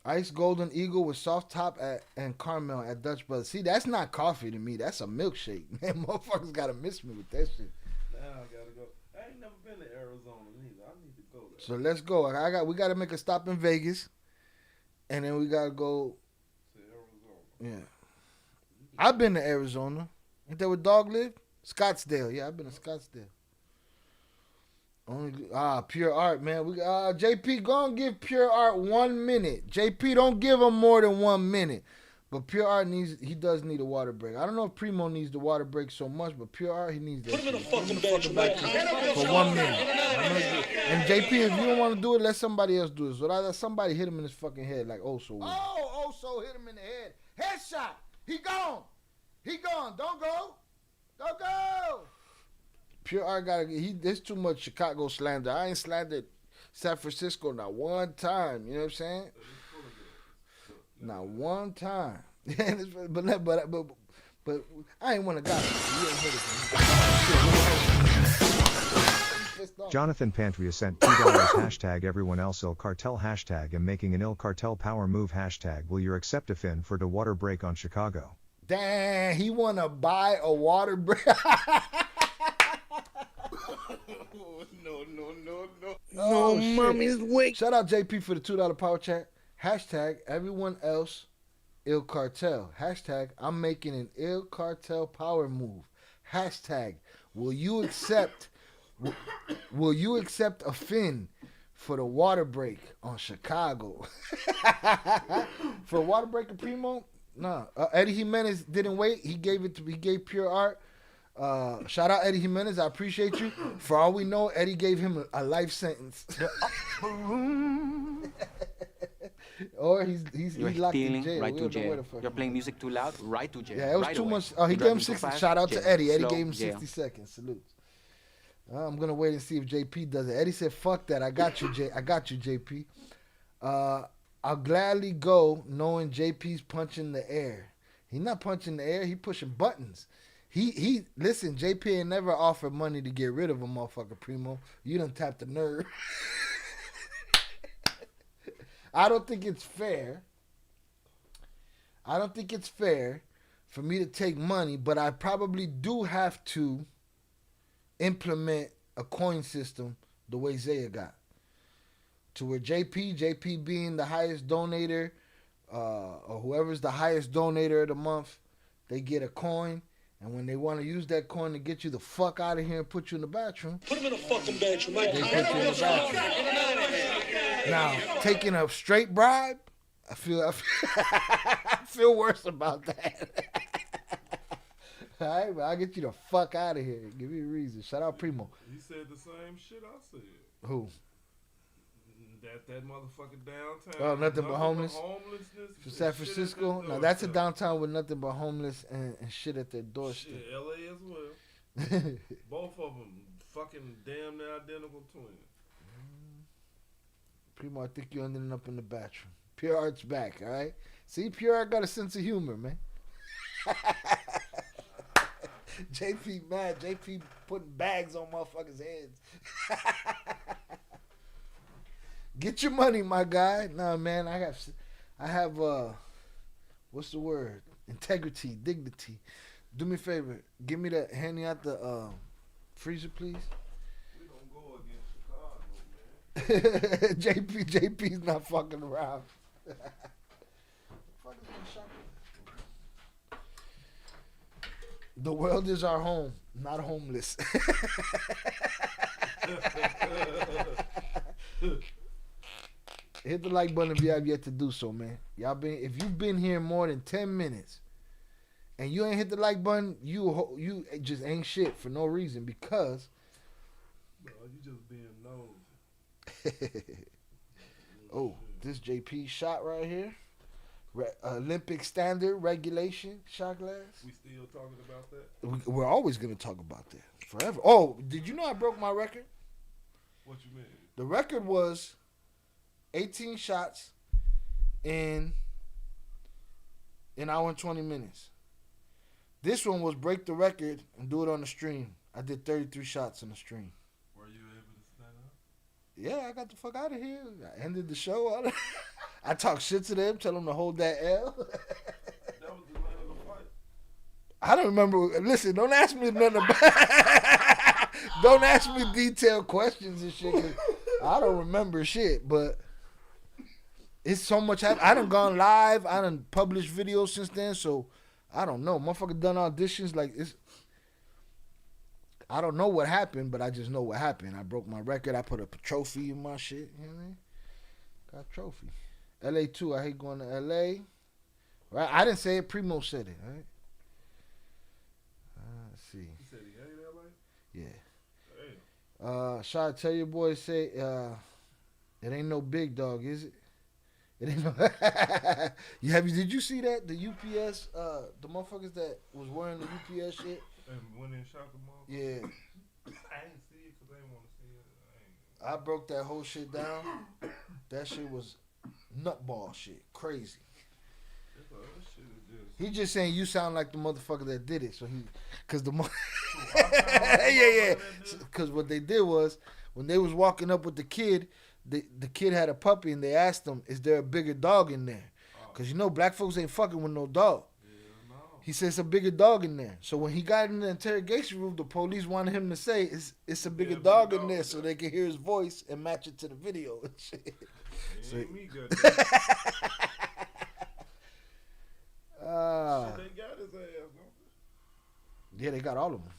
Ice Golden Eagle with soft top and caramel at Dutch Brothers. See, that's not coffee to me. That's a milkshake. Man, motherfuckers gotta miss me with that shit.
Now I gotta go. I ain't never been to Arizona neither. I need to go there.
So let's go. We gotta make a stop in Vegas, and then we gotta go
to Arizona.
Yeah, I've been to Arizona. Ain't that where Dog lived? Scottsdale. Yeah, I've been to Scottsdale. Pure Art, man. JP, go and give Pure Art 1 minute. JP, don't give him more than 1 minute. But Pure Art does need a water break. I don't know if Primo needs the water break so much, but Pure Art, he needs that.
Put him in a fucking bed,
for 1 minute. And JP, if you don't want to do it, let somebody else do it. So let somebody hit him in his fucking head like Oso. Oso hit him in the head. Headshot. He gone. Don't go. Pure Art there's too much Chicago slander. I ain't slandered San Francisco not one time. You know what I'm saying? Not one time. but I ain't want to gossip. You ain't heard it from me. pissed off.
Jonathan Pantria sent $2 hashtag everyone else ill cartel hashtag am making an ill cartel power move hashtag will you accept a fin for the water break on Chicago.
Damn, he wanna buy a water break. No, mommy's weak. Shout out JP for the $2 power chat. Hashtag everyone else ill cartel. Hashtag I'm making an ill cartel power move. Hashtag will you accept a fin for the water break on Chicago? For a water break of Primo? Nah. Eddie Jimenez didn't wait. He gave Pure Art. Shout out Eddie Jimenez. I appreciate you. For all we know, Eddie gave him a life sentence. Or he's locked in jail.
Right to jail. You're playing music too loud, right to jail.
Yeah, it was too much. Oh, he gave him 60. Shout out to Eddie. Eddie gave him 60 seconds. Salutes. I'm gonna wait and see if JP does it. Eddie said, "Fuck that. I got you, JP. I'll gladly go, knowing JP's punching the air. He's not punching the air. He pushing buttons. He listen. JP ain't never offered money to get rid of a motherfucker. Primo, you done tapped the nerve. I don't think it's fair. For me to take money, but I probably do have to implement a coin system the way Zaya got. To where JP being the highest donator, or whoever's the highest donator of the month, they get a coin. And when they want to use that coin to get you the fuck out of here and put you in the bathroom,
Put him in a fucking bathroom. They
put you in the bathroom. Now, taking a straight bribe, I feel worse about that. All right, but I'll get you the fuck out of here. Give me a reason. Shout out Primo.
He said the same shit I said.
Who?
That motherfucker downtown.
Oh, nothing but homeless?
Homelessness.
For San Francisco? No, that's a downtown with nothing but homeless and shit at their doorstep.
Shit, LA as well. Both of them fucking damn near identical twins.
Primo, I think you ended up in the bathroom. Pure Art's back, all right? See, Pure Art got a sense of humor, man. JP mad. JP putting bags on motherfuckers' heads. Get your money, my guy. Nah, man, I have what's the word? Integrity, dignity. Do me a favor. Hand me out the freezer, please.
We don't go against Chicago, man.
JP's not fucking around. The world is our home, not homeless. Hit the like button if you have yet to do so, man. If you've been here more than 10 minutes and you ain't hit the like button, you just ain't shit for no reason because.
No, you just being nosy.
Oh, this JP shot right here. Olympic standard regulation shot glass.
We still talking about that?
We're always going to talk about that forever. Oh, did you know I broke my record?
What you mean?
The record was 18 shots in an hour and 20 minutes. This one was break the record and do it on the stream. I did 33 shots on the stream.
Were you able to stand up?
Yeah, I got the fuck out of here. I ended the show. I talked shit to them, tell them to hold that L.
That was the name of the fight.
I don't remember. Listen, don't ask me nothing about. Don't ask me detailed questions and shit. 'Cause I don't remember shit, but it's so much. I done gone live. I done published videos since then, so I don't know. Motherfucker done auditions like it's. I don't know what happened, but I just know what happened. I broke my record. I put up a trophy in my shit. You know what I mean? Got a trophy. LA too. I hate going to LA. Right? I didn't say it. Primo said it. Right? Let's see.
He said he hated LA?
Yeah.
Damn.
Shot, tell your boy say it ain't no big dog, is it? It ain't no. Did you see that? The UPS, the motherfuckers that was wearing the UPS shit.
And went in and shot the motherfucker?
Yeah.
I ain't see it because I didn't want to see it.
I broke that whole shit down. That shit was nutball shit. Crazy.
That shit is just...
He just saying you sound like the motherfucker that did it. So cause the Yeah. Because what they did was, when they was walking up with the kid had a puppy, and they asked him, is there a bigger dog in there? Because black folks ain't fucking with no dog. He said it's a bigger dog in there. So when he got in the interrogation room, the police wanted him to say it's a bigger dog in there, so they could hear his voice and match it to the video and shit. So, me good. They got his ass. Yeah, they got all of them.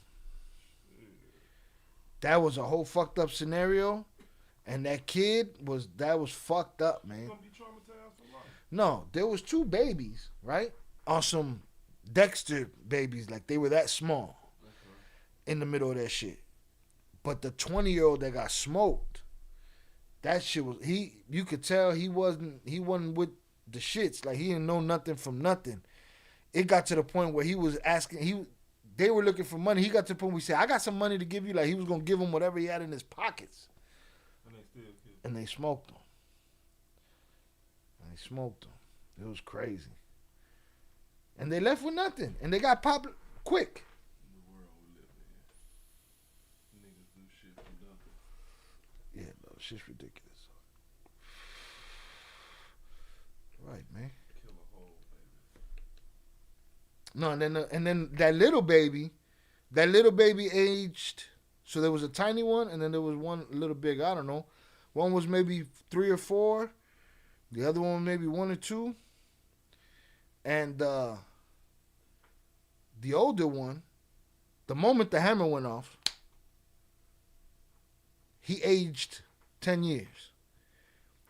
That was a whole fucked up scenario, and that kid was fucked up, man. Gonna be traumatized for life. No, there was 2 babies, right, on some Dexter babies, like they were that small, in the middle of that shit. But the 20-year-old that got smoked, that shit was you could tell he wasn't with the shits. Like, he didn't know nothing from nothing. It got to the point where he was asking, they were looking for money. He got to the point where he said, I got some money to give you. Like, he was gonna give him whatever he had in his pockets. And they smoked him. It was crazy. And they left with nothing. And they got popped quick. The world we live in. Niggas do shit for nothing. Yeah, no, shit's ridiculous. Right, man. Kill a hole, baby. No, and then that little baby aged, so there was a tiny one, and then there was one little big, I don't know. One was maybe 3 or 4. The other one maybe 1 or 2. And the older one, the moment the hammer went off, he aged 10 years.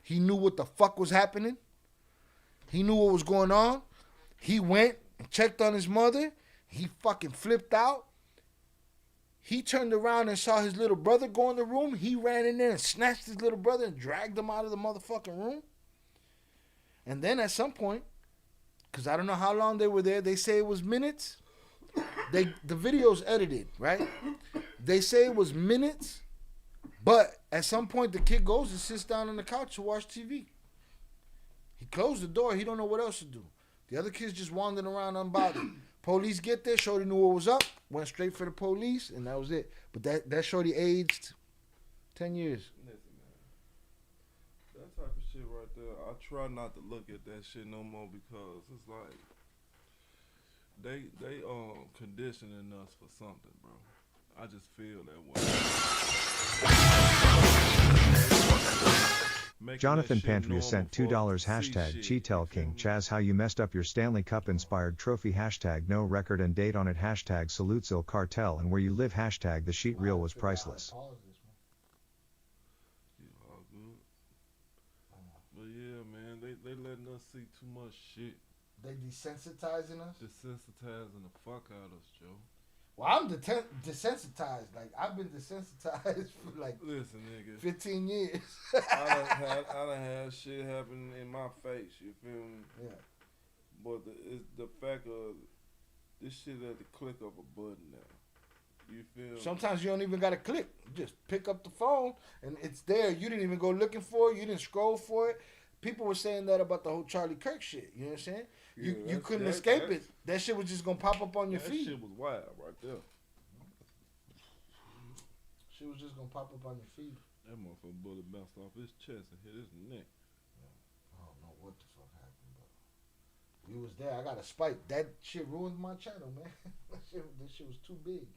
He knew what the fuck was happening. He knew what was going on. He went and checked on his mother. He fucking flipped out. He turned around and saw his little brother go in the room. He ran in there and snatched his little brother and dragged him out of the motherfucking room. And then at some point, because I don't know how long they were there, they say it was minutes. The video's edited, right? They say it was minutes, but at some point the kid goes and sits down on the couch to watch TV. He closed the door. He don't know what else to do. The other kid's just wandering around unbothered. Police get there. Shorty knew what was up. Went straight for the police, and that was it. But that shorty aged 10 years.
Listen, man. That type of shit right there, I try not to look at that shit no more, because it's like they conditioning us for something, bro. I just feel that way.
Jonathan Pantria sent $2 hashtag Cheetel King Chaz, how you messed up your Stanley Cup inspired trophy hashtag no record and date on it hashtag salutes Il Cartel, and where you live hashtag the sheet reel was priceless.
But yeah, man, they letting us see too much shit.
They desensitizing us?
Desensitizing the fuck out of us, Joe.
Well, I'm desensitized. Like, I've been desensitized for like,
listen, nigga,
15 years.
I done had shit happen in my face. You feel me?
Yeah.
But it's the fact of this shit at the click of a button now. You feel me?
Sometimes you don't even gotta click. You just pick up the phone and it's there. You didn't even go looking for it. You didn't scroll for it. People were saying that about the whole Charlie Kirk shit. You know what I'm saying?
Yeah,
you couldn't escape it. That shit was just gonna pop up on your feed.
That shit was wild right there.
Shit was just gonna pop up on your feed.
That motherfucker bullet bounced off his chest and hit his neck.
I don't know what the fuck happened, but we was there. I got a spike. That shit ruined my channel, man. That shit was too big.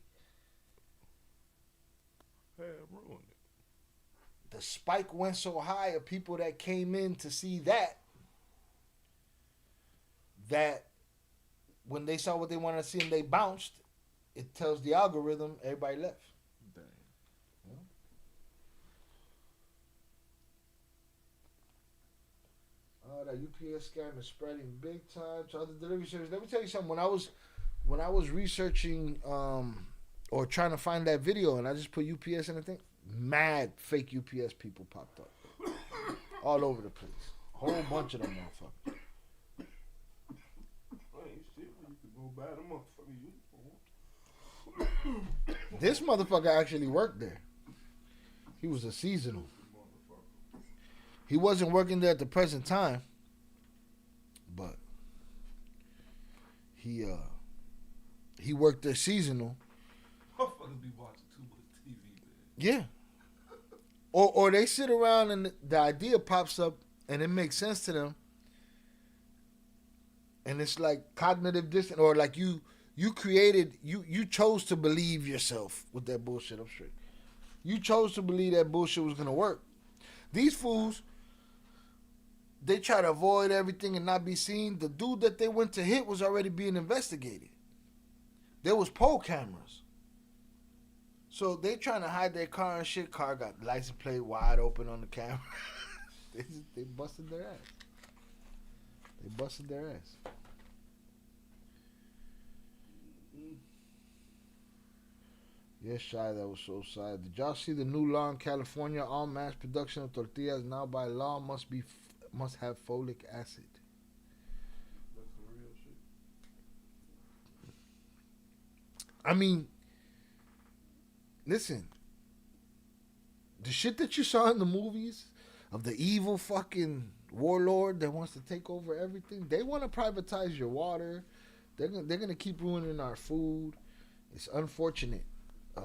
Hey, ruined it.
The spike went so high of people that came in to see that when they saw what they wanted to see and they bounced, it tells the algorithm everybody left.
Dang.
Yeah. Oh, that UPS scam is spreading big time to other delivery services. Let me tell you something. When I was researching or trying to find that video, and I just put UPS in the thing, mad fake UPS people popped up all over the place. Whole bunch of them motherfuckers. This motherfucker actually worked there. He was a seasonal. He wasn't working there at the present time, but he worked there seasonal. Yeah. Or they sit around and the idea pops up and it makes sense to them. And it's like cognitive dissonance, or like you chose to believe yourself with that bullshit. I'm straight. You chose to believe that bullshit was gonna work. These fools, they try to avoid everything and not be seen. The dude that they went to hit was already being investigated. There was pole cameras. So they trying to hide their car and shit. Car got license plate wide open on the camera. They busted their ass. They busted their ass. Yes, Shy, that was so sad. Did y'all see the new law in California? All mass production of tortillas now by law must have folic acid.
That's some real shit.
I mean, listen. The shit that you saw in the movies of the evil fucking warlord that wants to take over everything, they want to privatize your water. They're gonna keep ruining our food. It's unfortunate.
You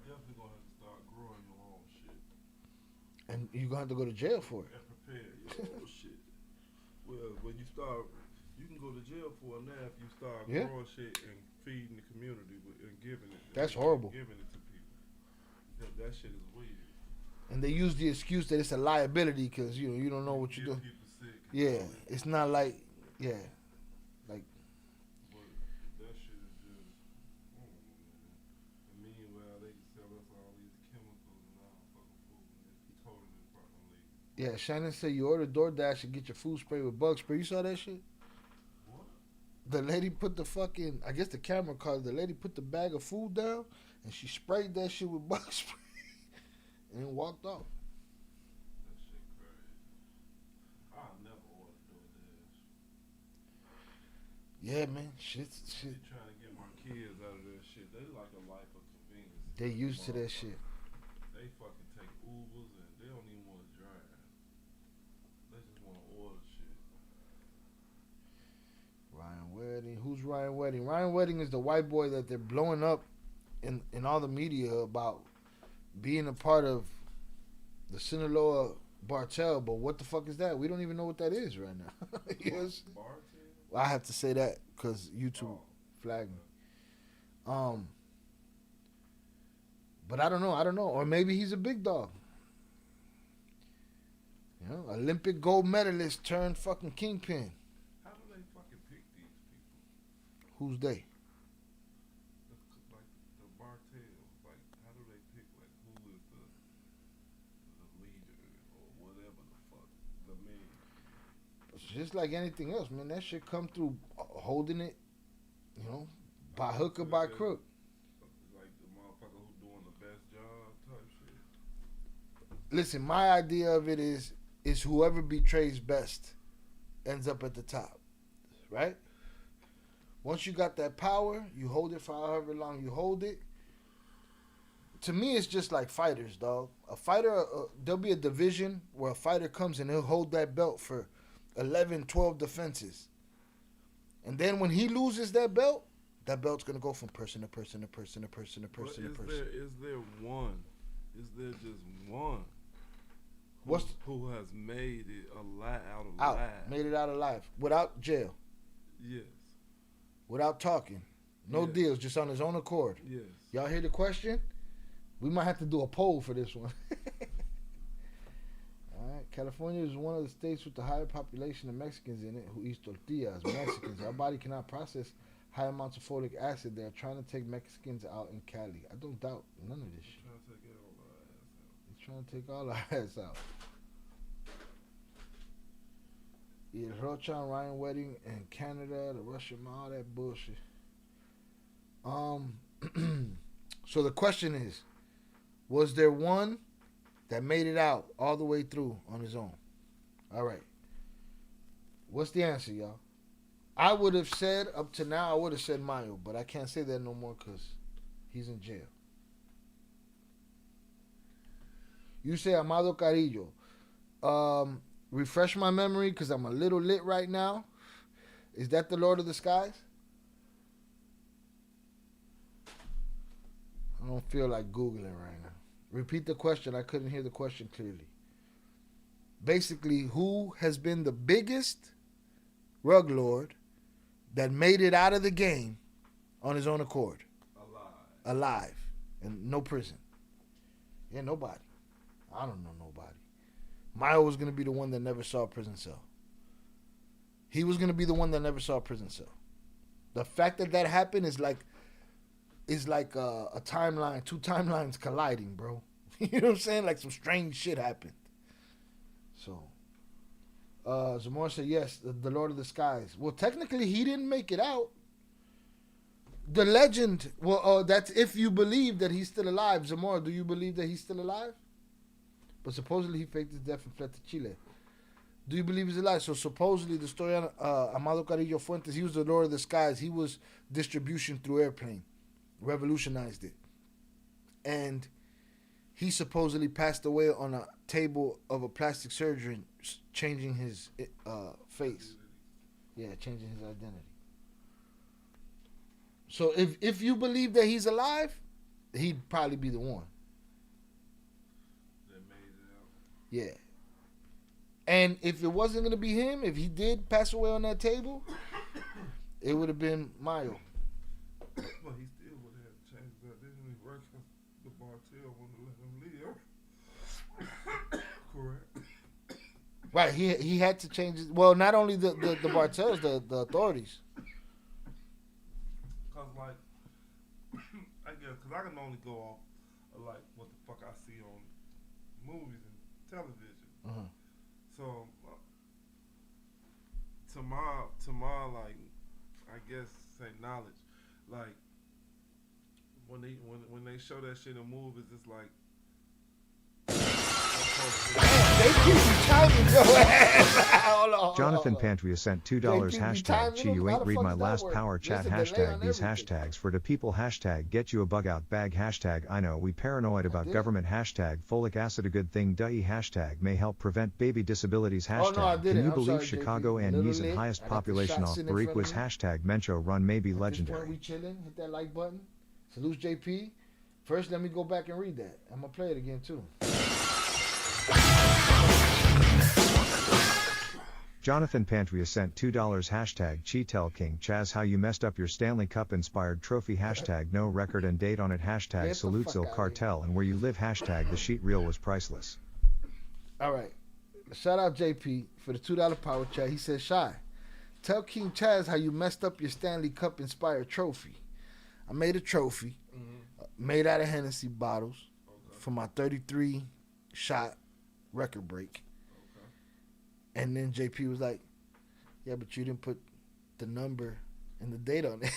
definitely gonna have to start growing your own shit.
And you're gonna have to go to jail for it.
And prepare your own shit. Well, when you start, you can go to jail for it now if you start growing shit and feeding the community and giving it.
That's horrible.
Giving it to people. That shit is weird.
And they use the excuse that it's a liability because you don't know what you're doing. Yeah, it's not like But
that shit is just, and meanwhile they can sell us all these chemicals and all fucking food and it's totally fucking legal.
yeah, Shannon said you order DoorDash and get your food sprayed with bug spray. You saw that shit?
What?
The lady put the fucking, I guess the camera caught, the lady put the bag of food down and she sprayed that shit with bug spray and walked off.
That shit crazy. I'll never order DoorDash.
Yeah, man, shit.
They trying to get my kids out of that shit. They like a life of convenience.
They used to that shit.
They fucking take Ubers and they don't even want to drive. They just want to order shit.
Ryan Wedding. Who's Ryan Wedding? Ryan Wedding is the white boy that they're blowing up in all the media about being a part of the Sinaloa Cartel. But what the fuck is that? We don't even know what that is right now. Yes. I have to say that because YouTube flagged me. But I don't know. Or maybe he's a big dog. You know, Olympic gold medalist turned fucking kingpin.
How do they fucking pick these people?
Who's they?
Like the Cartel. Like, how do they pick like who is the leader or whatever the fuck the man?
It's just like anything else, man. That shit come through holding it, by hook or by crook.
Like the motherfucker who doing the best job type shit.
Listen, my idea of it is whoever betrays best ends up at the top, right? Once you got that power, you hold it for however long you hold it. To me, it's just like fighters, dog. A fighter, there'll be a division where a fighter comes and he'll hold that belt for 11, 12 defenses. And then when he loses that belt's going to go from person to person to person to person to person to person.
Is there one? Is there just one? Who has made it out alive?
Made it out alive. Without jail.
Yes.
Without talking. No deals, just on his own accord.
Yes.
Y'all hear the question? We might have to do a poll for this one. All right. California is one of the states with the higher population of Mexicans in it who eat tortillas. Mexicans. Our body cannot process high amounts of folic acid. They're trying to take Mexicans out in Cali. I don't doubt none of this shit. He's trying to take all our ass out. Yeah, Rocha and Ryan Wedding in Canada, the Russian, all that bullshit. So the question is, was there one that made it out all the way through on his own? All right. What's the answer, y'all? I would have said, up to now, I would have said Mayo, but I can't say that no more because he's in jail. You say Amado Carrillo. Refresh my memory because I'm a little lit right now. Is that the Lord of the Skies? don't feel like Googling right now. Repeat the question. I couldn't hear the question clearly. Basically, who has been the biggest rug lord that made it out of the game on his own accord? Alive. And no prison. Yeah, nobody. I don't know nobody. Mayo was going to be the one that never saw a prison cell. He was going to be the one that never saw a prison cell. The fact that that happened is like a timeline, two timelines colliding, bro. You know what I'm saying? Like some strange shit happened. So, Zamora said, yes, the Lord of the Skies. Well, technically, he didn't make it out. The legend, that's if you believe that he's still alive. Zamora, do you believe that he's still alive? But supposedly he faked his death and fled to Chile. Do you believe he's alive? So supposedly the story on Amado Carrillo Fuentes, he was the Lord of the Skies. He was distribution through airplane. Revolutionized it. And he supposedly passed away on a table of a plastic surgeon, changing his face. Yeah, changing his identity. So if you believe that he's alive, he'd probably be the one.
That made it out.
Yeah. And if it wasn't going to be him, if he did pass away on that table, it would have been Mayo.
But he still would have changed that, didn't he? Right? The Cartel wouldn't let him live. Correct.
Right. He had to change it. Well, not only the Bartels, the authorities.
Because, like, I guess, because I can only go off of, like, what the fuck I see on movies and television.
Uh-huh.
So, to my, like, I guess, say knowledge, like, when they show that shit in movies, it's like,
they keep you timing your ass. Hold on.
Jonathan Pantria sent $2 hashtag Chi you ain't read my last power chat hashtag these hashtags for the people hashtag get you a bug out bag hashtag I know we paranoid about government hashtag folic acid a good thing duh hashtag may help prevent baby disabilities hashtag can you believe Chicago and Yee's and highest population off Bariquas hashtag Mencho run may be legendary.
We chilling, hit that like button. Salute JP. First let me go back and read that. I'm gonna play it again too.
Jonathan Pantria sent $2 hashtag Cheetel King Chaz how you messed up your Stanley Cup inspired trophy hashtag no record and date on it hashtag salutes Il Cartel and where you live hashtag the sheet reel was priceless.
All right. Shout out JP for the $2 power chat. He said, Shy, tell King Chaz how you messed up your Stanley Cup inspired trophy. I made a trophy made out of Hennessy bottles for my 33 shot record break. And then JP was like, yeah, but you didn't put the number and the date on it.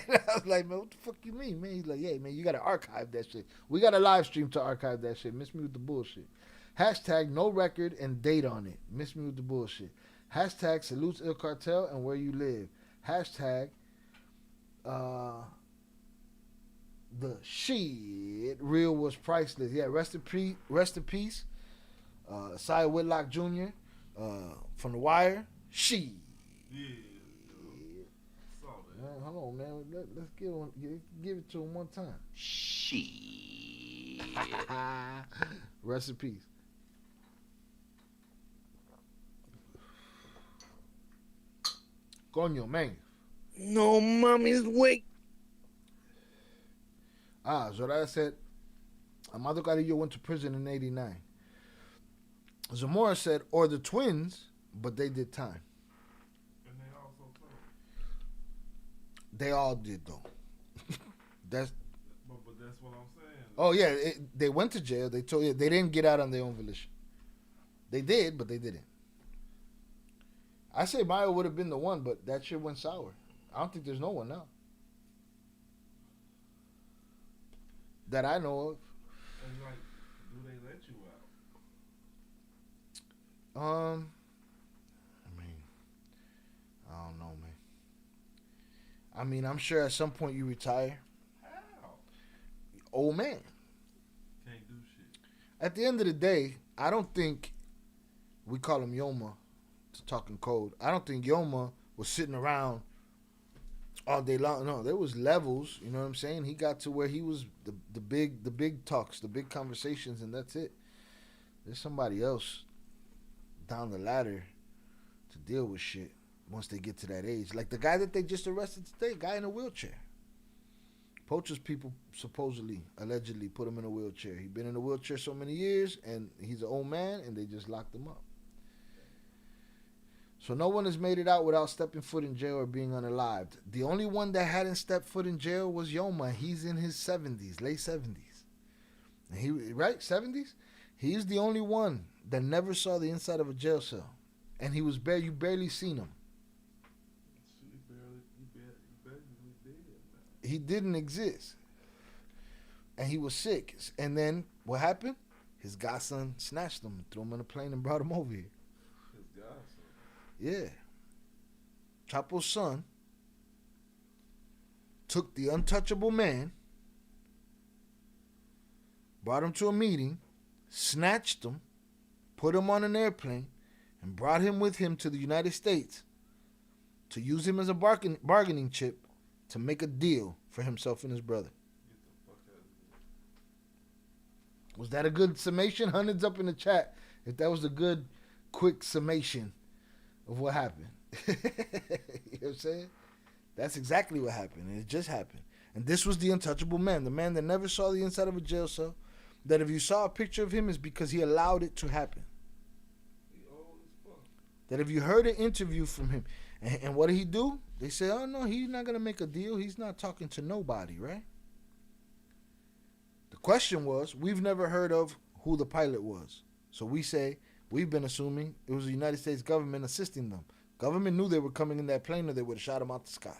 And I was like, man, what the fuck you mean, man? He's like, yeah, man, you got to archive that shit. We got a live stream to archive that shit. Miss me with the bullshit. Hashtag no record and date on it. Miss me with the bullshit. Hashtag salutes Il Cartel and where you live. Hashtag the shit real was priceless. Yeah, rest in peace. Cy Whitlock Jr. From The Wire. She.
Yeah.
Hold on, man. Let's give it to him one time.
She.
Rest in peace. Coño, man.
No mommy's wake.
Zoraya said, Amado Carrillo went to prison in 89. Zamora said, or the twins, but they did time.
And they also told.
They all did, though. But
that's what I'm saying.
Oh, yeah. They went to jail. They told you they didn't get out on their own volition. They did, but they didn't. I say Mayo would have been the one, but that shit went sour. I don't think there's no one now that I know of.
And like, do they let you out?
I mean, I don't know, man. I mean, I'm sure at some point you retire.
How?
Old man.
Can't do shit.
At the end of the day, I don't think we call him Yoma to talking code. I don't think Yoma was sitting around all day long. No, there was levels. You know what I'm saying? He got to where he was the big talks, the big conversations, and that's it. There's somebody else down the ladder to deal with shit once they get to that age. Like the guy that they just arrested today, guy in a wheelchair. Poachers people supposedly, allegedly put him in a wheelchair. He'd been in a wheelchair so many years, and he's an old man, and they just locked him up. So no one has made it out without stepping foot in jail or being unalived. The only one that hadn't stepped foot in jail was Yoma. He's in his 70s, late 70s. And he, right, 70s? He's the only one that never saw the inside of a jail cell. And he was you barely seen him. He didn't exist. And he was sick. And then what happened? His godson snatched him, threw him on a plane, and brought him over here.
His godson?
Yeah. Chapo's son took the untouchable man, brought him to a meeting, snatched him, put him on an airplane, and brought him with him to the United States to use him as a bargaining chip to make a deal for himself and his brother. Was that a good summation? Hundreds up in the chat if that was a good, quick summation of what happened. You know what I'm saying? That's exactly what happened, and it just happened. And this was the untouchable man, the man that never saw the inside of a jail cell, that if you saw a picture of him, it's because he allowed it to happen. That if you heard an interview from him, and what did he do? They say, oh no, he's not going to make a deal. He's not talking to nobody, right? The question was, we've never heard of who the pilot was. So we say, we've been assuming it was the United States government assisting them. Government knew they were coming in that plane or they would have shot him out the sky.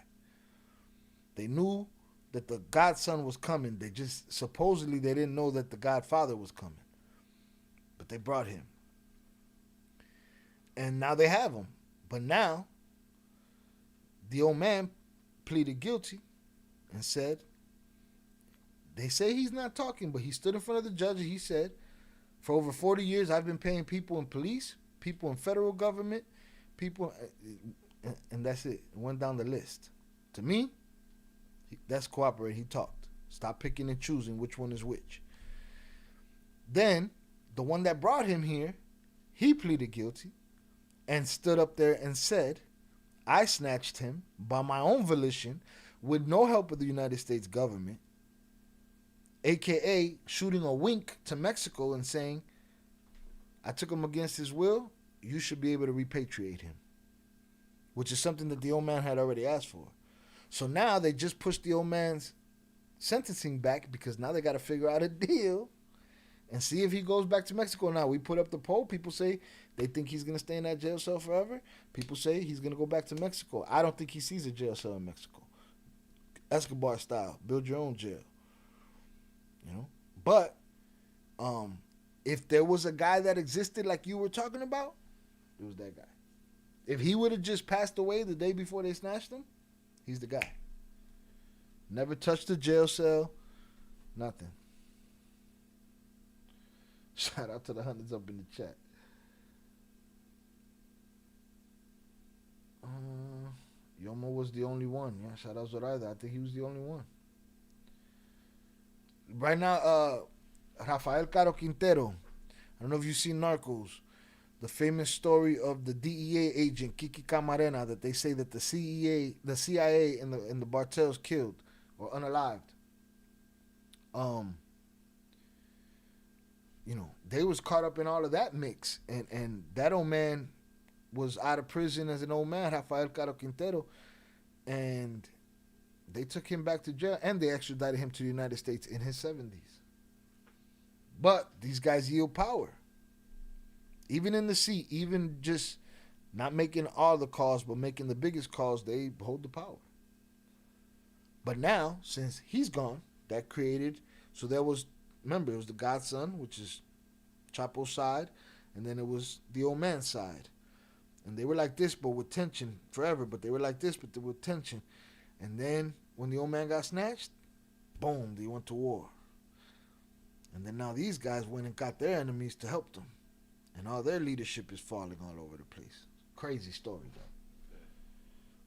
They knew that the godson was coming. They just, supposedly they didn't know that the godfather was coming. But they brought him. And now they have him. But now, the old man pleaded guilty and said, they say he's not talking, but he stood in front of the judge and he said, for over 40 years, I've been paying people in police, people in federal government, people, and that's it. It went down the list. To me, that's cooperate. He talked. Stop picking and choosing which one is which. Then, the one that brought him here, he pleaded guilty and stood up there and said, I snatched him by my own volition with no help of the United States government, a.k.a. shooting a wink to Mexico and saying, I took him against his will, you should be able to repatriate him, which is something that the old man had already asked for. So now they just pushed the old man's sentencing back because now they got to figure out a deal and see if he goes back to Mexico. Now, we put up the poll. People say they think he's going to stay in that jail cell forever. People say he's going to go back to Mexico. I don't think he sees a jail cell in Mexico. Escobar style. Build your own jail. You know? But if there was a guy that existed like you were talking about, it was that guy. If he would have just passed away the day before they snatched him, he's the guy. Never touched a jail cell. Nothing. Shout out to the hundreds up in the chat. Yoma was the only one. Yeah, shout out Zoraida. I think he was the only one. Right now, Rafael Caro Quintero. I don't know if you've seen Narcos. The famous story of the DEA agent Kiki Camarena that they say that the CIA and the Bartels killed or unalived. You know, they was caught up in all of that mix, and that old man was out of prison as an old man, Rafael Caro Quintero, and they took him back to jail, and they extradited him to the United States in his 70s. But these guys yield power. Even in the seat, even just not making all the calls, but making the biggest calls, they hold the power. But now, since he's gone, that created, so there was, remember, it was the godson, which is Chapo's side, and then it was the old man's side. And they were like this, but with tension forever. But they were like this, but with tension. And then when the old man got snatched, boom, they went to war. And then now these guys went and got their enemies to help them. And all their leadership is falling all over the place. Crazy story, though.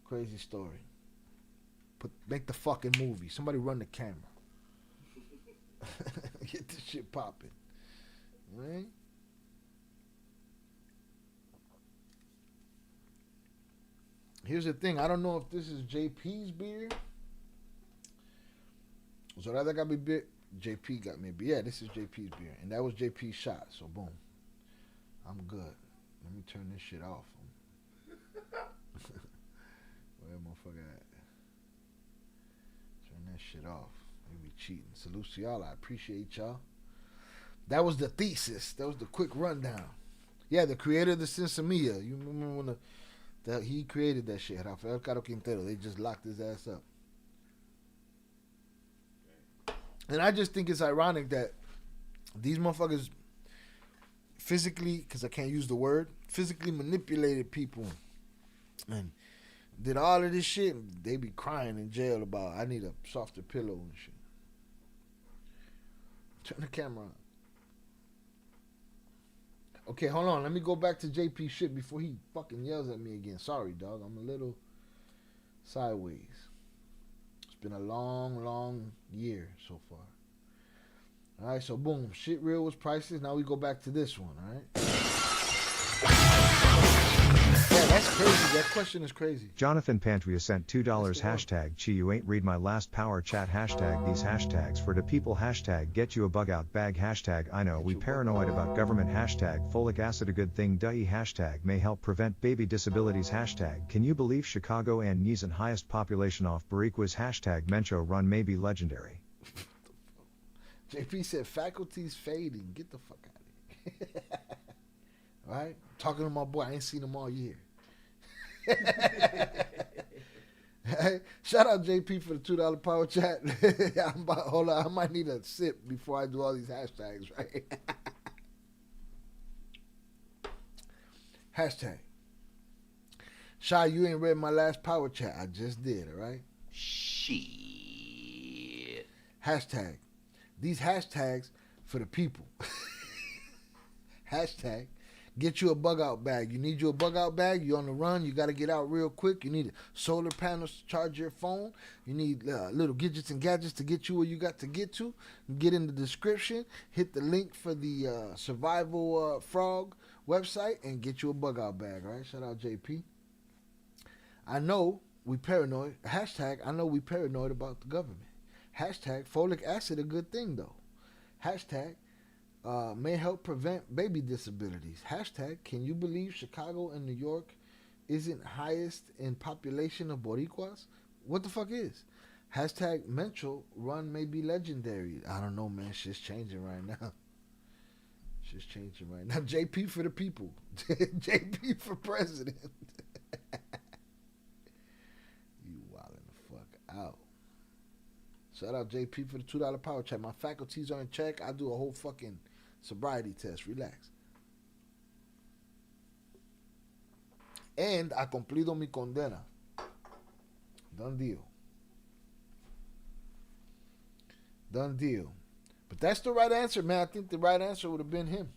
Crazy story. Make the fucking movie. Somebody run the camera. Get this shit popping. Right? Here's the thing. I don't know if this is JP's beer. So that got me beer. JP got me beer. Yeah, this is JP's beer. And that was JP's shot. So boom. I'm good. Let me turn this shit off. Where motherfucker at? Turn that shit off. We be cheating. Salute to y'all. I appreciate y'all. That was the thesis. That was the quick rundown. Yeah, the creator of the Sinsemilla. You remember when he created that shit. Rafael Caro Quintero. They just locked his ass up. And I just think it's ironic that these motherfuckers physically, because I can't use the word, physically manipulated people and did all of this shit. And they be crying in jail about, I need a softer pillow and shit. Turn the camera on. Okay, hold on. Let me go back to JP shit before he fucking yells at me again. Sorry, dog. I'm a little sideways. It's been a long, long year so far. All right, so boom. Shit real was priceless. Now we go back to this one, all right? Yeah, that's crazy. That question is crazy.
Jonathan Pantria sent $2 hashtag Chi you ain't read my last power chat hashtag these hashtags for the people hashtag get you a bug out bag hashtag I know we paranoid about government hashtag folic acid a good thing DUBBY hashtag may help prevent baby disabilities hashtag can you believe Chicago and Nisan highest population off Bariquas hashtag Mencho run may be legendary.
JP said faculty's fading. Get the fuck out of here. All right? Talking to my boy. I ain't seen him all year. Hey, shout out JP for the $2 power chat. Hold on. I might need a sip before I do all these hashtags, right? Hashtag. Shy, you ain't read my last power chat. I just did, all right? Shit. Hashtag. These hashtags for the people. Hashtag. Get you a bug out bag. You need you a bug out bag. You on the run. You got to get out real quick. You need solar panels to charge your phone. You need little gadgets and gadgets to get you where you got to get to. Get in the description. Hit the link for the Survival Frog website and get you a bug out bag. All right. Shout out JP. I know we paranoid. Hashtag. I know we paranoid about the government. Hashtag folic acid a good thing though. Hashtag may help prevent baby disabilities. Hashtag can you believe Chicago and New York isn't highest in population of Boricuas? What the fuck is? Hashtag mental run may be legendary. I don't know, man. Shit's changing right now. Shit's changing right now. JP for the people. JP for president. You wildin' the fuck out. Shout out JP for the $2 power check. My faculties are in check. I do a whole fucking sobriety test. Relax. And I cumplido mi condena. Done deal. Done deal. But that's the right answer, man. I think the right answer would have been him.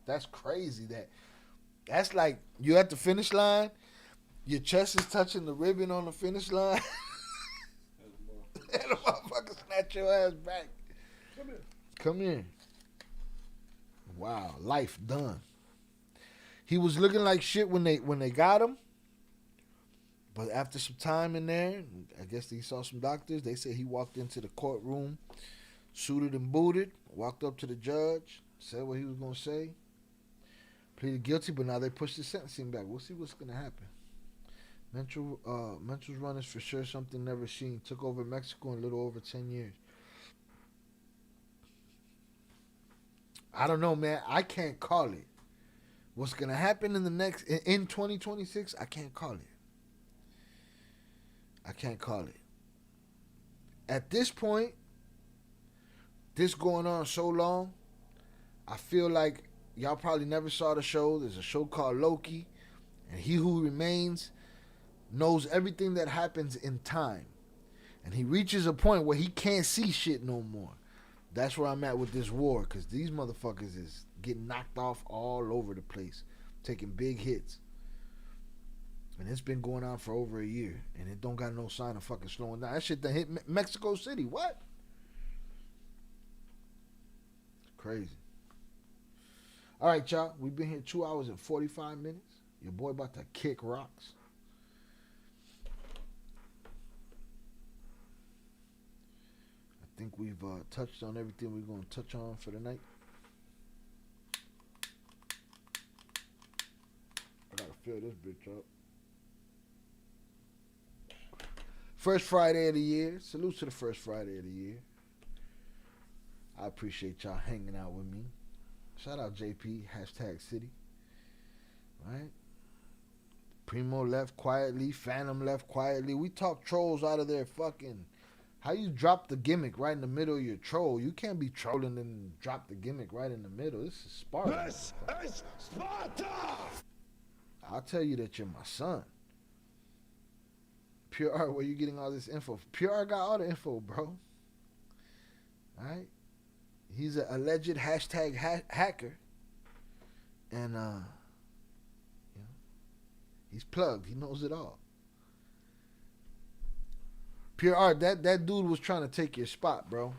That's crazy. That's like you at the finish line. Your chest is touching the ribbon on the finish line. And the motherfucker snatch your ass back. Come here. Come here. Wow, life done. He was looking like shit when they got him. But after some time in there, I guess he saw some doctors. They said he walked into the courtroom, suited and booted, walked up to the judge, said what he was going to say, pleaded guilty, but now they pushed the sentencing back. We'll see what's going to happen. Mental's run is for sure something never seen. Took over Mexico in a little over 10 years. I don't know, man. I can't call it. What's going to happen in 2026, I can't call it. I can't call it. At this point, this going on so long, I feel like y'all probably never saw the show. There's a show called Loki, and He Who Remains knows everything that happens in time. And he reaches a point where he can't see shit no more. That's where I'm at with this war, because these motherfuckers is getting knocked off all over the place, taking big hits. And it's been going on for over a year. And it don't got no sign of fucking slowing down. That shit done hit Mexico City. What? Crazy. All right, y'all. We've been here 2 hours and 45 minutes. Your boy about to kick rocks. I think we've touched on everything we're going to touch on for the night. I got to fill this bitch up. First Friday of the year. Salute to the first Friday of the year. I appreciate y'all hanging out with me. Shout out JP, #City. Right? Primo left quietly. Phantom left quietly. We talk trolls out of their fucking... How you drop the gimmick right in the middle of your troll? You can't be trolling and drop the gimmick right in the middle. This is Sparta.
This is Sparta!
I'll tell you that you're my son. Pure Art, where you getting all this info? Pure Art got all the info, bro. Alright? He's an alleged hacker. And, you know, he's plugged. He knows it all. Pure Art, that dude was trying to take your spot, bro.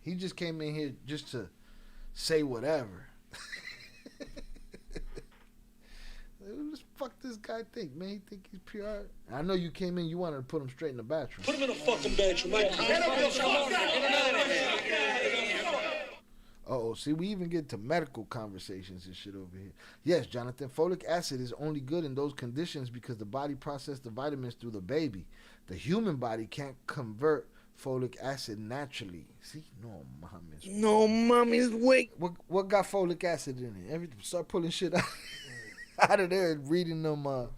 He just came in here just to say whatever. What the fuck this guy think, man? He think he's Pure Art? I know you came in, you wanted to put him straight in the bathroom.
Put him in a fucking bedroom.
Uh-oh, see, we even get to medical conversations and shit over here. Yes, Jonathan, folic acid is only good in those conditions because the body processes the vitamins through the baby. The human body can't convert folic acid naturally. See? No, mommy's weight.
No, mommy's weight.
What got folic acid in it? Everything. Start pulling shit out, out of there and reading them.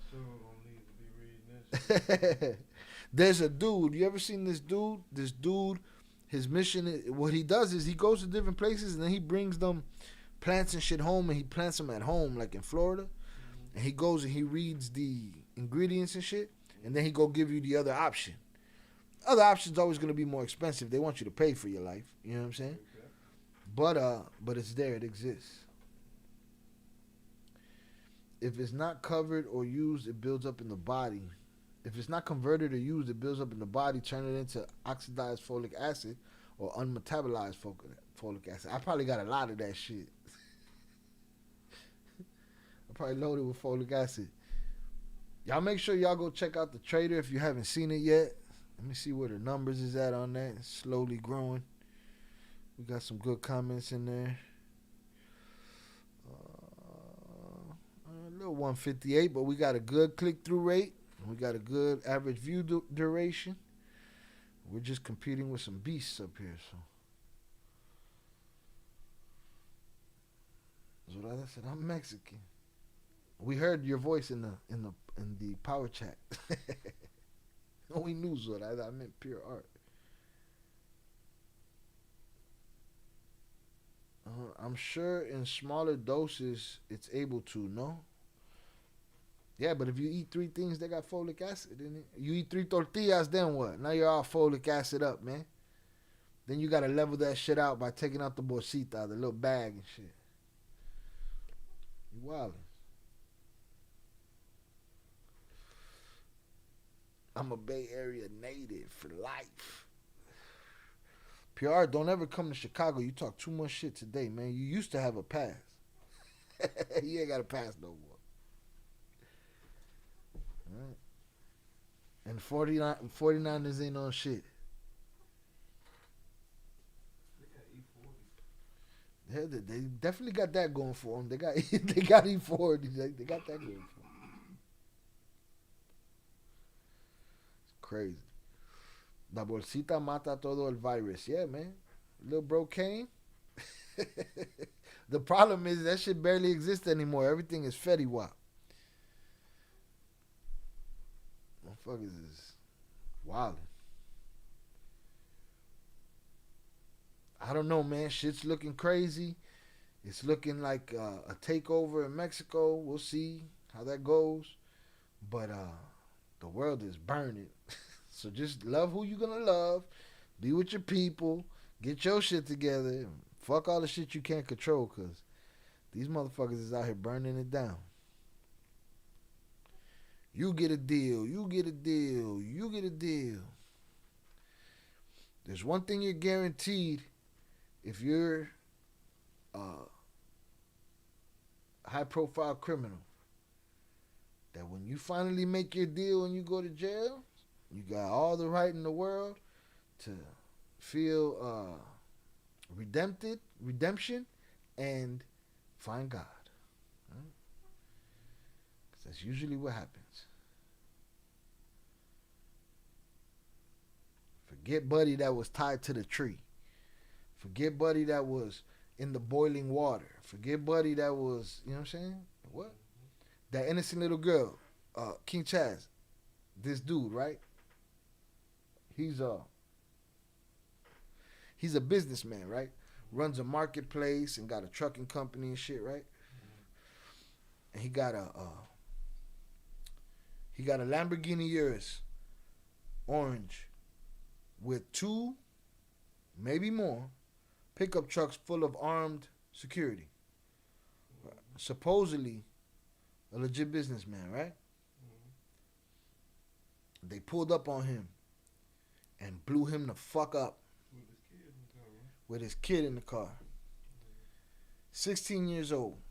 There's a dude. You ever seen this dude? This dude, his mission, what he does is he goes to different places and then he brings them plants and shit home and he plants them at home, like in Florida. And he goes and he reads the ingredients and shit. And then he go give you the other option. Other option's always going to be more expensive. They want you to pay for your life. You know what I'm saying? Okay. But it's there. It exists. If it's not covered or used, it builds up in the body. If it's not converted or used, it builds up in the body, turning it into oxidized folic acid or unmetabolized folic acid. I probably got a lot of that shit. I probably loaded with folic acid. Y'all make sure y'all go check out the trader if you haven't seen it yet. Let me see where the numbers is at on that. It's slowly growing. We got some good comments in there. A little 158, but we got a good click-through rate. We got a good average view duration. We're just competing with some beasts up here, so. Zorada said, I'm Mexican. We heard your voice in the power chat. We knew Zorada. I meant Pure Art. I'm sure in smaller doses it's able to, no? Yeah, but if you eat 3 things that got folic acid in it, you eat 3 tortillas, then what? Now you're all folic acid up, man. Then you got to level that shit out by taking out the bolsita, the little bag and shit. You wildin'. I'm a Bay Area native for life. PR, don't ever come to Chicago. You talk too much shit today, man. You used to have a pass. You ain't got a pass no more. All right. And 49ers ain't on shit. They definitely got that going for them. They got E40. They got that going for them. Crazy. La bolsita mata todo el virus. Yeah, man. Little bro came. The problem is that shit barely exists anymore. Everything is Fetty Wap. Motherfuckers is wildin'. I don't know, man. Shit's looking crazy. It's looking like a takeover in Mexico. We'll see how that goes. But the world is burning. So just love who you gonna love. Be with your people. Get your shit together. Fuck all the shit you can't control, because these motherfuckers is out here burning it down. You get a deal. You get a deal. You get a deal. There's one thing you're guaranteed if you're a high-profile criminal, that when you finally make your deal and you go to jail, you got all the right in the world to feel redemption, and find God. Right? 'Cause that's usually what happens. Forget buddy that was tied to the tree. Forget buddy that was in the boiling water. Forget buddy that was, you know what I'm saying? What? That innocent little girl, King Chaz, this dude, right? He's a businessman, right? Runs a marketplace and got a trucking company and shit, right? And he got a Lamborghini Urus, orange, with 2, maybe more, pickup trucks full of armed security. Supposedly a legit businessman, right? They pulled up on him and blew him the fuck up with his kid in the car. 16 years old.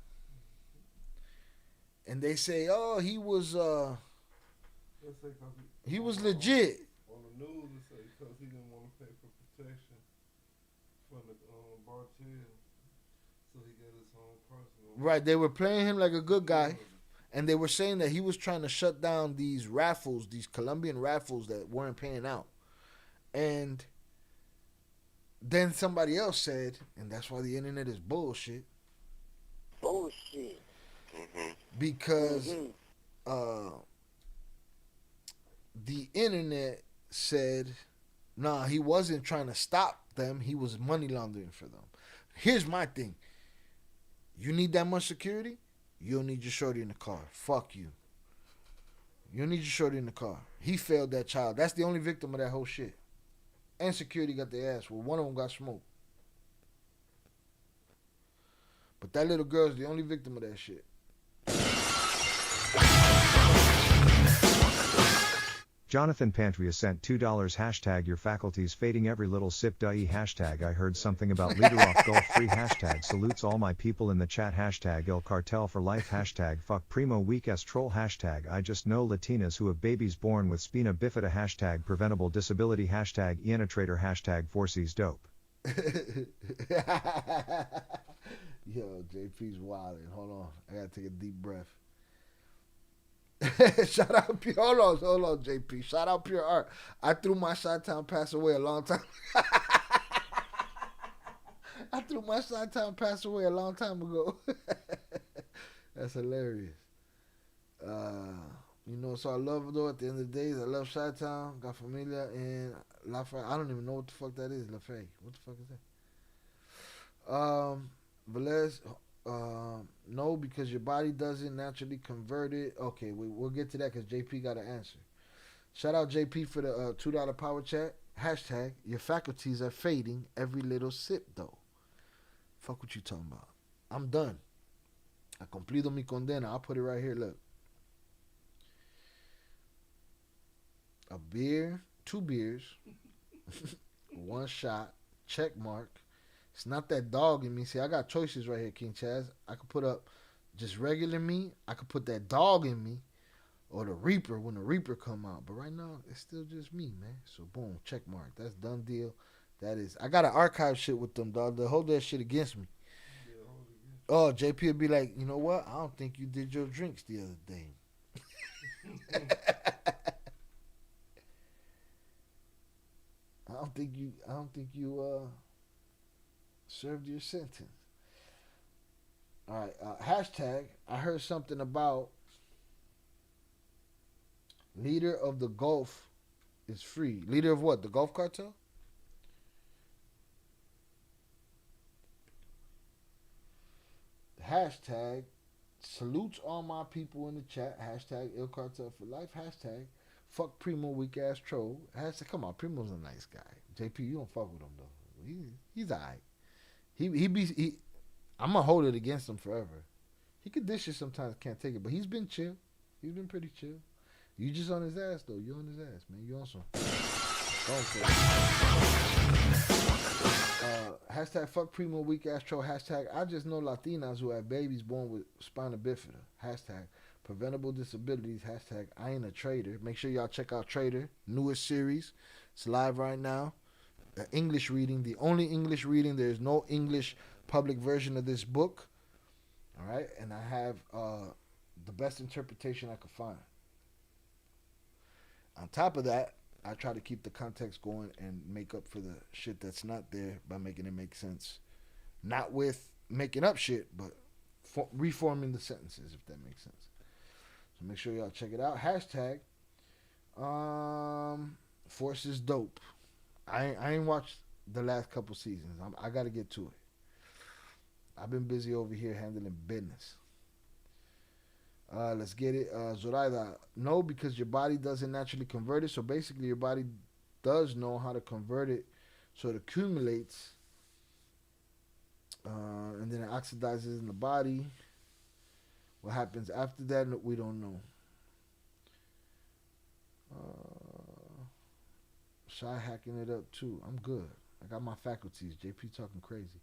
And they say, oh, he was legit.
On the news, it say because he didn't want to pay for protection from the Cartel, so he got his own personal.
Right, they were playing him like a good guy, and they were saying that he was trying to shut down these raffles, these Colombian raffles that weren't paying out. And then somebody else said, and that's why the internet is bullshit.
Bullshit.
Because the internet said, nah, he wasn't trying to stop them. He was money laundering for them. Here's my thing. You need that much security? You don't need your shorty in the car. Fuck you. You don't need your shorty in the car. He failed that child. That's the only victim of that whole shit. And security got their ass. Well, one of them got smoked. But that little girl's the only victim of that shit.
Jonathan Pantria sent $2 hashtag your faculty's fading every little sip duh hashtag I heard something about leader off Gulf free hashtag salutes all my people in the chat hashtag El Cartel for life hashtag fuck primo weak ass troll hashtag I just know Latinas who have babies born with spina bifida hashtag preventable disability hashtag Ianatrator hashtag 4C's dope.
Yo, JP's wildin'. Hold on. I gotta take a deep breath. Shout out Pure. Hold on, JP. Shout out Pure Art. I threw my Chi-Town pass away a long time. I threw my Chi-Town pass away a long time ago. That's hilarious. You know, so I love though. At the end of the day, I love Chi-Town, got familia, and La Fe. I don't even know what the fuck that is. La Fe. What the fuck is that? Velez. No, because your body doesn't naturally convert it. Okay, we'll get to that because JP got an answer. Shout out JP for the $2 power chat. Hashtag your faculties are fading every little sip though. Fuck what you talking about. I'm done. I cumplido mi condena. I'll put it right here. Look. A beer, 2 beers, 1 shot, check mark. It's not that dog in me. See, I got choices right here, King Chaz. I could put up just regular me. I could put that dog in me. Or the Reaper when the Reaper come out. But right now, it's still just me, man. So, boom, check mark. That's done deal. That is. I got to archive shit with them, dog. They'll hold that shit against me. Oh, JP would be like, you know what? I don't think you did your drinks the other day. I don't think you served your sentence. All right. Hashtag, I heard something about leader of the Gulf is free. Leader of what? The Gulf Cartel? Hashtag, salutes all my people in the chat. Hashtag El Cartel for life. Hashtag, fuck Primo weak ass troll. Hashtag, come on, Primo's a nice guy. JP, you don't fuck with him though. He's alright. I'm gonna hold it against him forever. He could dish it sometimes, can't take it, but he's been chill. He's been pretty chill. You just on his ass, though. You on his ass, man. You on some. Hashtag fuck primo weak ass troll. Hashtag I just know Latinas who have babies born with spina bifida. Hashtag preventable disabilities. Hashtag I ain't a traitor. Make sure y'all check out Traitor. Newest series. It's live right now. English reading. The only English reading. There's no English public version of this book. All right. And I have the best interpretation I could find. On top of that, I try to keep the context going and make up for the shit that's not there by making it make sense. Not with making up shit, but reforming the sentences, if that makes sense. So make sure y'all check it out. Hashtag Force is dope. I ain't watched the last couple seasons. I got to get to it. I've been busy over here handling business. Let's get it. Zoraida, no, because your body doesn't naturally convert it. So basically, your body does know how to convert it, so it accumulates, and then it oxidizes in the body. What happens after that, we don't know. Shy hacking it up too. I'm good. I got my faculties. JP talking crazy.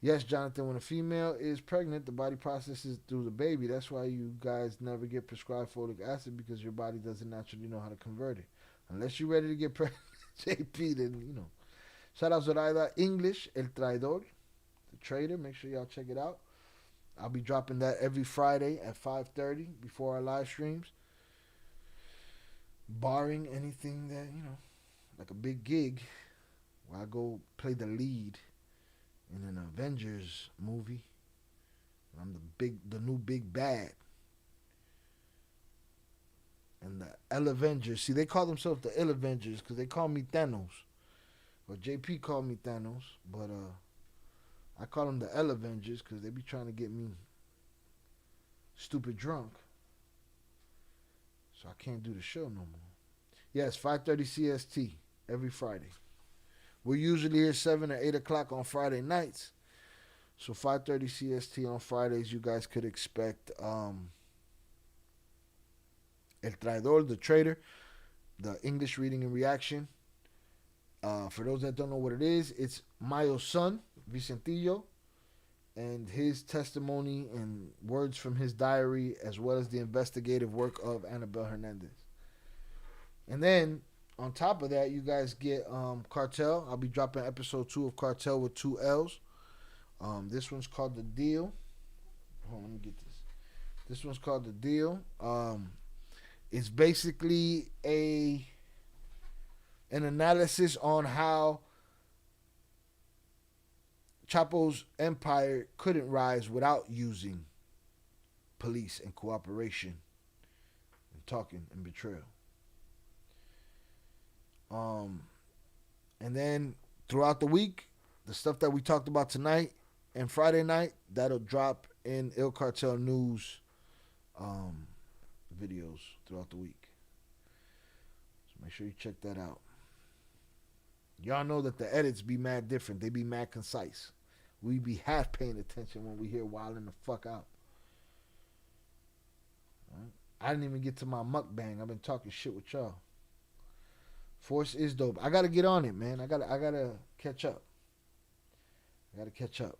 Yes, Jonathan, when a female is pregnant, the body processes through the baby. That's why you guys never get prescribed folic acid, because your body doesn't naturally know how to convert it. Unless you're ready to get pregnant, JP, then, you know. Shout out Zoraida. English, El Traidor, the Trader. Make sure y'all check it out. I'll be dropping that every Friday at 5:30 before our live streams. Barring anything that, you know, like a big gig where I go play the lead in an Avengers movie. I'm the new big bad. And the L Avengers. See, they call themselves the Ill Avengers because they call me Thanos. Or JP called me Thanos. But I call them the L Avengers because they be trying to get me stupid drunk. So I can't do the show no more. Yes, 5:30 CST every Friday. We're usually here 7 or 8 o'clock on Friday nights. So 5:30 CST on Fridays, you guys could expect El Traidor, the Trader, the English reading and reaction. For those that don't know what it is, it's Mayo's son, Vicentillo, and his testimony and words from his diary, as well as the investigative work of Annabelle Hernandez. And then, on top of that, you guys get Cartel. I'll be dropping episode 2 of Cartel with 2 L's. This one's called The Deal. Hold on, let me get this. This one's called The Deal. It's basically an analysis on how Chapo's empire couldn't rise without using police and cooperation and talking and betrayal. And then throughout the week, the stuff that we talked about tonight and Friday night, that'll drop in Il Cartel News videos throughout the week. So make sure you check that out. Y'all know that the edits be mad different. They be mad concise. We be half paying attention when we hear wilding the fuck out. Right? I didn't even get to my mukbang. I've been talking shit with y'all. Force is dope. I gotta get on it, man. I gotta catch up. I gotta catch up.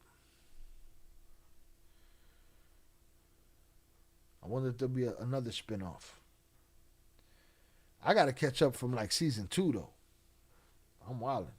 I wonder if there'll be another spinoff. I gotta catch up from like season 2 though. I'm wilding.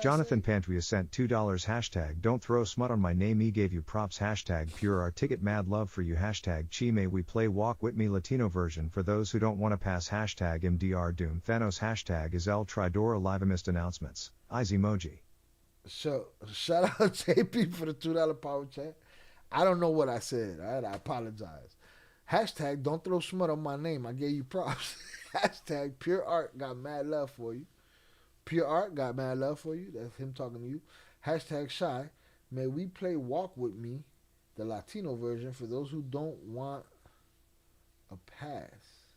Jonathan Pantria sent $2 hashtag don't throw smut on my name. He gave you props hashtag pure our ticket mad love for you hashtag chi may we play walk with me Latino version for those who don't want to pass hashtag MDR Doom Thanos hashtag is El Traidor Alivamist announcements eyes emoji.
So shout out JP for the $2 power chat. I don't know what I said. All right, I apologize. Hashtag don't throw smut on my name. I gave you props. Hashtag pure art got mad love for you. Pure Art got mad love for you. That's him talking to you. Hashtag Shy. May we play Walk With Me, the Latino version, for those who don't want a pass.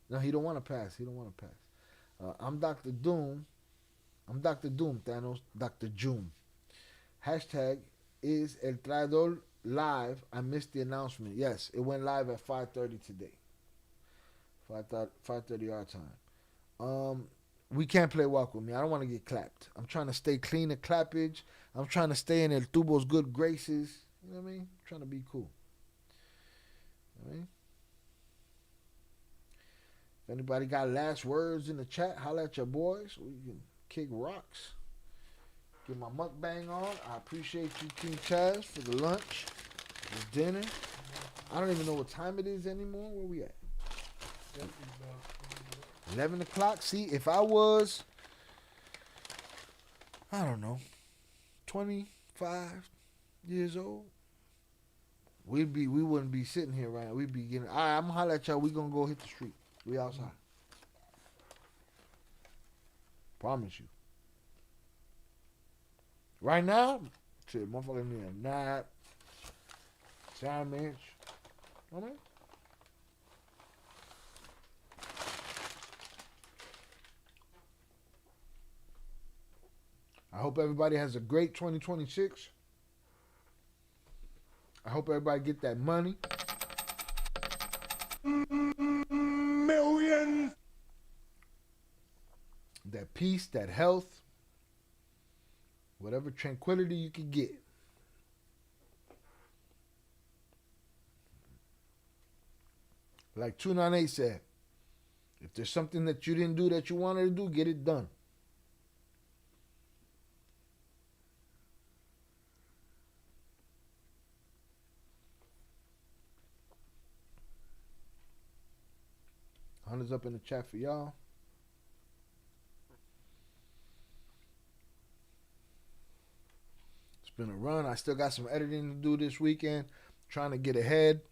No, he don't want a pass. He don't want a pass. I'm Dr. Doom. I'm Dr. Doom, Thanos. Dr. Joom. Hashtag is El Traidor live. I missed the announcement. Yes, it went live at 5:30 today. 5:30 our time. We can't play Walk With Me. I don't want to get clapped. I'm trying to stay clean of clappage. I'm trying to stay in El Tubo's good graces. You know what I mean? I'm trying to be cool. You know what I mean? If anybody got last words in the chat, holla at your boys. We can kick rocks. Get my mukbang on. I appreciate you, King Chaz, for the lunch, the dinner. I don't even know what time it is anymore. Where we at? 11 o'clock. See, if I was, I don't know, 25 years old, we wouldn't be sitting here right now. We'd be getting, all right, I'm going to holler at y'all. We going to go hit the street. We outside. Promise you. Right now, shit, motherfucker need a nap, sandwich. You know what I mean? I hope everybody has a great 2026. I hope everybody get that money. Millions. That peace, that health, whatever tranquility you can get. Like 298 said, if there's something that you didn't do that you wanted to do, get it done. Hundreds up in the chat for y'all. It's been a run. I still got some editing to do this weekend. Trying to get ahead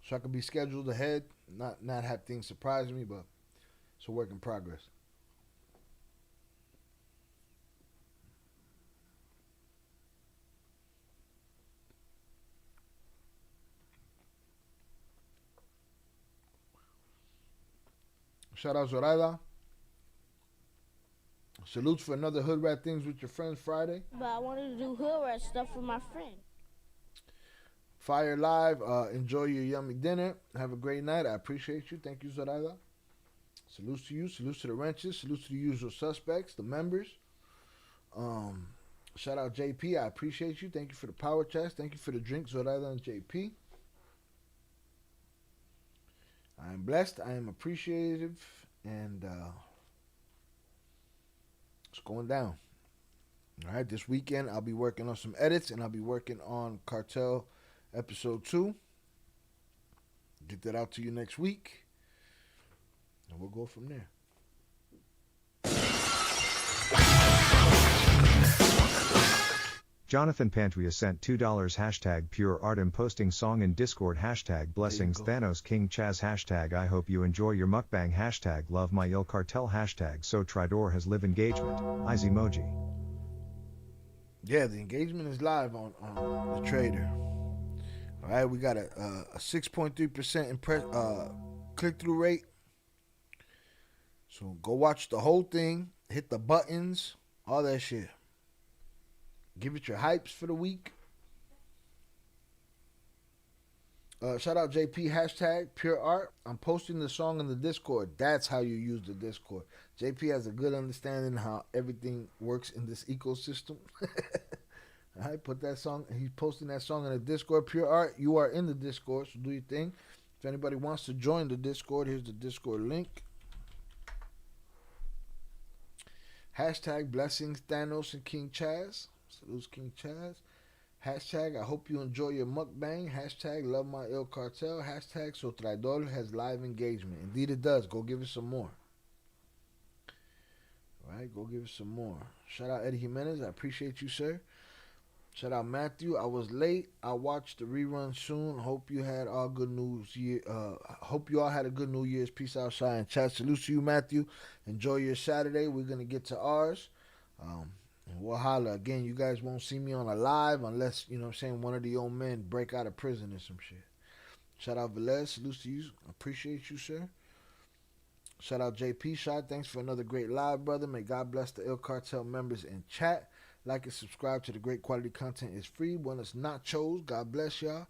so I can be scheduled ahead. Not have things surprise me, but it's a work in progress. Shout out Zoraida. Salutes for another Hood Rat Things with your friends Friday.
But I wanted to do hood rat stuff with my friend.
Fire Live. Enjoy your yummy dinner. Have a great night. I appreciate you. Thank you, Zoraida. Salutes to you. Salutes to the wrenches. Salutes to the usual suspects, the members. Shout out JP. I appreciate you. Thank you for the power chest. Thank you for the drink, Zoraida and JP. I am blessed. I am appreciative. And it's going down. All right. This weekend, I'll be working on some edits. And I'll be working on Cartel Episode 2. Get that out to you next week. And we'll go from there.
Jonathan Pantria sent $2 hashtag pure art. I'm posting song in Discord hashtag blessings Thanos King Chaz hashtag I hope you enjoy your mukbang hashtag love my ill cartel hashtag so Tridor has live engagement. Eyes emoji.
Yeah, the engagement is live on the trader. All right, we got a 6.3% click-through rate. So go watch the whole thing. Hit the buttons. All that shit. Give it your hypes for the week. Shout out JP hashtag pure art. I'm posting the song in the Discord. That's how you use the Discord. JP has a good understanding how everything works in this ecosystem. All right, put that song. He's posting that song in the Discord. Pure art. You are in the Discord, so do your thing. If anybody wants to join the Discord, here's the Discord link. Hashtag blessings Thanos and King Chaz. Salutes King Chaz. Hashtag I hope you enjoy your mukbang. Hashtag love my ill cartel. Hashtag so Traidor has live engagement. Indeed it does. Go give it some more. All right, go give it some more. Shout out Eddie Jimenez. I appreciate you, sir. Shout out Matthew. I was late. I'll watch the rerun soon. Hope you had all good news. Hope you all had a good New Year's. Peace out, Shy and chat. Salute to you, Matthew. Enjoy your Saturday. We're gonna get to ours. And we'll holler. Again, you guys won't see me on a live unless, you know what I'm saying, one of the old men break out of prison or some shit. Shout out Velez. Salute to you. Appreciate you, sir. Shout out JP Shot. Thanks for another great live, brother. May God bless the Ill Cartel members in chat. Like and subscribe to the great quality content. It's free. Buenos nachos. God bless y'all.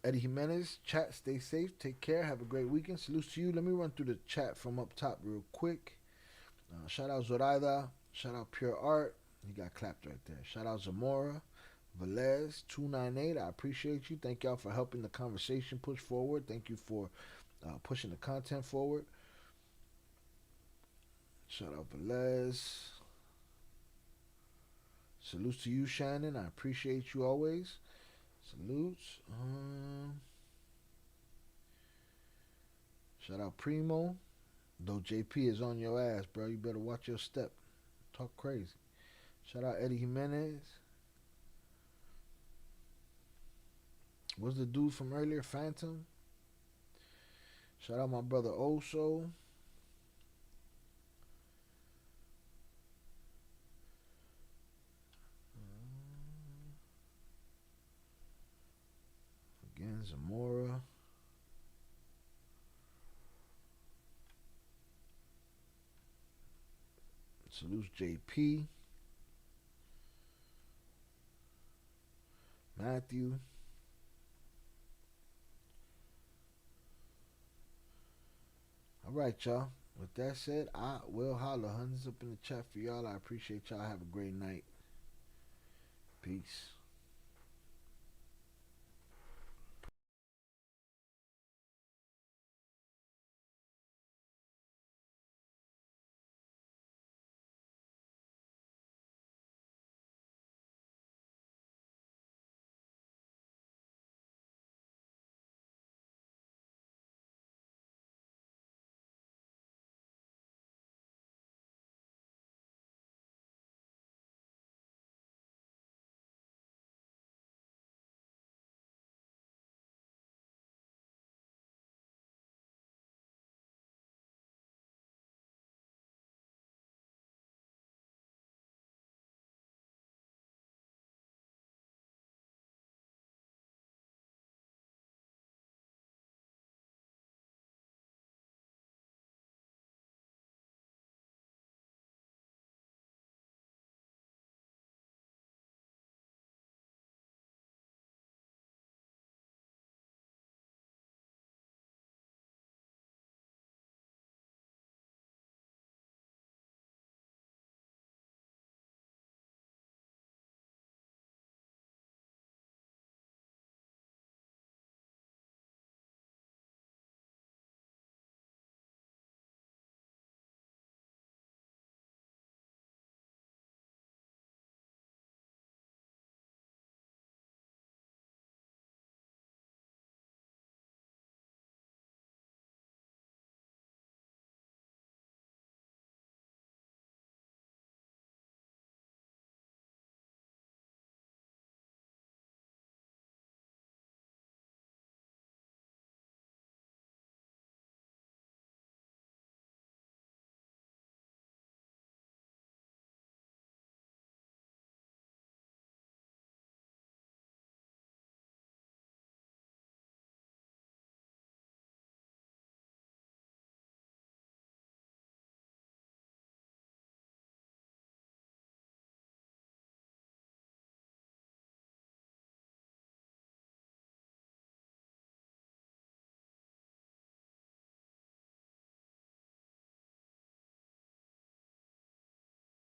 Eddie Jimenez, chat, stay safe, take care, have a great weekend. Salutes to you. Let me run through the chat from up top real quick. Shout out Zoraida, shout out Pure Art, he got clapped right there. Shout out Zamora, Velez 298, I appreciate you. Thank y'all for helping the conversation push forward. Thank you for pushing the content forward. Shout out Velez. Salutes to you, Shannon, I appreciate you always. Salutes. Shout out Primo. Though JP is on your ass, bro, you better watch your step. Talk crazy. Shout out Eddie Jimenez. What's the dude from earlier? Phantom. Shout out my brother Oso. Again, Zamora. Salutes JP. Matthew. All right, y'all. With that said, I will holler. Hundreds up in the chat for y'all. I appreciate y'all. Have a great night. Peace.